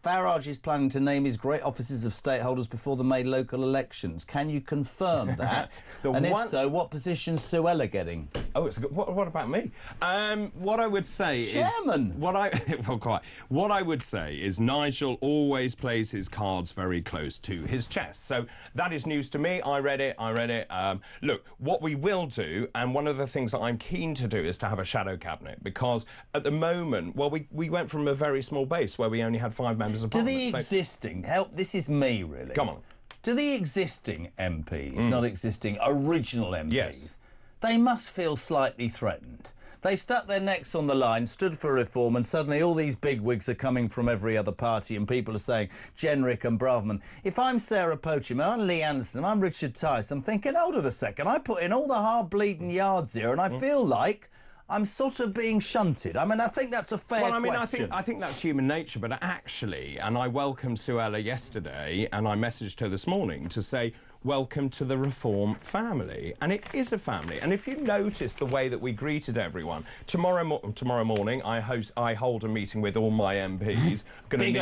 Farage is planning to name his great offices of stakeholders before the May local elections. Can you confirm that? And if so, what position's Suella getting? Oh, it's a good, what about me? What I would say Chairman. is... What I would say is Nigel always plays his cards very close to his chest. So that is news to me. I read it. Look, what we will do, and one of the things that I'm keen to do, is to have a shadow cabinet, because at the moment, well, we went from a very small base where we only had 5 members of Parliament. Do the existing... This is me, really. Come on. Do the existing MPs, not existing, original MPs, yes, they must feel slightly threatened? They stuck their necks on the line, stood for reform, and suddenly all these bigwigs are coming from every other party and people are saying, Jenrick and Braverman. If I'm Sarah Pocham, I'm Lee Anderson, I'm Richard Tice, I'm thinking, hold on a second, I put in all the hard-bleeding yards here and I feel like I'm sort of being shunted. I mean, I think that's a fair question. I think that's human nature, but actually, and I welcomed Suella yesterday, and I messaged her this morning to say, welcome to the Reform family. And it is a family. And if you notice the way that we greeted everyone, tomorrow morning I hold a meeting with all my MPs.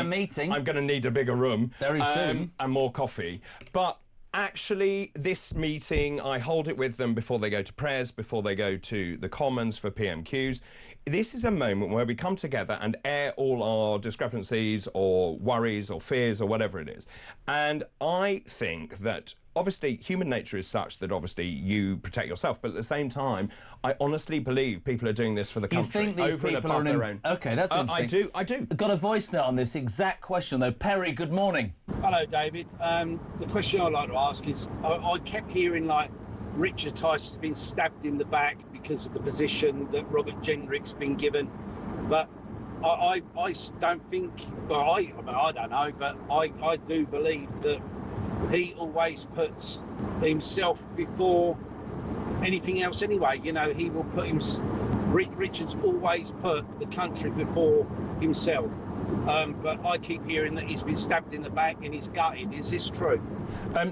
Meeting? I'm going to need a bigger room. Very soon. And more coffee. But actually, this meeting, I hold it with them before they go to prayers, before they go to the Commons for PMQs. This is a moment where we come together and air all our discrepancies or worries or fears or whatever it is. And I think that obviously human nature is such that obviously you protect yourself, but at the same time, I honestly believe people are doing this for the country. You think these over people and above are their own. OK, that's interesting. I do. Got a voice note on this exact question, though. Perry, good morning. Hello, David. The question I'd like to ask is, I kept hearing, like, Richard Tice has been stabbed in the back because of the position that Robert Jenrick's been given. But I don't think, well, I don't know, but I do believe that he always puts himself before anything else anyway. You know, he will put Richard's always put the country before himself. But I keep hearing that he's been stabbed in the back and he's gutted. Is this true?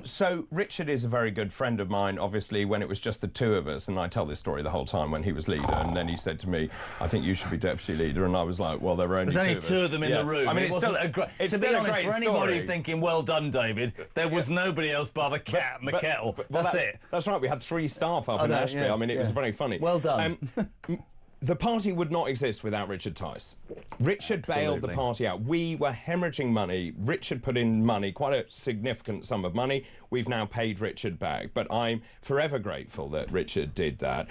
So Richard is a very good friend of mine, obviously, when it was just the two of us, and I tell this story the whole time when he was leader, and then he said to me, I think you should be deputy leader, and I was like, well, there were only two of us. There's only two of them in the room. I mean, it's still a great... To be honest, for anybody thinking, well done, David, there was nobody else but the cat and the kettle. That's it. That's right, we had 3 staff up in Ashby. I mean, it was very funny. Well done. The party would not exist without Richard Tice. Richard bailed the party out. We were hemorrhaging money. Richard put in money, quite a significant sum of money. We've now paid Richard back, but I'm forever grateful that Richard did that.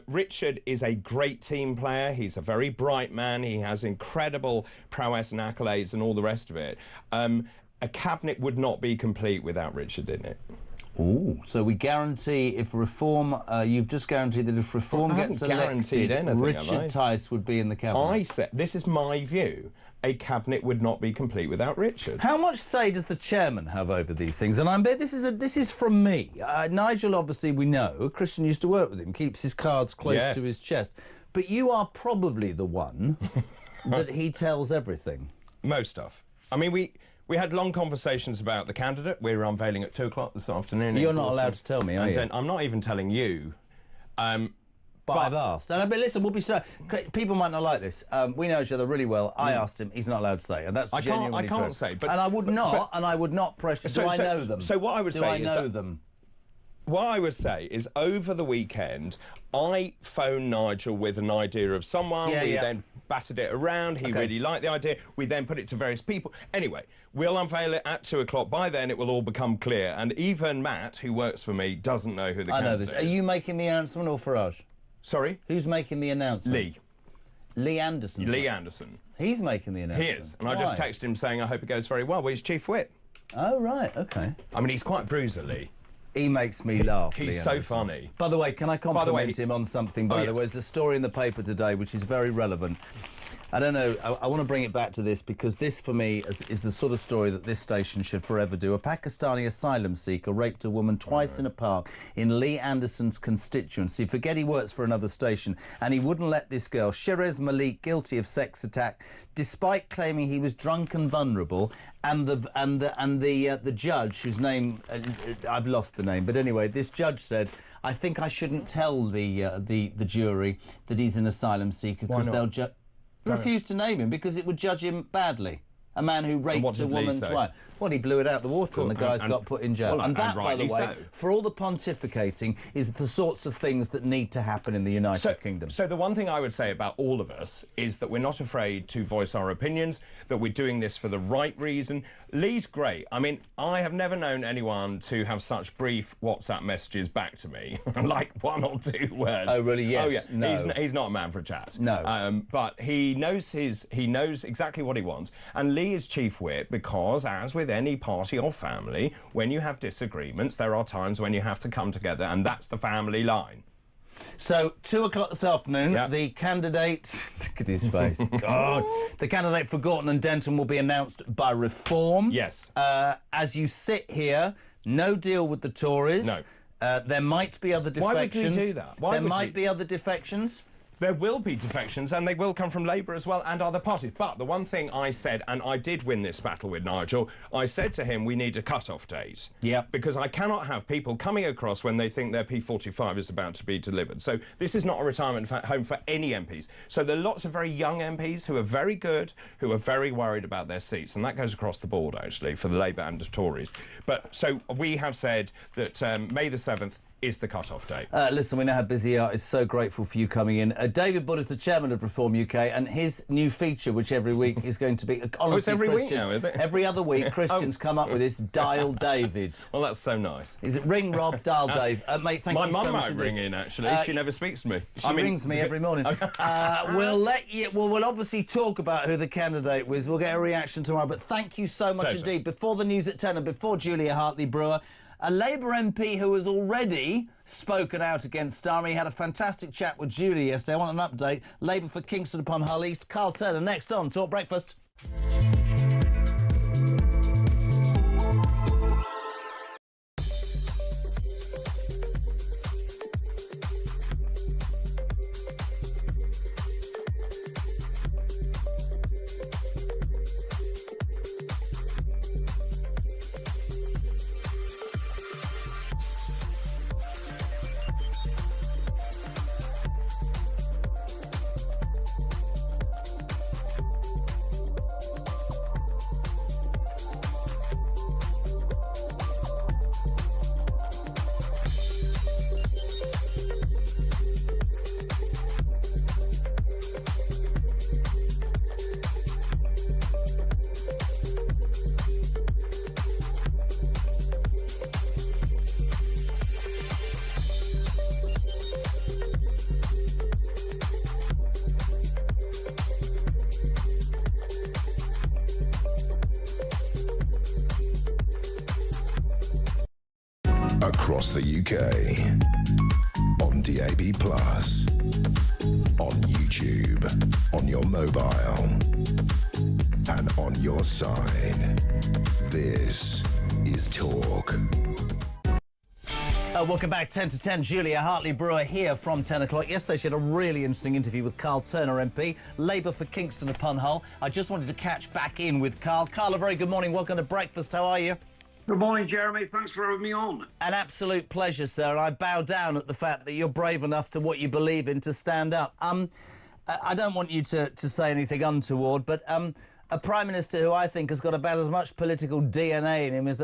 Richard is a great team player. He's a very bright man. He has incredible prowess and accolades and all the rest of it. A cabinet would not be complete without Richard in it. Ooh, so we guarantee if reform, you've just guaranteed that if reform gets elected, Richard Tice would be in the cabinet. I said, this is my view, a cabinet would not be complete without Richard. How much say does the chairman have over these things? And I'm this is from me. Nigel, obviously, we know. Christian used to work with him, keeps his cards close to his chest. But you are probably the one that he tells everything. Most stuff. I mean, we had long conversations about the candidate. We're unveiling at 2 o'clock this afternoon. You're not allowed to tell me, are you? I'm not even telling you. But I've asked. But listen, we'll be people might not like this. We know each other really well. I asked him. He's not allowed to say, and that's genuinely true. I can't say. But, and I would not. And I would not pressure. Do I know them? So what I would say is do I know them? What I would say is, over the weekend, I phoned Nigel with an idea of someone. We then battered it around. He really liked the idea. We then put it to various people. Anyway, we'll unveil it at 2 o'clock. By then, it will all become clear. And even Matt, who works for me, doesn't know who the candidate is. Are you making the announcement or Farage? Sorry? Who's making the announcement? Lee. Lee Anderson. Lee Anderson. He's making the announcement. He is. And I just texted him saying, I hope it goes very well. Well, he's chief whip. Oh, right. OK. I mean, he's quite bruiser, Lee. He makes me laugh. He's so funny. By the way, can I compliment him on something, by the way? There's a story in the paper today which is very relevant. I don't know, I want to bring it back to this because this, for me, is the sort of story that this station should forever do. A Pakistani asylum seeker raped a woman twice in a park in Lee Anderson's constituency. Forget he works for another station, and he wouldn't let this girl, Sherez Malik, guilty of sex attack, despite claiming he was drunk and vulnerable. And the judge, whose name I've lost the name, but anyway, this judge said, I think I shouldn't tell the jury that he's an asylum seeker because they'll refuse to name him because it would judge him badly. A man who raped a woman twice. Well, he blew it out the water and the guy's got put in jail. Well, and that, by the way, for all the pontificating, is the sorts of things that need to happen in the United Kingdom. So the one thing I would say about all of us is that we're not afraid to voice our opinions, that we're doing this for the right reason. Lee's great. I mean, I have never known anyone to have such brief WhatsApp messages back to me, like 1 or 2 words. Oh, really? Yes. Oh, yeah. No. He's not a man for a chat. No. But he knows exactly what he wants. And Lee is chief whip because, as with any party or family, when you have disagreements, there are times when you have to come together, and that's the family line. So, 2 o'clock this afternoon, the candidate... Look at his face. God. The candidate for Gorton and Denton will be announced by Reform. Yes. As you sit here, no deal with the Tories. No. There might be other defections. Why would we do that? There might be other defections. There will be defections, and they will come from Labour as well and other parties. But the one thing I said, and I did win this battle with Nigel, I said to him, we need a cut-off date. Yeah. Because I cannot have people coming across when they think their P45 is about to be delivered. So this is not a retirement home for any MPs. So there are lots of very young MPs who are very good, who are very worried about their seats, and that goes across the board, actually, for the Labour and the Tories. But so we have said that May the 7th is the cut-off date. Listen, we know how busy you are. It's so grateful for you coming in. David Budd is the chairman of Reform UK, and his new feature, which every week is going to be... Honestly, it's every week now, is it? Every other week, Christian's come up with this Dial David. Well, that's so nice. Is it Ring Rob, Dial Dave? Mate, thank you so much. My mum might ring in, actually. She never speaks to me. She rings me every morning. We'll obviously talk about who the candidate was. We'll get a reaction tomorrow, but thank you so much indeed. Before the news at 10 and before Julia Hartley-Brewer, a Labour MP who has already spoken out against Starmer. He had a fantastic chat with Julie yesterday. I want an update. Labour for Kingston upon Hull East. Carl Turner next on Talk Breakfast. across the UK. On DAB+, on YouTube, on your mobile, and on your side. This is Talk. Welcome back, 10 to 10. Julia Hartley-Brewer here from 10 o'clock. Yesterday she had a really interesting interview with Carl Turner MP, Labour for Kingston upon Hull. I just wanted to catch back in with Carl. Carl, a very good morning. Welcome to breakfast. How are you? Good morning, Jeremy. Thanks for having me on. An absolute pleasure, sir. I bow down at the fact that you're brave enough to what you believe in to stand up. I don't want you to say anything untoward, but a Prime Minister who I think has got about as much political DNA in him as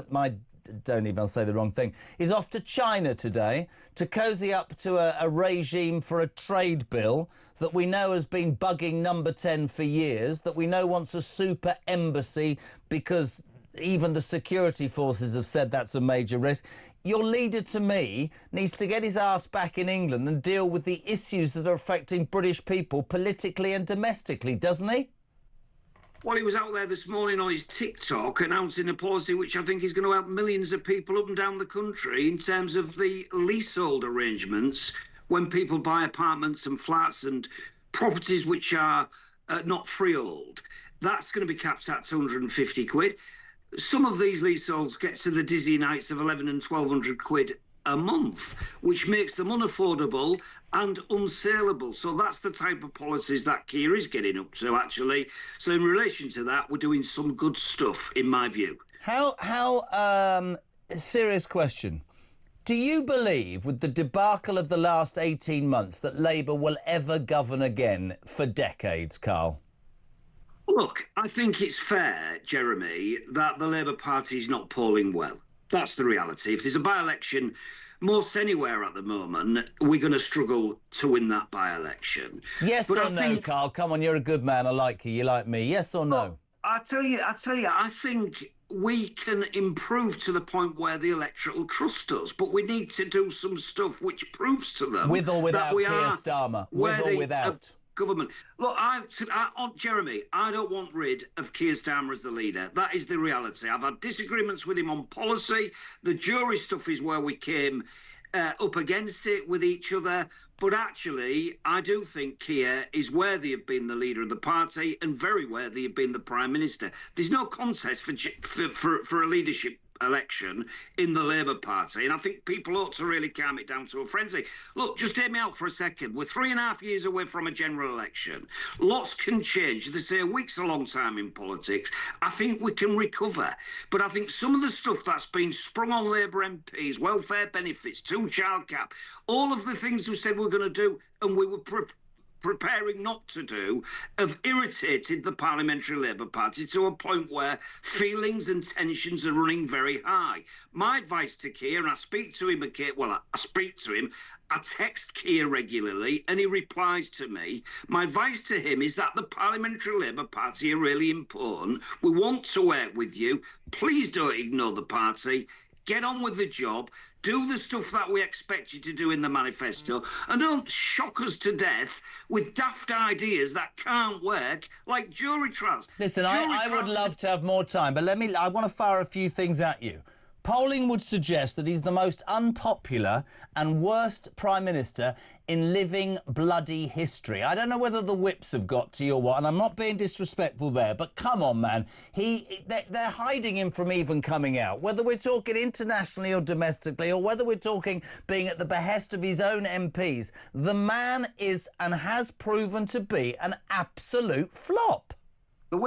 don't even say the wrong thing. He's off to China today to cosy up to a regime for a trade bill that we know has been bugging Number 10 for years, that we know wants a super embassy because even the security forces have said that's a major risk. Your leader, to me, needs to get his arse back in England and deal with the issues that are affecting British people politically and domestically, doesn't he? Well, he was out there this morning on his TikTok announcing a policy which I think is going to help millions of people up and down the country in terms of the leasehold arrangements when people buy apartments and flats and properties which are not freehold. That's going to be capped at 250 quid. Some of these leaseholds get to the dizzy heights of 11 and 1,200 quid a month, which makes them unaffordable and unsaleable. So that's the type of policies that Keir is getting up to, actually. So in relation to that, we're doing some good stuff, in my view. Serious question. Do you believe, with the debacle of the last 18 months, that Labour will ever govern again for decades, Carl? Look, I think it's fair, Jeremy, that the Labour Party is not polling well. That's the reality. If there's a by-election most anywhere at the moment, we're going to struggle to win that by-election. Yes or no, Carl? Come on, you're a good man. I like you. You like me. Yes or no? I tell you, I think we can improve to the point where the electorate will trust us, but we need to do some stuff which proves to them with or without that we Keir are Starmer. With or without. Government. Look, Jeremy, I don't want rid of Keir Starmer as the leader. That is the reality. I've had disagreements with him on policy. The jury stuff is where we came up against it with each other. But actually, I do think Keir is worthy of being the leader of the party and very worthy of being the Prime Minister. There's no contest for a leadership election in the Labour Party, and I think people ought to really calm it down to a frenzy. Look, just hear me out for a second. We're 3.5 years away from a general election. Lots can change. They say a week's a long time in politics. I think we can recover, but I think some of the stuff that's been sprung on Labour MPs, welfare benefits, 2-child cap, all of the things we said we're going to do and we were preparing not to do, have irritated the Parliamentary Labour Party to a point where feelings and tensions are running very high. My advice to Keir, and I speak to him, I text Keir regularly and he replies to me. My advice to him is that the Parliamentary Labour Party are really important. We want to work with you. Please don't ignore the party. Get on with the job. Do the stuff that we expect you to do in the manifesto, and don't shock us to death with daft ideas that can't work, like jury trials. Listen, I would love to have more time, but I want to fire a few things at you. Polling would suggest that he's the most unpopular and worst Prime Minister in living bloody history. I don't know whether the whips have got to you or what, and I'm not being disrespectful there, but come on, man. They're hiding him from even coming out, whether we're talking internationally or domestically, or whether we're talking being at the behest of his own MPs. The man is and has proven to be an absolute flop. The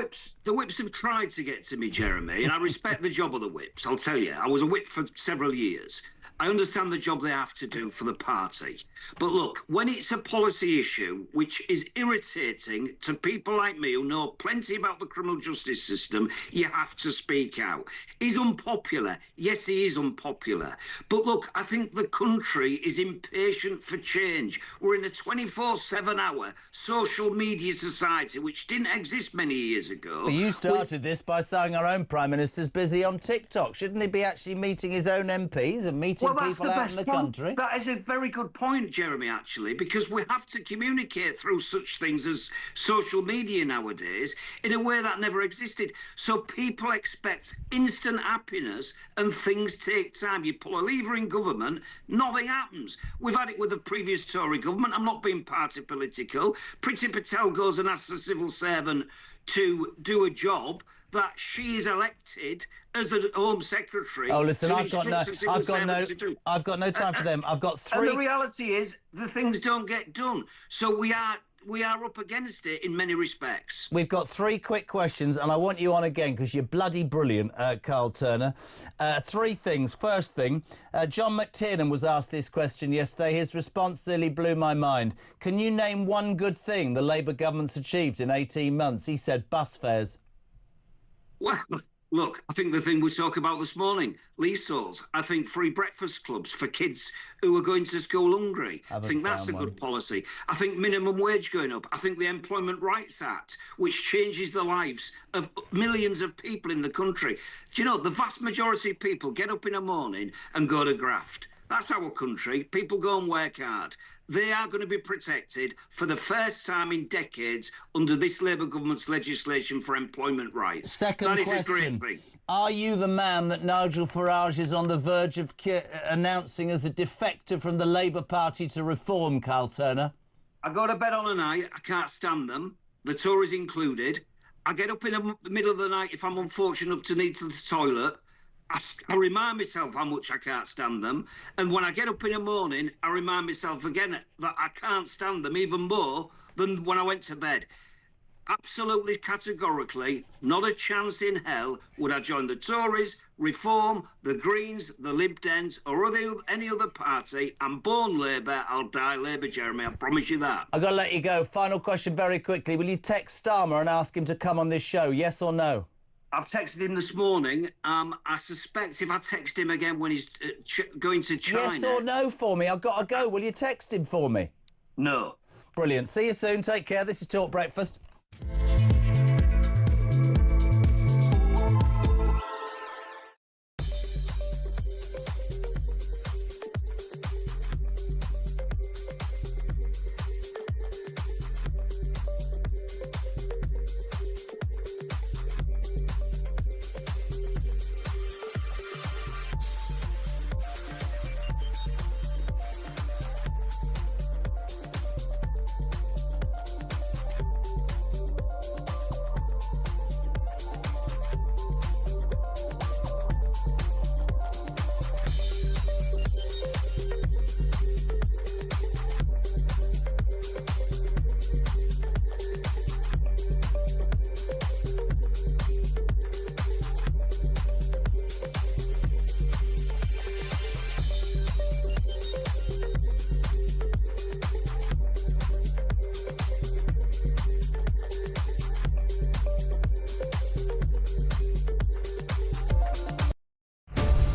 whips have tried to get to me, Jeremy, and I respect the job of the whips. I'll tell you, I was a whip for several years. I understand the job they have to do for the party. But look, when it's a policy issue which is irritating to people like me who know plenty about the criminal justice system, you have to speak out. He's unpopular. Yes, he is unpopular. But look, I think the country is impatient for change. We're in a 24/7 hour social media society which didn't exist many years ago. But you started this by saying our own Prime Minister's busy on TikTok. Shouldn't he be actually meeting his own MPs and meeting people out in the country? That is a very good point, Jeremy, actually, because we have to communicate through such things as social media nowadays in a way that never existed. So people expect instant happiness and things take time. You pull a lever in government, nothing happens. We've had it with the previous Tory government. I'm not being party political. Priti Patel goes and asks a civil servant to do a job that she is elected as a Home Secretary. Oh, listen, I've got no time for them. I've got three. And the reality is, the things don't get done. So we are up against it in many respects. We've got three quick questions, and I want you on again because you're bloody brilliant, Carl Turner. Three things. First thing, John McTiernan was asked this question yesterday. His response nearly blew my mind. Can you name one good thing the Labour government's achieved in 18 months? He said bus fares. Well, look, I think the thing we talked about this morning, leaseholds. I think free breakfast clubs for kids who are going to school hungry. I think that's a good policy. I think minimum wage going up. I think the Employment Rights Act, which changes the lives of millions of people in the country. Do you know, the vast majority of people get up in the morning and go to graft. That's our country. People go and work hard. They are going to be protected for the first time in decades under this Labour government's legislation for employment rights. Second that question. is a great thing. Are you the man that Nigel Farage is on the verge of announcing as a defector from the Labour Party to reform, Carl Turner? I go to bed on a night. I can't stand them, the Tories included. I get up in the middle of the night if I'm unfortunate enough to need to the toilet. I remind myself how much I can't stand them. And when I get up in the morning, I remind myself again that I can't stand them even more than when I went to bed. Absolutely categorically, not a chance in hell would I join the Tories, Reform, the Greens, the Lib Dems, or any other party. I'm born Labour, I'll die Labour, Jeremy, I promise you that. I've got to let you go. Final question very quickly. Will you text Starmer and ask him to come on this show, yes or no? I've texted him this morning. I suspect if I text him again when he's going to China... Yes or no for me? I've got to go. Will you text him for me? No. Brilliant. See you soon. Take care. This is Talk Breakfast.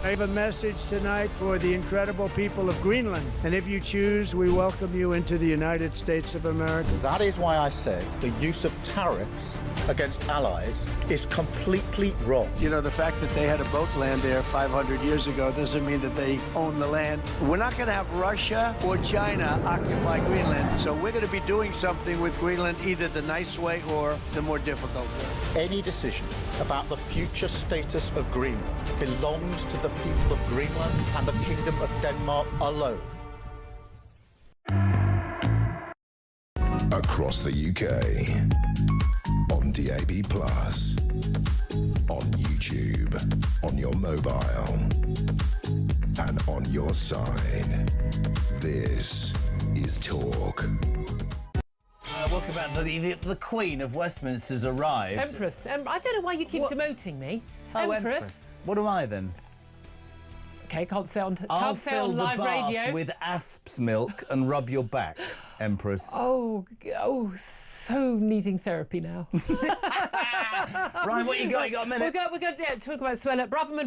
I have a message tonight for the incredible people of Greenland. And if you choose, we welcome you into the United States of America. That is why I said the use of tariffs against allies is completely wrong. You know, the fact that they had a boat land there 500 years ago doesn't mean that they own the land. We're not going to have Russia or China occupy Greenland. So we're going to be doing something with Greenland either the nice way or the more difficult way. Any decision about the future status of Greenland belongs to the people of Greenland and the Kingdom of Denmark alone. Across the UK, on DAB+, on YouTube, on your mobile, and on your side. This is Talk. Welcome back. The Queen of Westminster's arrived. Empress. I don't know why you keep demoting me. Oh, Empress. What am I then? Okay, can't say on I'll can't say fill on the live bath radio. with asp's milk and rub your back, Empress. Oh, so needing therapy now. Right, what you got? You got a minute? We're going to talk about Suella Braverman.